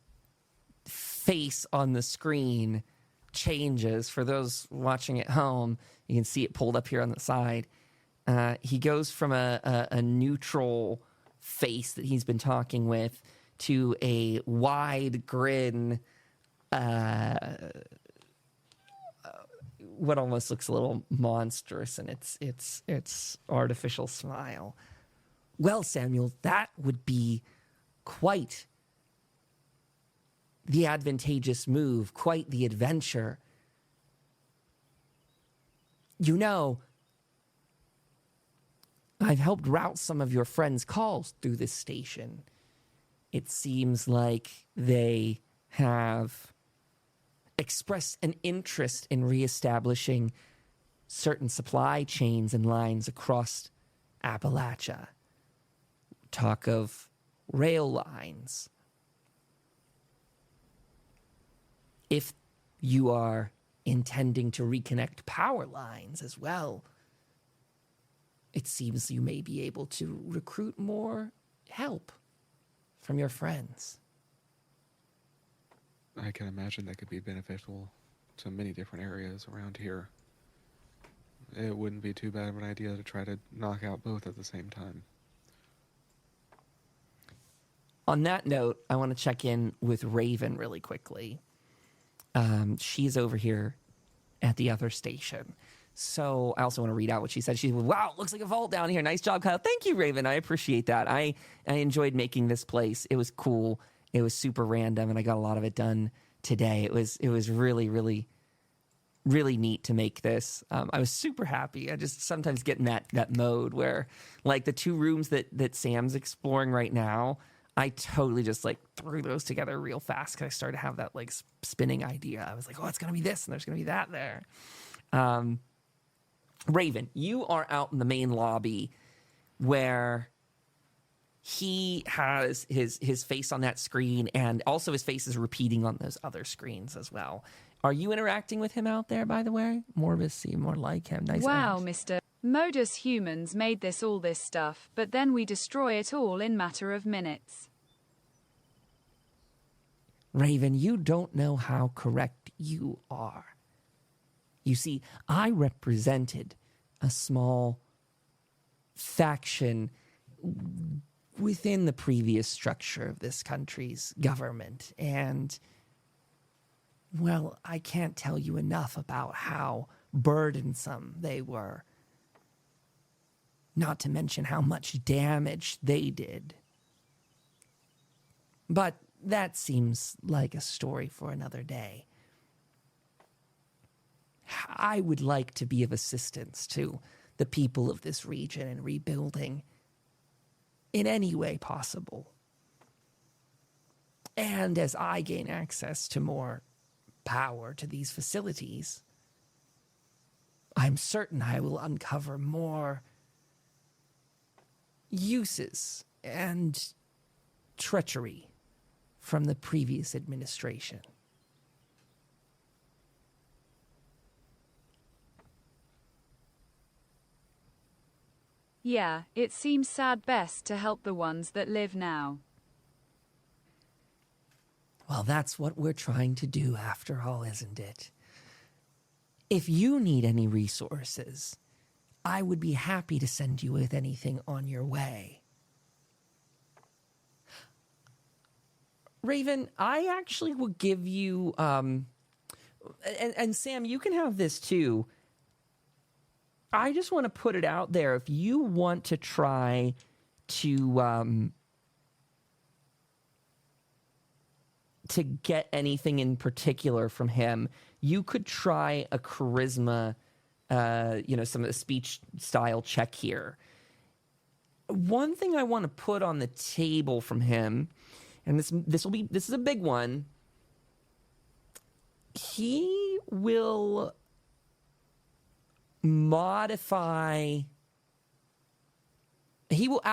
face on the screen changes. For those watching at home, you can see it pulled up here on the side. He goes from a neutral face that he's been talking with to a wide grin, what almost looks a little monstrous in its artificial smile. Well, Samuel, that would be quite the advantageous move, quite the adventure. You know, I've helped route some of your friends' calls through this station. It seems like they have expressed an interest in reestablishing certain supply chains and lines across Appalachia. Talk of rail lines. If you are intending to reconnect power lines as well, it seems you may be able to recruit more help from your friends. I can imagine that could be beneficial to many different areas around here. It wouldn't be too bad of an idea to try to knock out both at the same time. On that note, I want to check in with Raven really quickly. She's over here at the other station. So I also want to read out what she said. She said, wow, it looks like a vault down here. Nice job, Kyle. Thank you, Raven. I appreciate that. I enjoyed making this place. It was cool. It was super random, and I got a lot of it done today. It was really, really, really neat to make this. I was super happy. I just sometimes get in that mode where, like, the two rooms that Sam's exploring right now, I totally just, like, threw those together real fast because I started to have that, like, spinning idea. I was like, oh, it's going to be this, and there's going to be that there. Raven, you are out in the main lobby where he has his face on that screen, and also his face is repeating on those other screens as well. Are you interacting with him out there, by the way? Morbus, see more like him. Nice. Wow, eyes. Mr. Modus humans made all this stuff, but then we destroy it all in matter of minutes. Raven, you don't know how correct you are. You see, I represented a small faction within the previous structure of this country's government, and, well, I can't tell you enough about how burdensome they were. Not to mention how much damage they did. But that seems like a story for another day. I would like to be of assistance to the people of this region in rebuilding in any way possible. And as I gain access to more power to these facilities, I'm certain I will uncover more uses and treachery from the previous administration. Yeah, it seems sad best to help the ones that live now. Well, that's what we're trying to do after all, isn't it? If you need any resources, I would be happy to send you with anything on your way. Raven, I actually will give you, and Sam, you can have this too. I just want to put it out there. If you want to try to get anything in particular from him, you could try a charisma, some of the speech style check here. One thing I want to put on the table from him, and this is a big one. He will add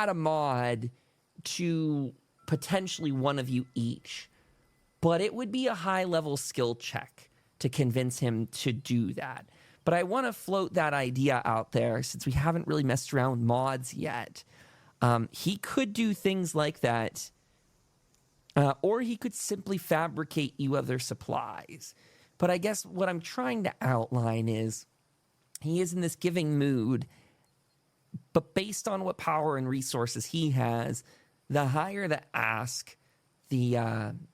a mod to potentially one of you each, but it would be a high level skill check to convince him to do that. But I want to float that idea out there since we haven't really messed around with mods yet. He could do things like that, or he could simply fabricate you other supplies. But I guess what I'm trying to outline is he is in this giving mood, but based on what power and resources he has, the higher the ask, the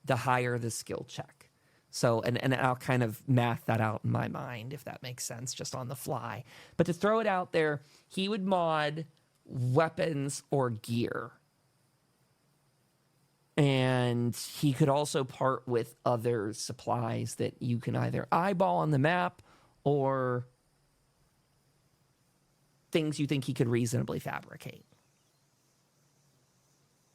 higher the skill check. So, and I'll kind of math that out in my mind, if that makes sense, just on the fly. But to throw it out there, he would mod weapons or gear. And he could also part with other supplies that you can either eyeball on the map or things you think he could reasonably fabricate.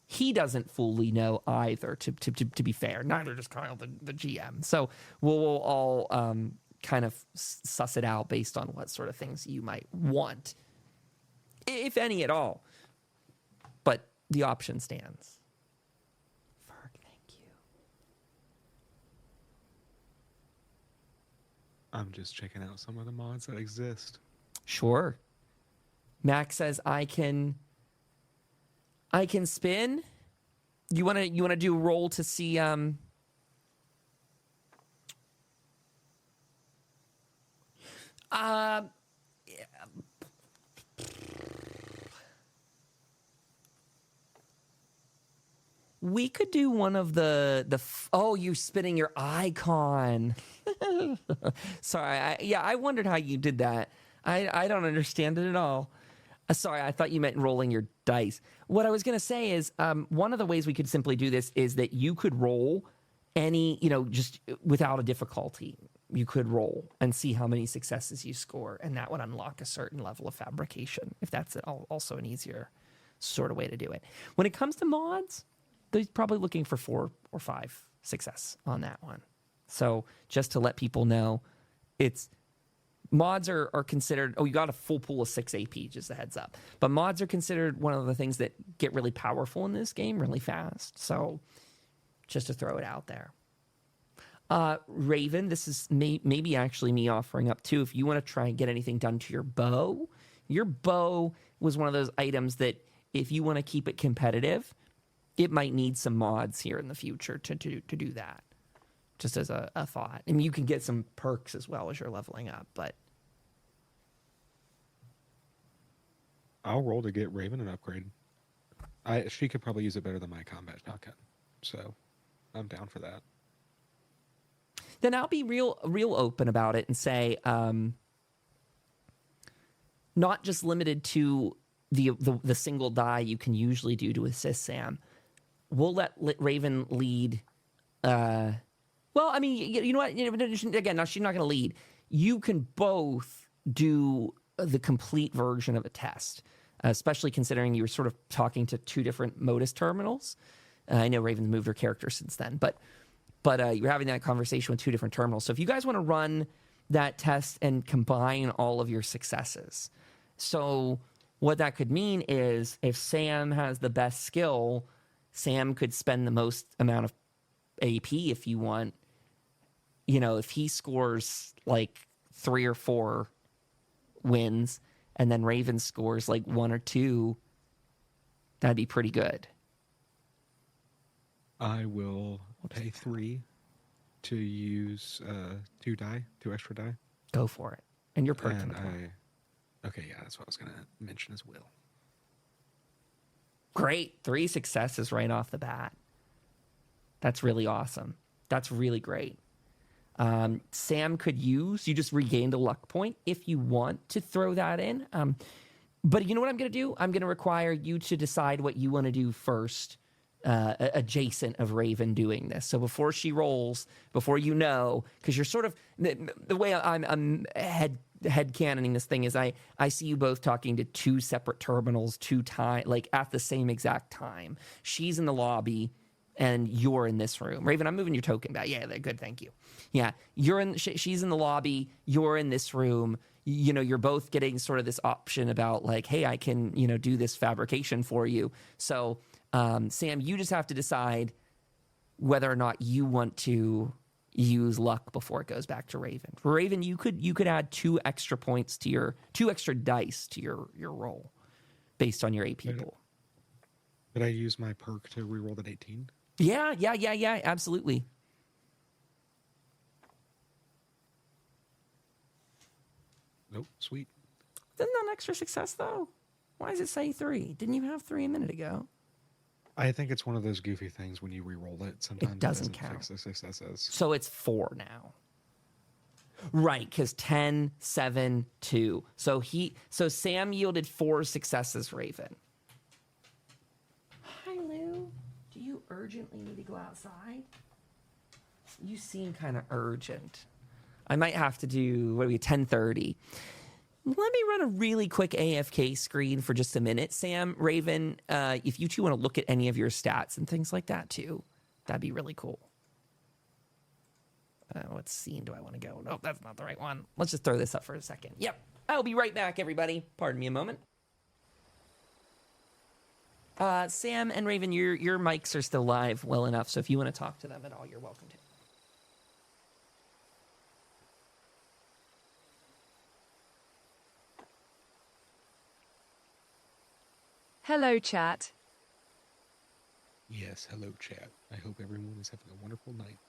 He doesn't fully know either, to be fair. Neither does Kyle, the GM. So we'll all kind of suss it out based on what sort of things you might want, if any at all. But the option stands. Ferg, thank you. I'm just checking out some of the mods that exist. Sure. Max says I can spin. You want to do a roll to see we could do one of oh, you're spinning your icon. Sorry, I wondered how you did that. I don't understand it at all. Sorry, I thought you meant rolling your dice. What I was going to say is one of the ways we could simply do this is that you could roll any, just without a difficulty. You could roll and see how many successes you score, and that would unlock a certain level of fabrication, if that's also an easier sort of way to do it. When it comes to mods, they're probably looking for 4 or 5 success on that one. So just to let people know, mods are considered, you got a full pool of 6 AP, just a heads up. But mods are considered one of the things that get really powerful in this game really fast. So just to throw it out there. Raven, this is maybe actually me offering up too. If you want to try and get anything done to your bow was one of those items that if you want to keep it competitive, it might need some mods here in the future to do that. just as a thought. I mean, you can get some perks as well as you're leveling up, but I'll roll to get Raven an upgrade. She could probably use it better than my combat shotgun, so I'm down for that. Then I'll be real open about it and say, not just limited to the single die you can usually do to assist Sam. We'll let Raven lead. Well, I mean, you know what? Again, now she's not going to lead. You can both do the complete version of a test, especially considering you were sort of talking to two different Modus terminals. I know Raven's moved her character since then, but you're having that conversation with two different terminals. So if you guys want to run that test and combine all of your successes, so what that could mean is if Sam has the best skill, Sam could spend the most amount of AP if you want. You know, if he scores like 3 or 4 wins and then Raven scores like 1 or 2, that'd be pretty good. I will pay 3 to use 2 extra die. Go for it. And you're perked. Okay, yeah, that's what I was going to mention as well. Great. 3 successes right off the bat. That's really awesome. That's really great. Sam could use, you just regained a luck point if you want to throw that in. But you know what I'm going to do? I'm going to require you to decide what you want to do first, adjacent of Raven doing this. So before she rolls, before you know, because you're sort of, the way I'm headcanoning this thing is I see you both talking to 2 separate terminals, like at the same exact time. She's in the lobby and you're in this room. Raven, I'm moving your token back. Yeah, good, thank you. Yeah, she's in the lobby, you're in this room. You know, you're both getting sort of this option about like, hey, I can, do this fabrication for you. So, Sam, you just have to decide whether or not you want to use luck before it goes back to Raven. For Raven, you could add 2 extra points to your 2 extra dice to your roll based on your AP pool. Did I use my perk to reroll that 18? Yeah, absolutely. Nope, sweet. Isn't that an extra success though? Why does it say 3? Didn't you have 3 a minute ago? I think it's one of those goofy things when you re-roll it. Sometimes it doesn't count. Fix the successes. So it's 4 now. Right, because 10, 7, 2. So Sam yielded 4 successes, Raven. Hi, Lou. Do you urgently need to go outside? You seem kind of urgent. I might have to do, 10:30. Let me run a really quick AFK screen for just a minute. Sam, Raven, if you two want to look at any of your stats and things like that too, that'd be really cool. What scene do I want to go? No, that's not the right one. Let's just throw this up for a second. Yep. I'll be right back, everybody. Pardon me a moment. Sam and Raven, your mics are still live well enough, so if you want to talk to them at all, you're welcome to. Hello, chat. Yes, hello, chat. I hope everyone is having a wonderful night.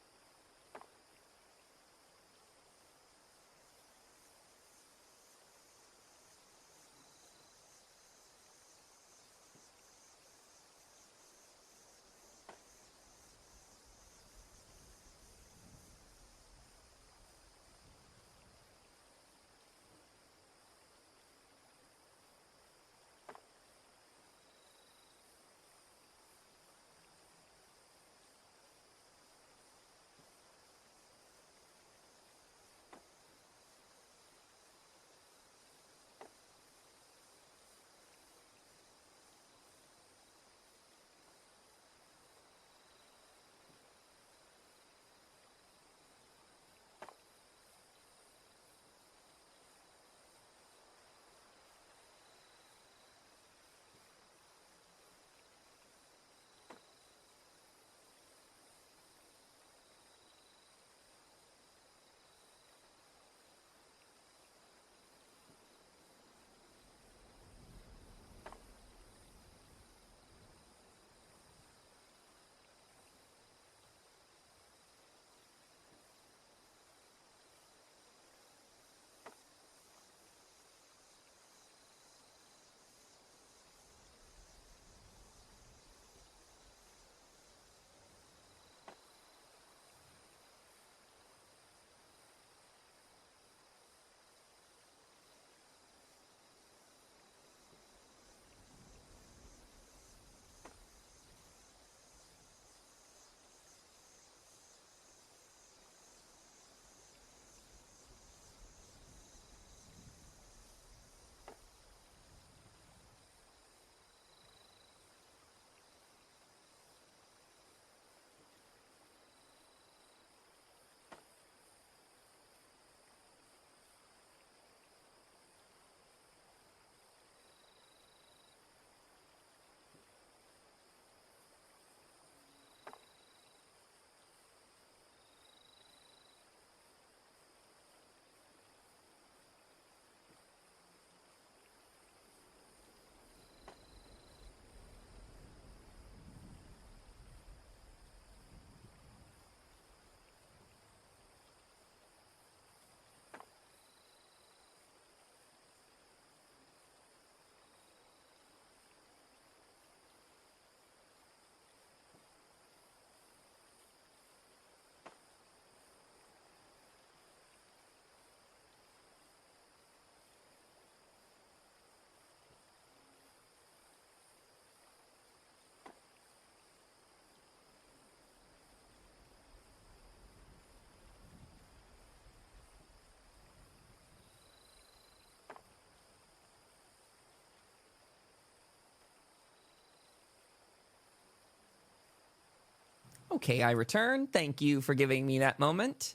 Okay, I return. Thank you for giving me that moment.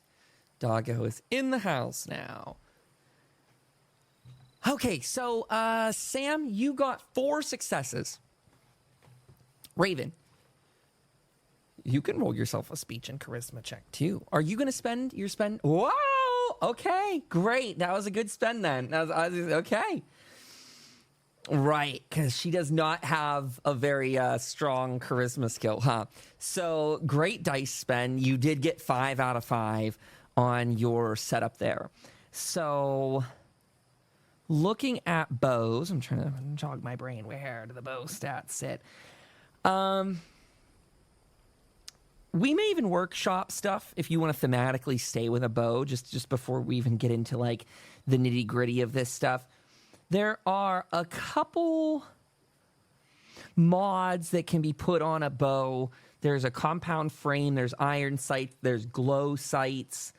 Doggo is in the house now. Okay, so Sam, you got 4 successes. Raven, you can roll yourself a speech and charisma check too. Are you going to spend your spend? Whoa! Okay, great. That was a good spend then. Okay. Right, because she does not have a very strong charisma skill, huh? So great dice spend. You did get 5 out of 5 on your setup there. So looking at bows, I'm trying to jog my brain. Where do the bow stats sit? We may even workshop stuff if you want to thematically stay with a bow, just before we even get into like the nitty gritty of this stuff. There are a couple mods that can be put on a bow. There's a compound frame, there's iron sights, there's glow sights.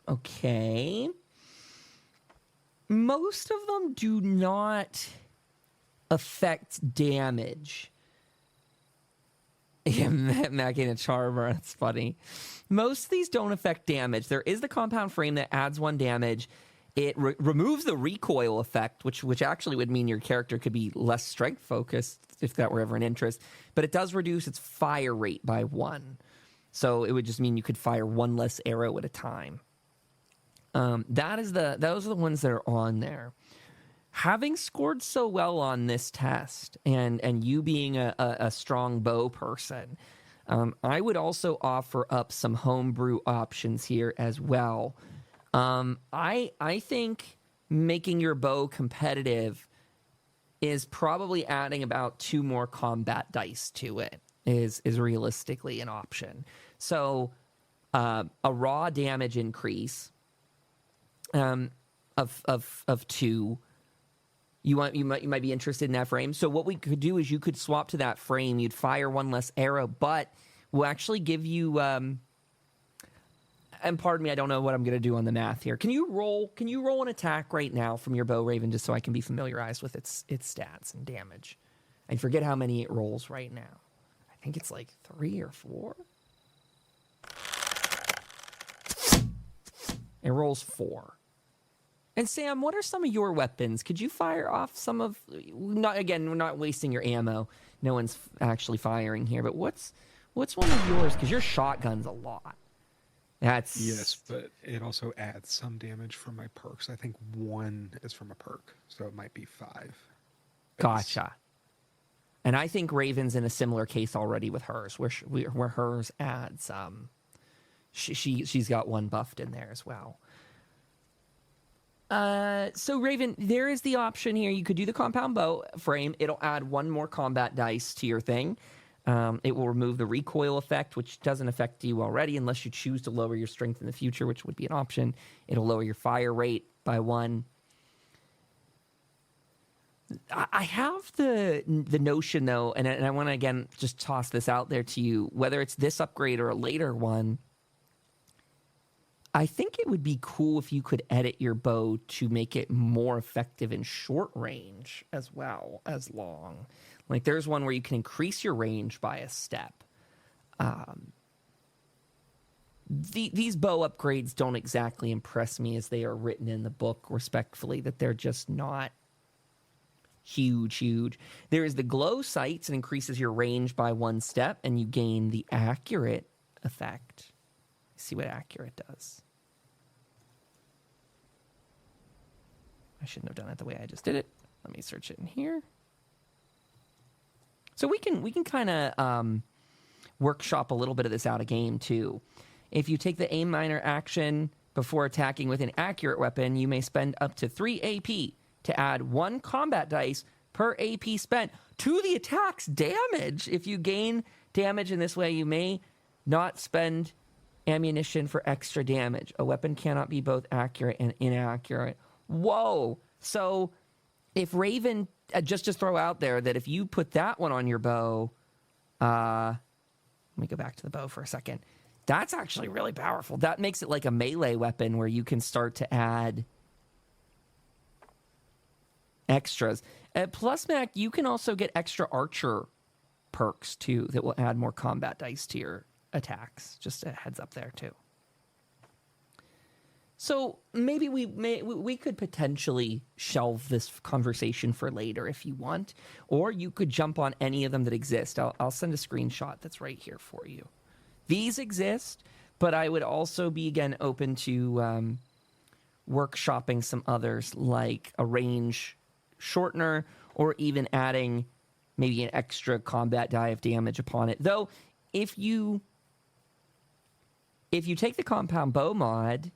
Okay. Most of them do not affect damage. Yeah, Macking a charmer, that's funny. Most of these don't affect damage. There is the compound frame that adds 1 damage. It removes the recoil effect, which actually would mean your character could be less strength focused if that were ever an interest. But it does reduce its fire rate by 1. So it would just mean you could fire 1 less arrow at a time. Those are the ones that are on there. Having scored so well on this test, and you being a strong bow person, I would also offer up some homebrew options here as well. I think making your bow competitive is probably adding about 2 more combat dice to it is realistically an option. So a raw damage increase of 2. You might be interested in that frame. So what we could do is you could swap to that frame. You'd fire 1 less arrow, but we'll actually give you. And pardon me, I don't know what I'm going to do on the math here. Can you roll an attack right now from your bow, Raven, just so I can be familiarized with its stats and damage? I forget how many it rolls right now. I think it's like 3 or 4. It rolls 4. And Sam, what are some of your weapons? Could you fire off some of? We're not wasting your ammo. No one's actually firing here. But what's one of yours? Because your shotgun's a lot. Yes, but it also adds some damage from my perks. I think 1 is from a perk, so it might be 5. Gotcha. And I think Raven's in a similar case already with hers, where hers adds. She's got 1 buffed in there as well. So Raven, there is the option here. You could do the compound bow frame. It'll add 1 more combat dice to your thing. It will remove the recoil effect, which doesn't affect you already unless you choose to lower your strength in the future, which would be an option. It'll lower your fire rate by 1. I have the notion, though, and I want to, again, just toss this out there to you, whether it's this upgrade or a later one, I think it would be cool if you could edit your bow to make it more effective in short range as well as long. Like there's one where you can increase your range by a step. These bow upgrades don't exactly impress me as they are written in the book, respectfully, that they're just not huge. There is the glow sights. It increases your range by 1 step, and you gain the accurate effect. See what accurate does. I shouldn't have done it the way I just did it. Let me search it in here. So we can kind of workshop a little bit of this out of game too. If you take the aim minor action before attacking with an accurate weapon, you may spend up to 3 AP to add 1 combat dice per AP spent to the attack's damage. If you gain damage in this way, you may not spend ammunition for extra damage. A weapon cannot be both accurate and inaccurate. Whoa! So if Raven, just to throw out there that if you put that one on your bow, let me go back to the bow for a second. That's actually really powerful. That makes it like a melee weapon where you can start to add extras. Plus, Mac, you can also get extra archer perks too that will add more combat dice to your attacks. Just a heads up there too. So maybe we could potentially shelve this conversation for later if you want, or you could jump on any of them that exist. I'll send a screenshot that's right here for you. These exist, but I would also be, again, open to workshopping some others, like a range shortener, or even adding maybe an extra combat die of damage upon it. Though, if you take the compound bow mod,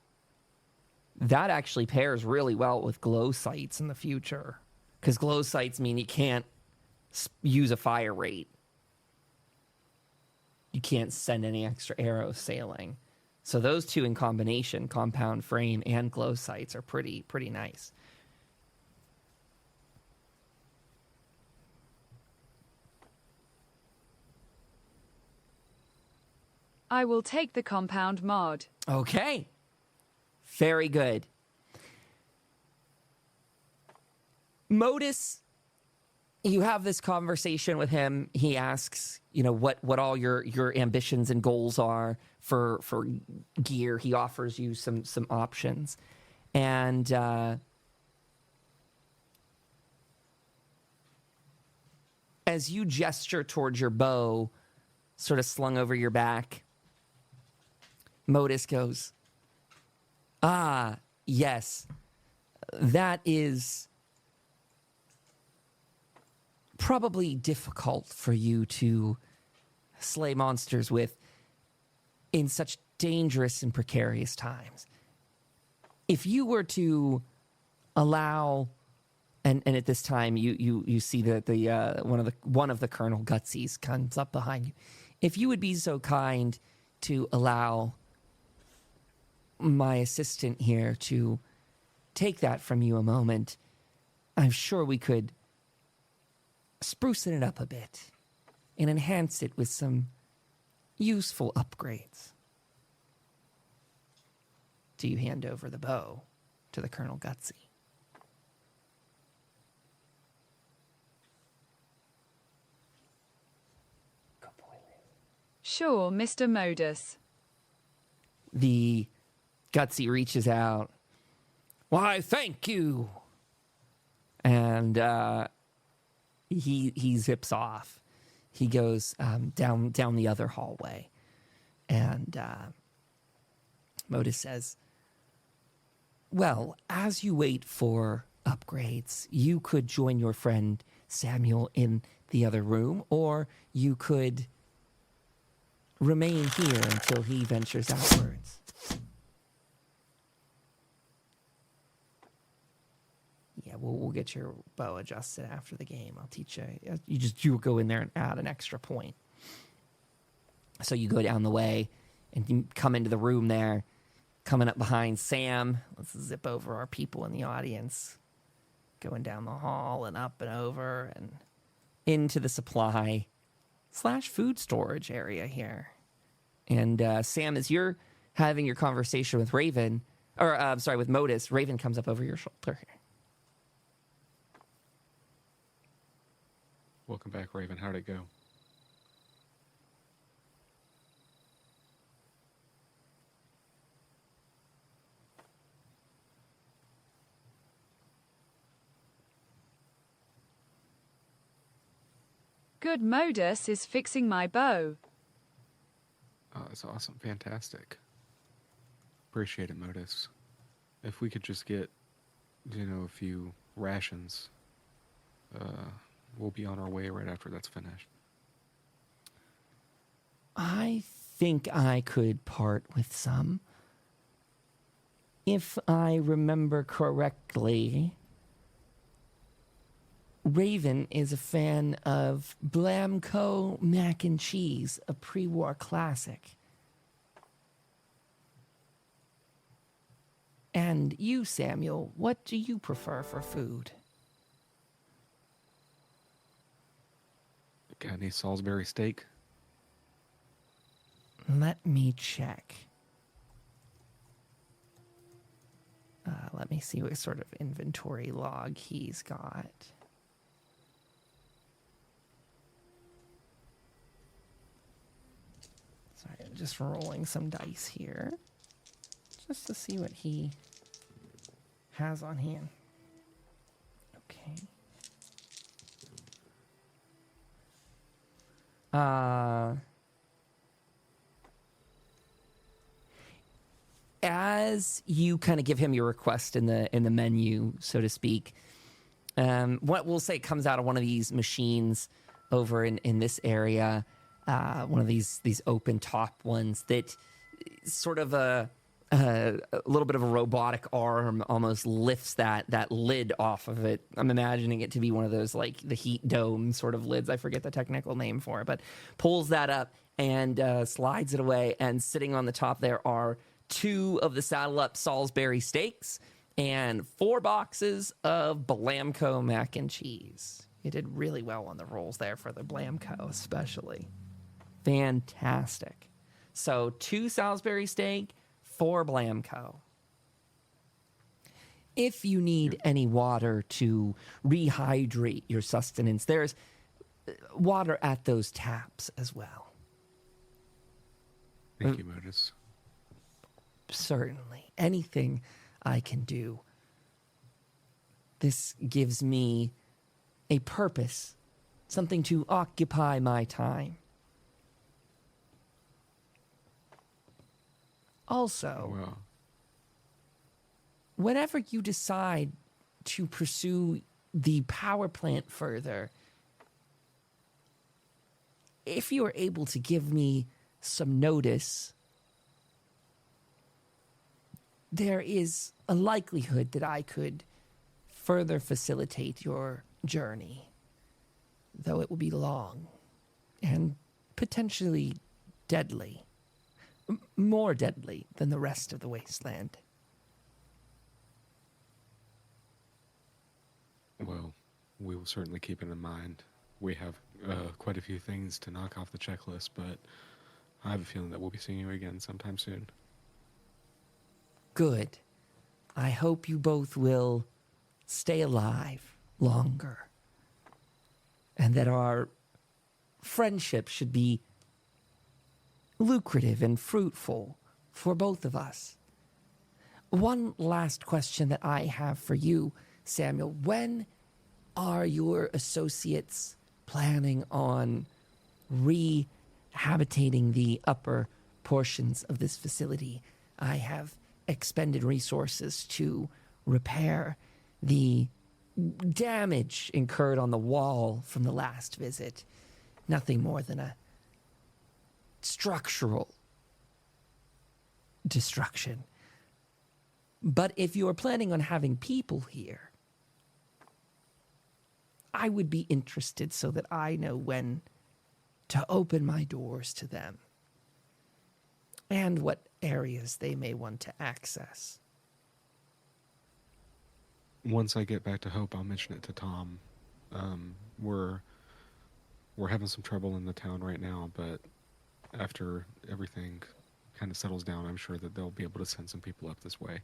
that actually pairs really well with glow sights in the future, because glow sights mean you can't use a fire rate. You can't send any extra arrows sailing. So those two in combination, compound frame and glow sights, are pretty nice. I will take the compound mod. Okay. Very good. Modus, you have this conversation with him. He asks, what all your ambitions and goals are for gear. He offers you some options. And as you gesture towards your bow, sort of slung over your back, Modus goes, "Ah, yes, that is probably difficult for you to slay monsters with in such dangerous and precarious times. If you were to allow," and at this time you see that the one of the Colonel Gutsies comes up behind you. "If you would be so kind to allow my assistant here to take that from you a moment, I'm sure we could spruce it up a bit and enhance it with some useful upgrades." Do you hand over the bow to the Colonel Gutsy? Sure, Mr. Modus. The Gutsy reaches out. "Why, thank you." And he zips off. He goes down the other hallway. And Modus says, "Well, as you wait for upgrades, you could join your friend Samuel in the other room, or you could remain here until he ventures outwards." Yeah, we'll get your bow adjusted after the game. I'll teach you. You go in there and add an extra point. So you go down the way and you come into the room there, coming up behind Sam. Let's zip over our people in the audience. Going down the hall and up and over and into the supply/food storage area here. And Sam, as you're having your conversation with Raven, with Modus, Raven comes up over your shoulder here. Welcome back, Raven. How'd it go? Good. Modus is fixing my bow. Oh, that's awesome. Fantastic. Appreciate it, Modus. If we could just get, a few rations, we'll be on our way right after that's finished. I think I could part with some. If I remember correctly, Raven is a fan of Blamco mac and cheese, a pre-war classic. And you, Samuel, what do you prefer for food? Got any Salisbury steak? Let me check. Let me see what sort of inventory log he's got. Sorry, just rolling some dice here. Just to see what he has on hand. Okay. As you kind of give him your request in the menu, so to speak, what we'll say comes out of one of these machines over in this area, one of these open top ones that sort of a little bit of a robotic arm almost lifts that lid off of it. I'm imagining it to be one of those like the heat dome sort of lids. I forget the technical name for it, but pulls that up and slides it away. And sitting on the top there are 2 of the saddle up Salisbury steaks and 4 boxes of Blamco mac and cheese. You did really well on the rolls there for the Blamco, especially. Fantastic. So 2 Salisbury steak, 4 Blamco. If you need any water to rehydrate your sustenance, there's water at those taps as well. Thank you, Modus. Certainly. Anything I can do. This gives me a purpose, something to occupy my time. Also, Well, whenever you decide to pursue the power plant further, if you are able to give me some notice, there is a likelihood that I could further facilitate your journey, though it will be long and potentially deadly. More deadly than the rest of the wasteland. well, we will certainly keep it in mind. We have quite a few things to knock off the checklist, but I have a feeling that we'll be seeing you again sometime soon. Good. I hope you both will stay alive longer. And that our friendship should be lucrative and fruitful for both of us. One last question that I have for you, Samuel. When are your associates planning on rehabitating the upper portions of this facility? I have expended resources to repair the damage incurred on the wall from the last visit. Nothing more than a structural destruction. But if you are planning on having people here, I would be interested so that I know when to open my doors to them and what areas they may want to access. Once I get back to Hope, I'll mention it to Tom. We're having some trouble in the town right now, but after everything kind of settles down, I'm sure that they'll be able to send some people up this way.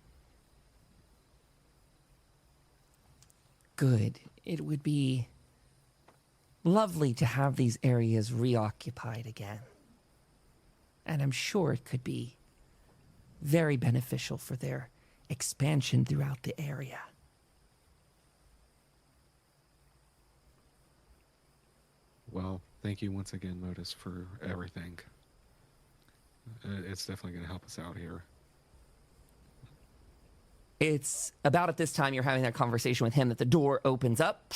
Good. It would be lovely to have these areas reoccupied again. And I'm sure it could be very beneficial for their expansion throughout the area. Well, thank you once again, Modus, for everything. It's definitely going to help us out here. It's about at this time you're having that conversation with him that the door opens up,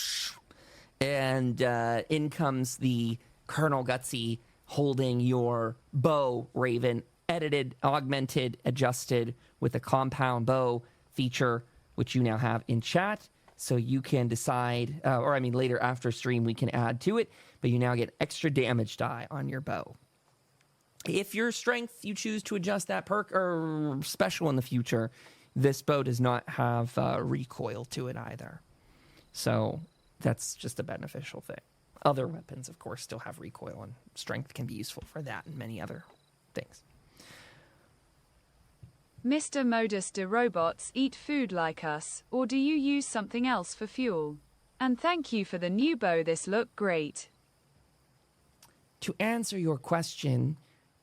and in comes the Colonel Gutsy holding your bow, Raven, edited, augmented, adjusted with a compound bow feature, which you now have in chat. So you can decide, later after stream we can add to it, but you now get extra damage die on your bow. If your strength, you choose to adjust that perk or special in the future, this bow does not have recoil to it either. So that's just a beneficial thing. Other weapons, of course, still have recoil, and strength can be useful for that and many other things. Mr. Modus, do robots eat food like us, or do you use something else for fuel? And thank you for the new bow, this look great. To answer your question,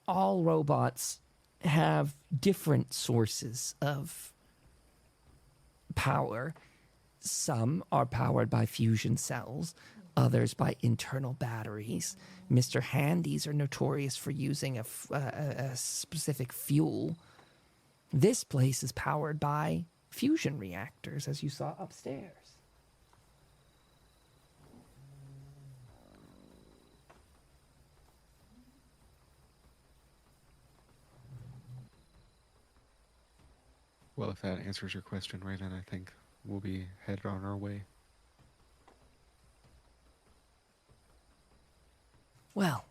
all robots have different sources of power. Some are powered by fusion cells, others by internal batteries. Mr. Handy's are notorious for using a specific fuel. This place is powered by fusion reactors, as you saw upstairs. Well, if that answers your question, right, then I think we'll be headed on our way. Well,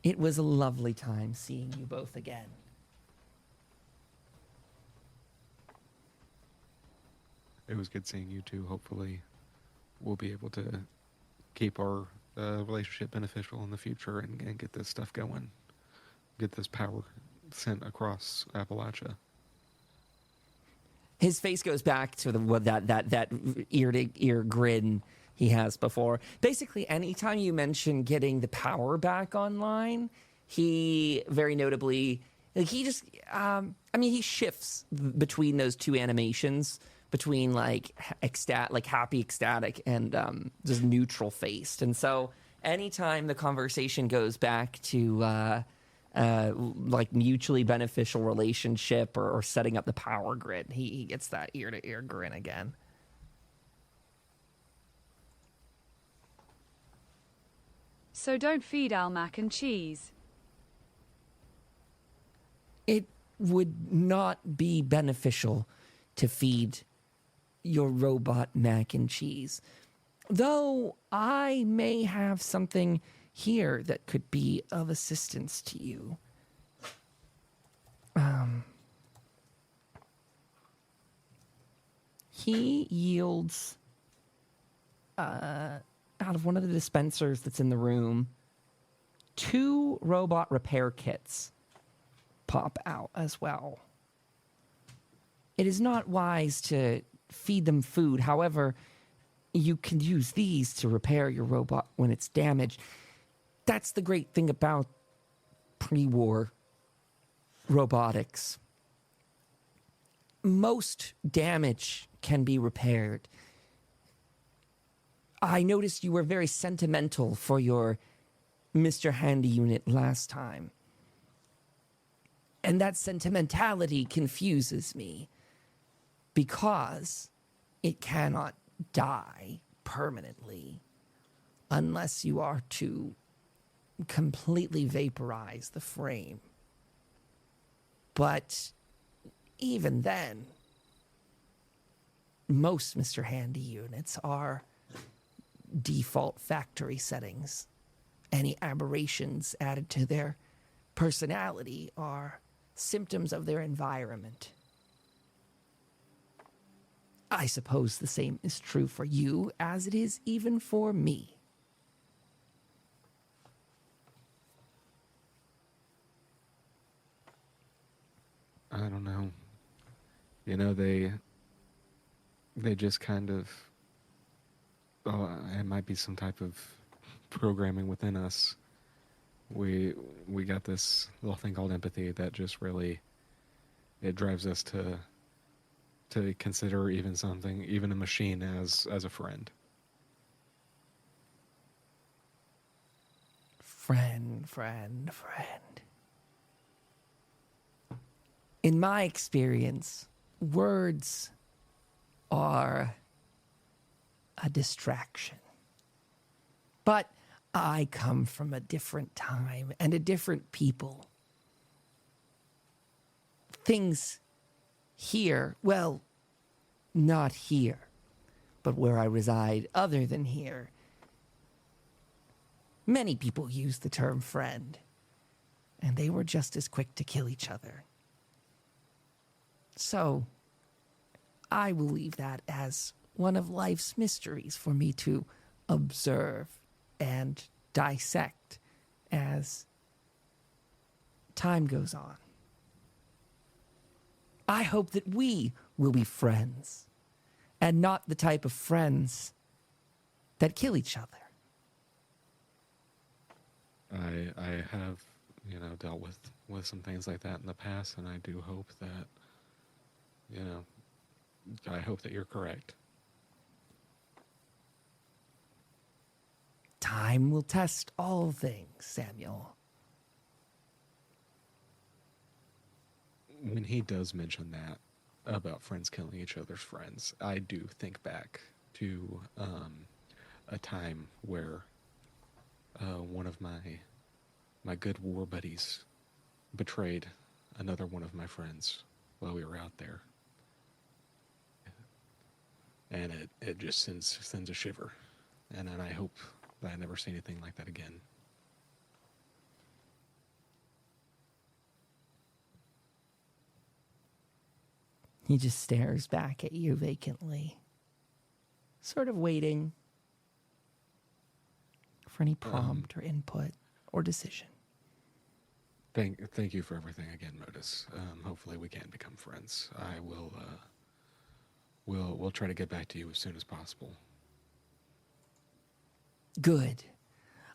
it was a lovely time seeing you both again. It was good seeing you too. Hopefully, we'll be able to keep our relationship beneficial in the future and get this stuff going. Get this power sent across Appalachia. His face goes back to that ear to ear grin he has before. Basically, anytime you mention getting the power back online, he very notably, he just, he shifts between those two animations, between like happy ecstatic and just neutral faced. And so anytime the conversation goes back to like mutually beneficial relationship or setting up the power grid, he gets that ear to ear grin again. So don't feed Al mac and cheese. It would not be beneficial to feed your robot mac and cheese, though I may have something here that could be of assistance to you. He yields out of one of the dispensers that's in the room, 2 robot repair kits pop out as well. It is not wise to feed them food. However, you can use these to repair your robot when it's damaged. That's the great thing about pre-war robotics. Most damage can be repaired. I noticed you were very sentimental for your Mr. Handy unit last time. And that sentimentality confuses me, because it cannot die permanently unless you are to completely vaporize the frame. But even then, most Mr. Handy units are default factory settings. Any aberrations added to their personality are symptoms of their environment. I suppose the same is true for you as it is even for me. I don't know. You know, they just kind of, it might be some type of programming within us. We got this little thing called empathy that just really, it drives us to consider even a machine as a friend. Friend. In my experience, words are a distraction. But I come from a different time and a different people. Things here, well, not here, but where I reside other than here, many people use the term friend, and they were just as quick to kill each other. So, I will leave that as one of life's mysteries for me to observe and dissect as time goes on. I hope that we will be friends, and not the type of friends that kill each other. I have dealt with some things like that in the past, and I do hope that, I hope that you're correct. Time will test all things, Samuel. When he does mention that about friends killing each other's friends, I do think back to a time where one of my good war buddies betrayed another one of my friends while we were out there. And it just sends a shiver. And I hope that I never see anything like that again. He just stares back at you vacantly, sort of waiting for any prompt or input or decision. Thank you for everything again, Modus. Hopefully we can become friends. I will. We'll try to get back to you as soon as possible. Good.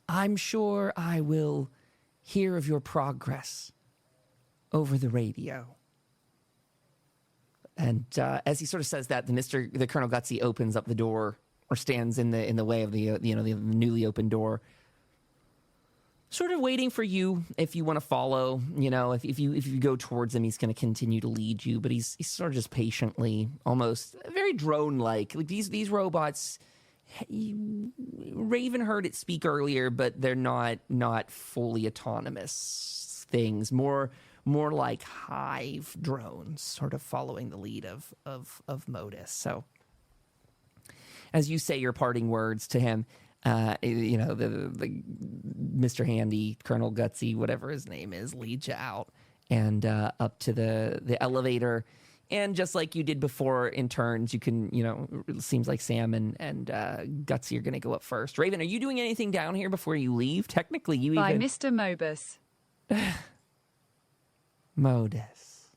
I'm sure I will hear of your progress over the radio. And as he sort of says that, the Colonel Gutsy opens up the door, or stands in the way of the newly opened door, sort of waiting for you if you want to follow. If you go towards him, he's going to continue to lead you, but he's sort of just patiently, almost very drone-like. Like these robots, Raven heard it speak earlier, but they're not fully autonomous things. More like hive drones, sort of following the lead of Modus. So, as you say your parting words to him, the Mr. Handy, Colonel Gutsy, whatever his name is, leads you out and up to the elevator. And just like you did before in turns, you can, it seems like Sam and Gutsy are going to go up first. Raven, are you doing anything down here before you leave? Technically, you By even... Mr. Mobus. Modus.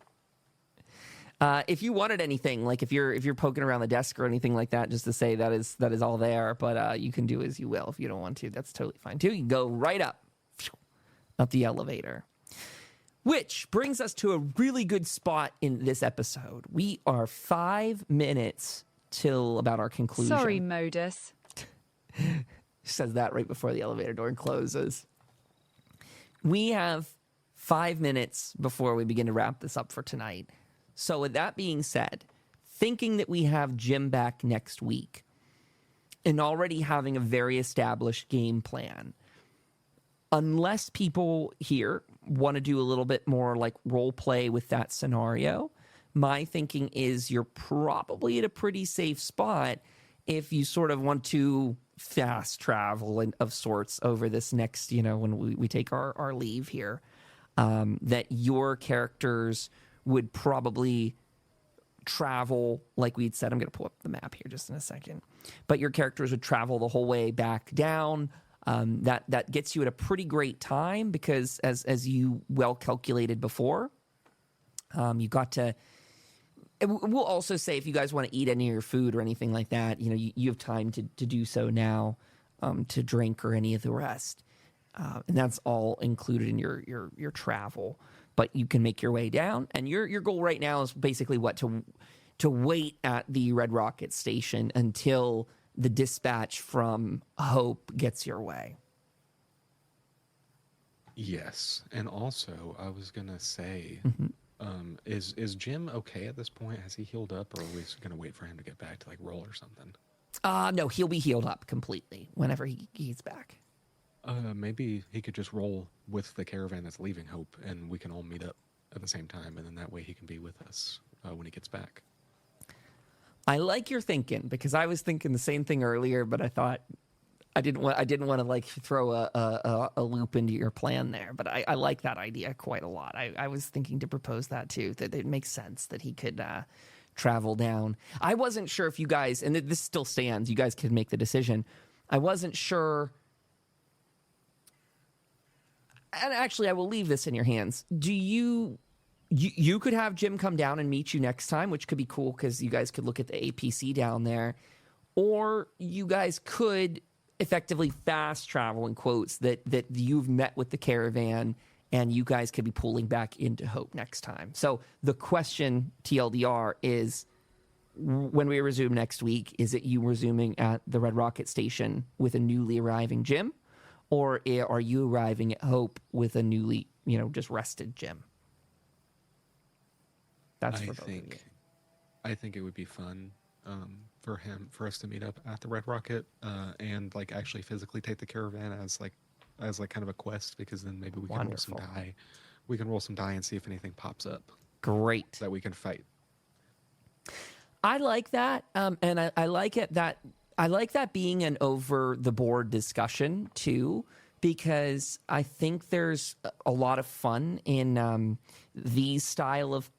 If you wanted anything, like if you're poking around the desk or anything like that, just to say that is all there, but you can do as you will. If you don't want to, that's totally fine too. You can go right up the elevator. Which brings us to a really good spot in this episode. We are 5 minutes till about our conclusion. Sorry, Modus. Says that right before the elevator door closes. We have 5 minutes before we begin to wrap this up for tonight. So with that being said, thinking that we have Jim back next week and already having a very established game plan, unless people here want to do a little bit more like role play with that scenario, my thinking is you're probably at a pretty safe spot if you sort of want to fast travel and of sorts over this next, when we take our leave here, that your characters would probably travel, like we'd said. I'm going to pull up the map here just in a second. But your characters would travel the whole way back down. That gets you at a pretty great time because, as you well calculated before, you got to... We'll also say if you guys want to eat any of your food or anything like that, you have time to do so now, to drink or any of the rest. And that's all included in your travel. But you can make your way down, and your goal right now is basically to wait at the Red Rocket station until the dispatch from Hope gets your way. Yes, and also I was gonna say, is Jim okay at this point? Has he healed up, or are we gonna wait for him to get back to roll or something? No, he'll be healed up completely whenever he's back. Maybe he could just roll with the caravan that's leaving Hope, and we can all meet up at the same time, and then that way he can be with us when he gets back. I like your thinking, because I was thinking the same thing earlier, but I thought I didn't want to throw a loop into your plan there. But I like that idea quite a lot. I was thinking to propose that too, that it makes sense that he could travel down. I wasn't sure if you guys, and this still stands, you guys could make the decision. I wasn't sure. And actually, I will leave this in your hands. Do you could have Jim come down and meet you next time, which could be cool because you guys could look at the APC down there. Or you guys could effectively fast travel, in quotes, that you've met with the caravan and you guys could be pulling back into Hope next time. So the question, TLDR, is when we resume next week, is it you resuming at the Red Rocket Station with a newly arriving Jim, or are you arriving at Hope with a newly, just rested Jim? That's for both of you. I think it would be fun for us to meet up at the Red Rocket and like actually physically take the caravan as kind of a quest, because then maybe we can roll some die. We can roll some die and see if anything pops up. Great. That we can fight. I like that, and I like it that I like that being an over the board discussion too, because I think there's a lot of fun in these style of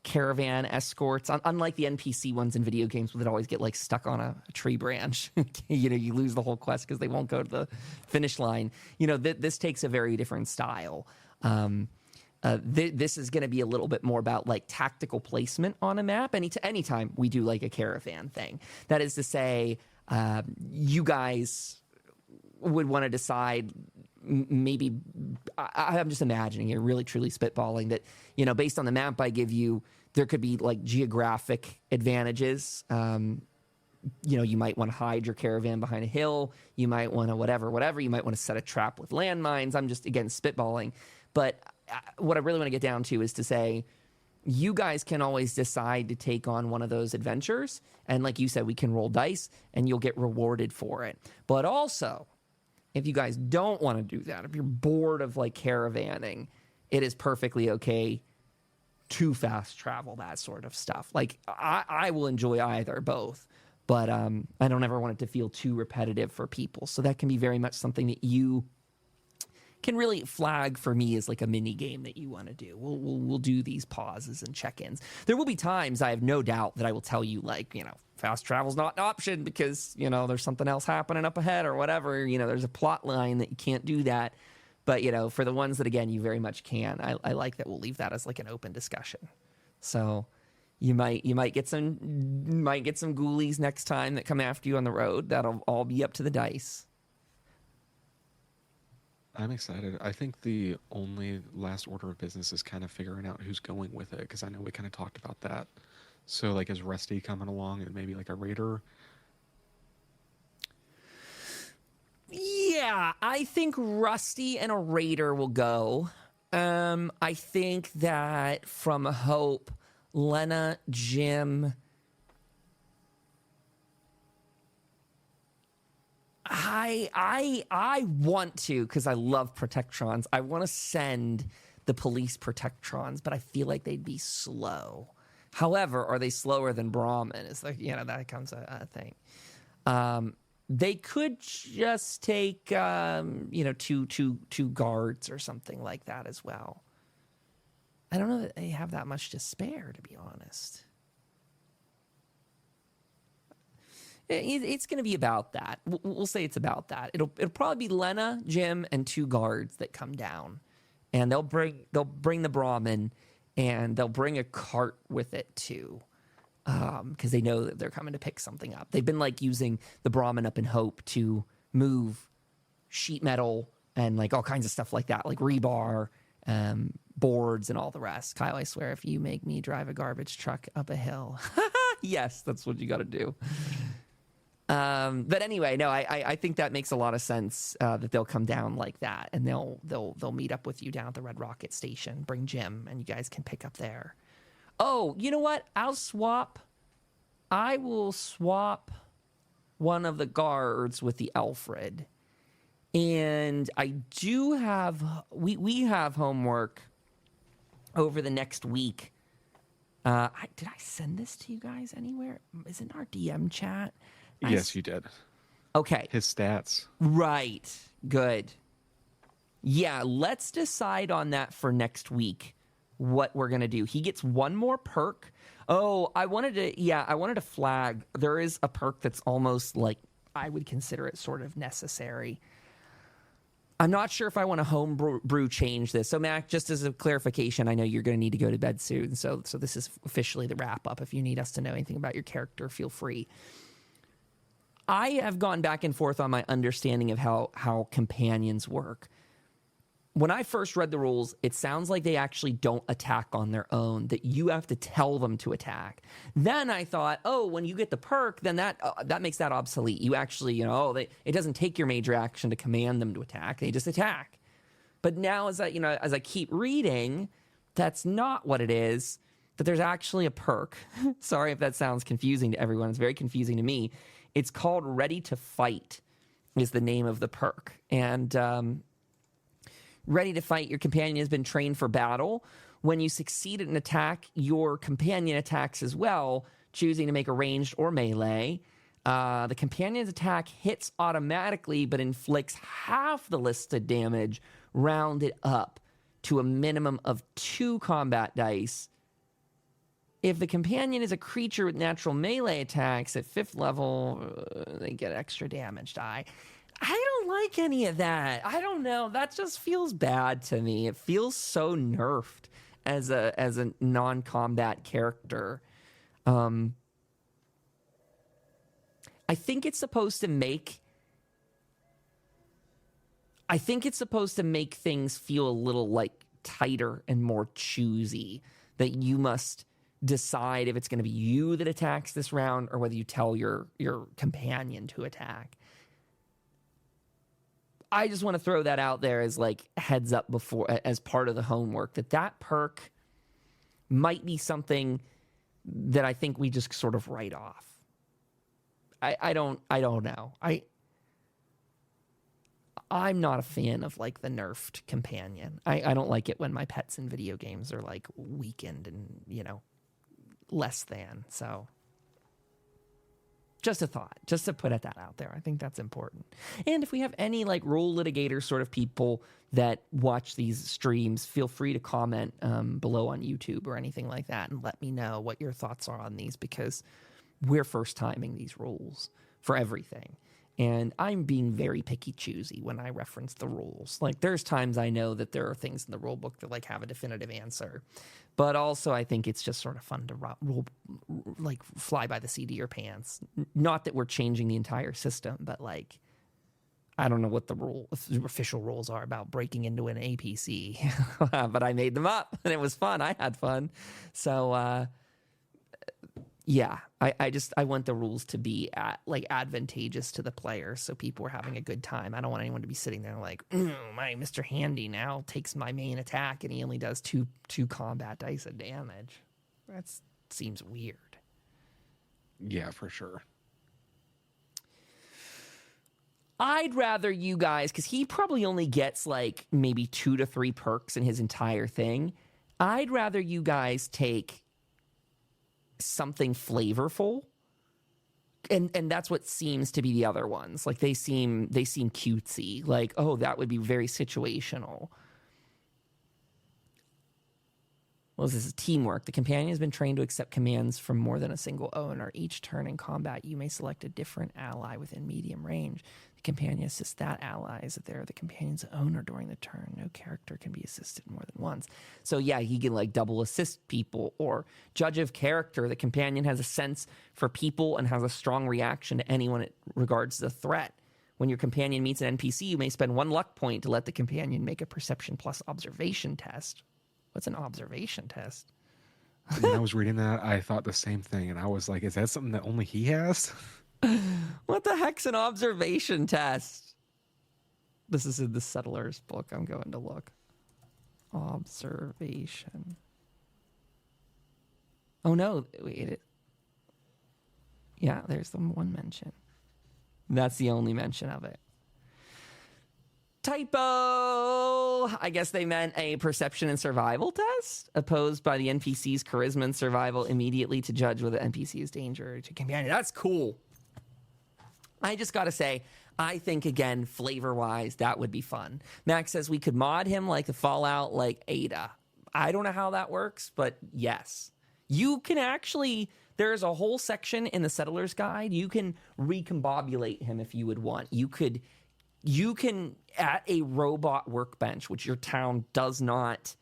caravan escorts, unlike the NPC ones in video games that always get like stuck on a tree branch. You lose the whole quest because they won't go to the finish line. This takes a very different style. This is going to be a little bit more about like tactical placement on a map. Anytime we do like a caravan thing, that is to say, you guys would want to decide. Maybe I'm just imagining here, really truly spitballing that, based on the map I give you, there could be like geographic advantages. You might want to hide your caravan behind a hill. You might want to whatever. You might want to set a trap with landmines. I'm just, again, spitballing. But what I really want to get down to is to say, you guys can always decide to take on one of those adventures. And like you said, we can roll dice and you'll get rewarded for it. But also, if you guys don't want to do that, if you're bored of like caravanning, it is perfectly okay to fast travel, that sort of stuff. Like I will enjoy either, both, but I don't ever want it to feel too repetitive for people. So that can be very much something that you can really flag for me as like a mini game that you want to do. We'll do these pauses and check-ins. There will be times, I have no doubt, that I will tell you like, fast travel's not an option because, there's something else happening up ahead or whatever. There's a plot line that you can't do that. But, for the ones that, again, you very much can, I like that we'll leave that as like an open discussion. So you might get some ghoulies next time that come after you on the road. That'll all be up to the dice. I'm excited. I think the only last order of business is kind of figuring out who's going with it, because I know we kind of talked about that. So, like, is Rusty coming along and maybe like a raider? Yeah, I think Rusty and a raider will go. I think that from Hope, Lena, Jim, I want to, because I love Protectrons. I want to send the police Protectrons, but I feel like they'd be slow. However, are they slower than Brahmin? It's like, that becomes a thing. They could just take, two guards or something like that as well. I don't know that they have that much to spare, to be honest. It's going to be about that. We'll say it's about that. It'll probably be Lena, Jim, and two guards that come down, and they'll bring the Brahmin, and they'll bring a cart with it too, because they know that they're coming to pick something up. They've been like using the Brahmin up in Hope to move sheet metal and like all kinds of stuff like that, like rebar, boards, and all the rest. Kyle, I swear, if you make me drive a garbage truck up a hill, yes, that's what you got to do. But anyway, no, I think that makes a lot of sense, that they'll come down like that, and they'll meet up with you down at the Red Rocket Station, bring Jim, and you guys can pick up there. Oh, you know what? I will swap one of the guards with the Alfred. And I do have, we have homework over the next week. Did I send this to you guys anywhere? Is it in our DM chat? Yes, you did. Okay. His stats. Right. Good. Yeah, let's decide on that for next week, what we're going to do. He gets one more perk. Oh, I wanted to flag. There is a perk that's almost like, I would consider it sort of necessary. I'm not sure if I want to homebrew change this. So, Mac, just as a clarification, I know you're going to need to go to bed soon. So this is officially the wrap up. If you need us to know anything about your character, feel free. I have gone back and forth on my understanding of how companions work. when I first read the rules, it sounds like they actually don't attack on their own, that you have to tell them to attack. Then I thought, oh, when you get the perk, then that makes that obsolete. You actually, it doesn't take your major action to command them to attack. They just attack. But now as I keep reading, that's not what it is, that there's actually a perk. Sorry if that sounds confusing to everyone. It's very confusing to me. It's called Ready to Fight is the name of the perk. And Ready to Fight, your companion has been trained for battle. When you succeed at an attack, your companion attacks as well, choosing to make a ranged or melee. The companion's attack hits automatically, but inflicts half the listed damage, rounded up to a minimum of 2 combat dice. If the companion is a creature with natural melee attacks at 5th level, they get extra damage die. I don't like any of that. I don't know. That just feels bad to me. It feels so nerfed as a non-combat character. I think it's supposed to make things feel a little like tighter and more choosy, that you must decide if it's going to be you that attacks this round or whether you tell your companion to attack. I just want to throw that out there as like heads up before, as part of the homework, that perk might be something that I think we just sort of write off. I don't know. I'm not a fan of like the nerfed companion. I don't like it when my pets in video games are like weakened and, less than. So just a thought, just to put that out there. I think that's important. And if we have any like rule litigator sort of people that watch these streams, feel free to comment below on YouTube or anything like that and let me know what your thoughts are on these, because we're first timing these rules for everything. And I'm being very picky choosy when I reference the rules. Like there's times I know that there are things in the rule book that like have a definitive answer. But also I think it's just sort of fun to like fly by the seat of your pants. Not that we're changing the entire system, but like I don't know what the official rules are about breaking into an APC. But I made them up and it was fun. I had fun. So yeah, I want the rules to be advantageous to the player, so people are having a good time. I don't want anyone to be sitting there like, my Mr. Handy now takes my main attack and he only does two combat dice of damage. That seems weird. Yeah, for sure. I'd rather you guys, because he probably only gets like maybe 2 to 3 perks in his entire thing. I'd rather you guys take something flavorful, and that's what seems to be the other ones. Like they seem cutesy, like, oh, that would be very situational. Well, this is teamwork. The companion has been trained to accept commands from more than a single owner. Each turn in combat, you may select a different ally within medium range. The companion assists that ally as if they're the companion's owner during the turn. No character can be assisted more than once. So yeah, he can like double assist people, or judge of character. The companion has a sense for people and has a strong reaction to anyone it regards as a threat. When your companion meets an NPC, you may spend 1 luck point to let the companion make a perception plus observation test. What's an observation test? When I was reading that, I thought the same thing, and I was like, is that something that only he has? What the heck's an observation test? This is in the Settler's book. I'm going to look. Observation. Oh, no. Wait. Yeah, there's the one mention. That's the only mention of it. Typo! I guess they meant a perception and survival test, opposed by the NPC's charisma and survival immediately to judge whether the NPC is danger to companion. That's cool. I just gotta say, I think, again, flavor-wise, that would be fun. Max says we could mod him like the Fallout, like Ada. I don't know how that works, but yes. You can actually, there's a whole section in the Settler's Guide. You can recombobulate him if you would want. You can, at a robot workbench, which your town does not,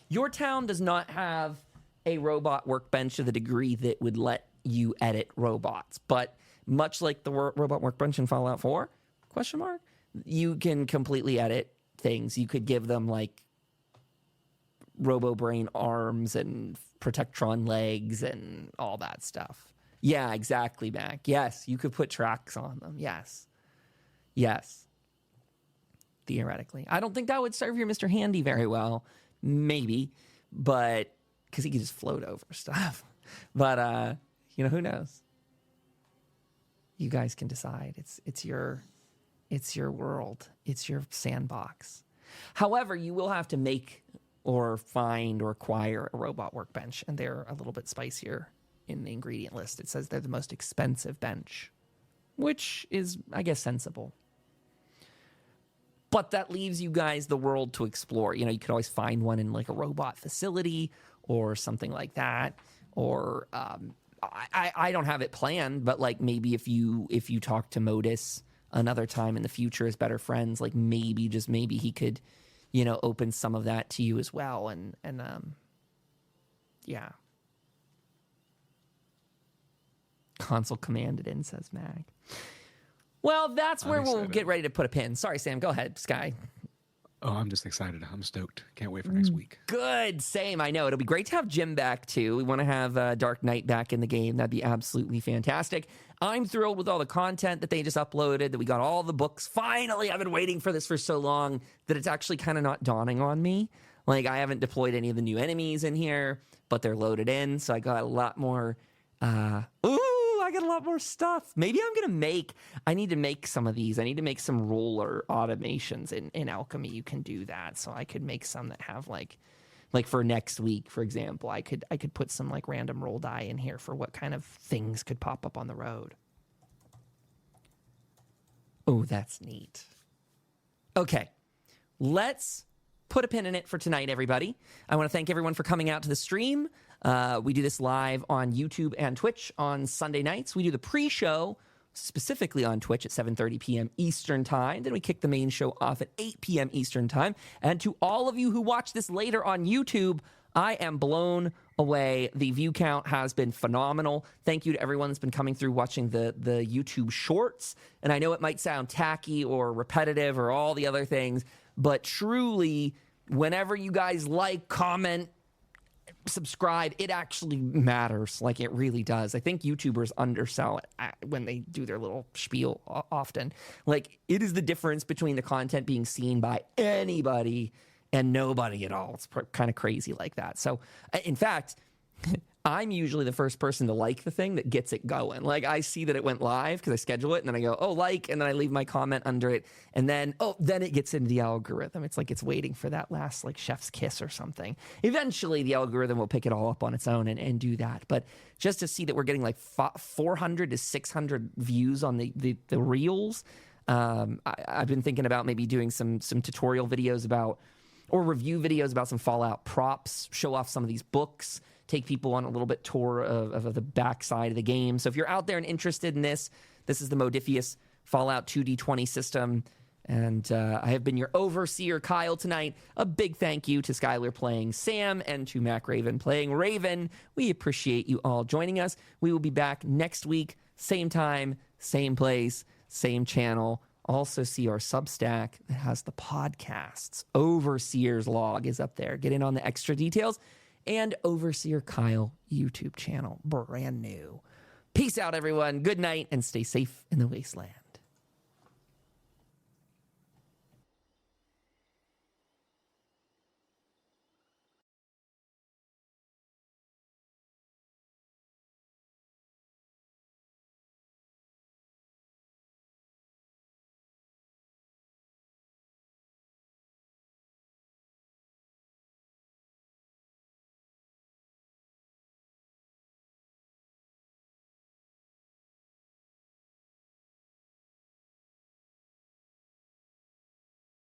your town does not have a robot workbench to the degree that would let you edit robots. But much like the robot workbench in Fallout 4, you can completely edit things. You could give them like robo-brain arms and protectron legs and all that stuff. Yeah, exactly, Mac. Yes, you could put tracks on them. Yes. Theoretically. I don't think that would serve your Mr. Handy very well. Maybe, but because he could just float over stuff. But, who knows? You guys can decide. It's your world. It's your sandbox. However, you will have to make or find or acquire a robot workbench, and they're a little bit spicier in the ingredient list. It says they're the most expensive bench, which is, I guess, sensible. But that leaves you guys the world to explore. You could always find one in like a robot facility or something like that. Or I don't have it planned, but like maybe if you talk to Modus another time in the future as better friends, like maybe, just maybe he could, open some of that to you as well. And yeah. Console commanded in, says Mag. Well, that's where we'll get ready to put a pin. Sorry, Sam. Go ahead, Sky. Oh, I'm just excited. I'm stoked. Can't wait for next week. Good. Same. I know. It'll be great to have Jim back, too. We want to have Dark Knight back in the game. That'd be absolutely fantastic. I'm thrilled with all the content that they just uploaded, that we got all the books. Finally, I've been waiting for this for so long that it's actually kind of not dawning on me. Like, I haven't deployed any of the new enemies in here, but they're loaded in, so I got a lot more... I got a lot more stuff. Maybe I need to make some of these. I need to make some roller automations in Alchemy. You can do that. So I could make some that have like for next week, for example, I could put some like random roll die in here for what kind of things could pop up on the road. Oh, that's neat. Okay. Let's put a pin in it for tonight, everybody. I want to thank everyone for coming out to the stream. We do this live on YouTube and Twitch on Sunday nights. We do the pre-show specifically on Twitch at 7:30 p.m. Eastern Time. Then we kick the main show off at 8 p.m. Eastern Time. And to all of you who watch this later on YouTube, I am blown away. The view count has been phenomenal. Thank you to everyone that's been coming through watching the YouTube shorts. And I know it might sound tacky or repetitive or all the other things, but truly, whenever you guys like, comment, subscribe, it actually matters. Like, it really does. I think YouTubers undersell it when they do their little spiel often. Like, it is the difference between the content being seen by anybody and nobody at all. It's kind of crazy like that. So, in fact, I'm usually the first person to like the thing that gets it going. Like, I see that it went live because I schedule it, and then I go, oh, like, and then I leave my comment under it, and then it gets into the algorithm. It's like it's waiting for that last, like, chef's kiss or something. Eventually, the algorithm will pick it all up on its own and do that. But just to see that we're getting like 400 to 600 views on the reels, I've been thinking about maybe doing some tutorial videos about, or review videos about some Fallout props, show off some of these books, take people on a little bit tour of the backside of the game. So if you're out there and interested in this is the Modifius Fallout 2D20 system. And I have been your overseer, Kyle, tonight. A big thank you to Skylar playing Sam and to Mac Raven playing Raven. We appreciate you all joining us. We will be back next week, same time, same place, same channel. Also see our Substack that has the podcasts. Overseer's log is up there. Get in on the extra details. And Overseer Kyle YouTube channel, brand new. Peace out, everyone. Good night, and stay safe in the wasteland.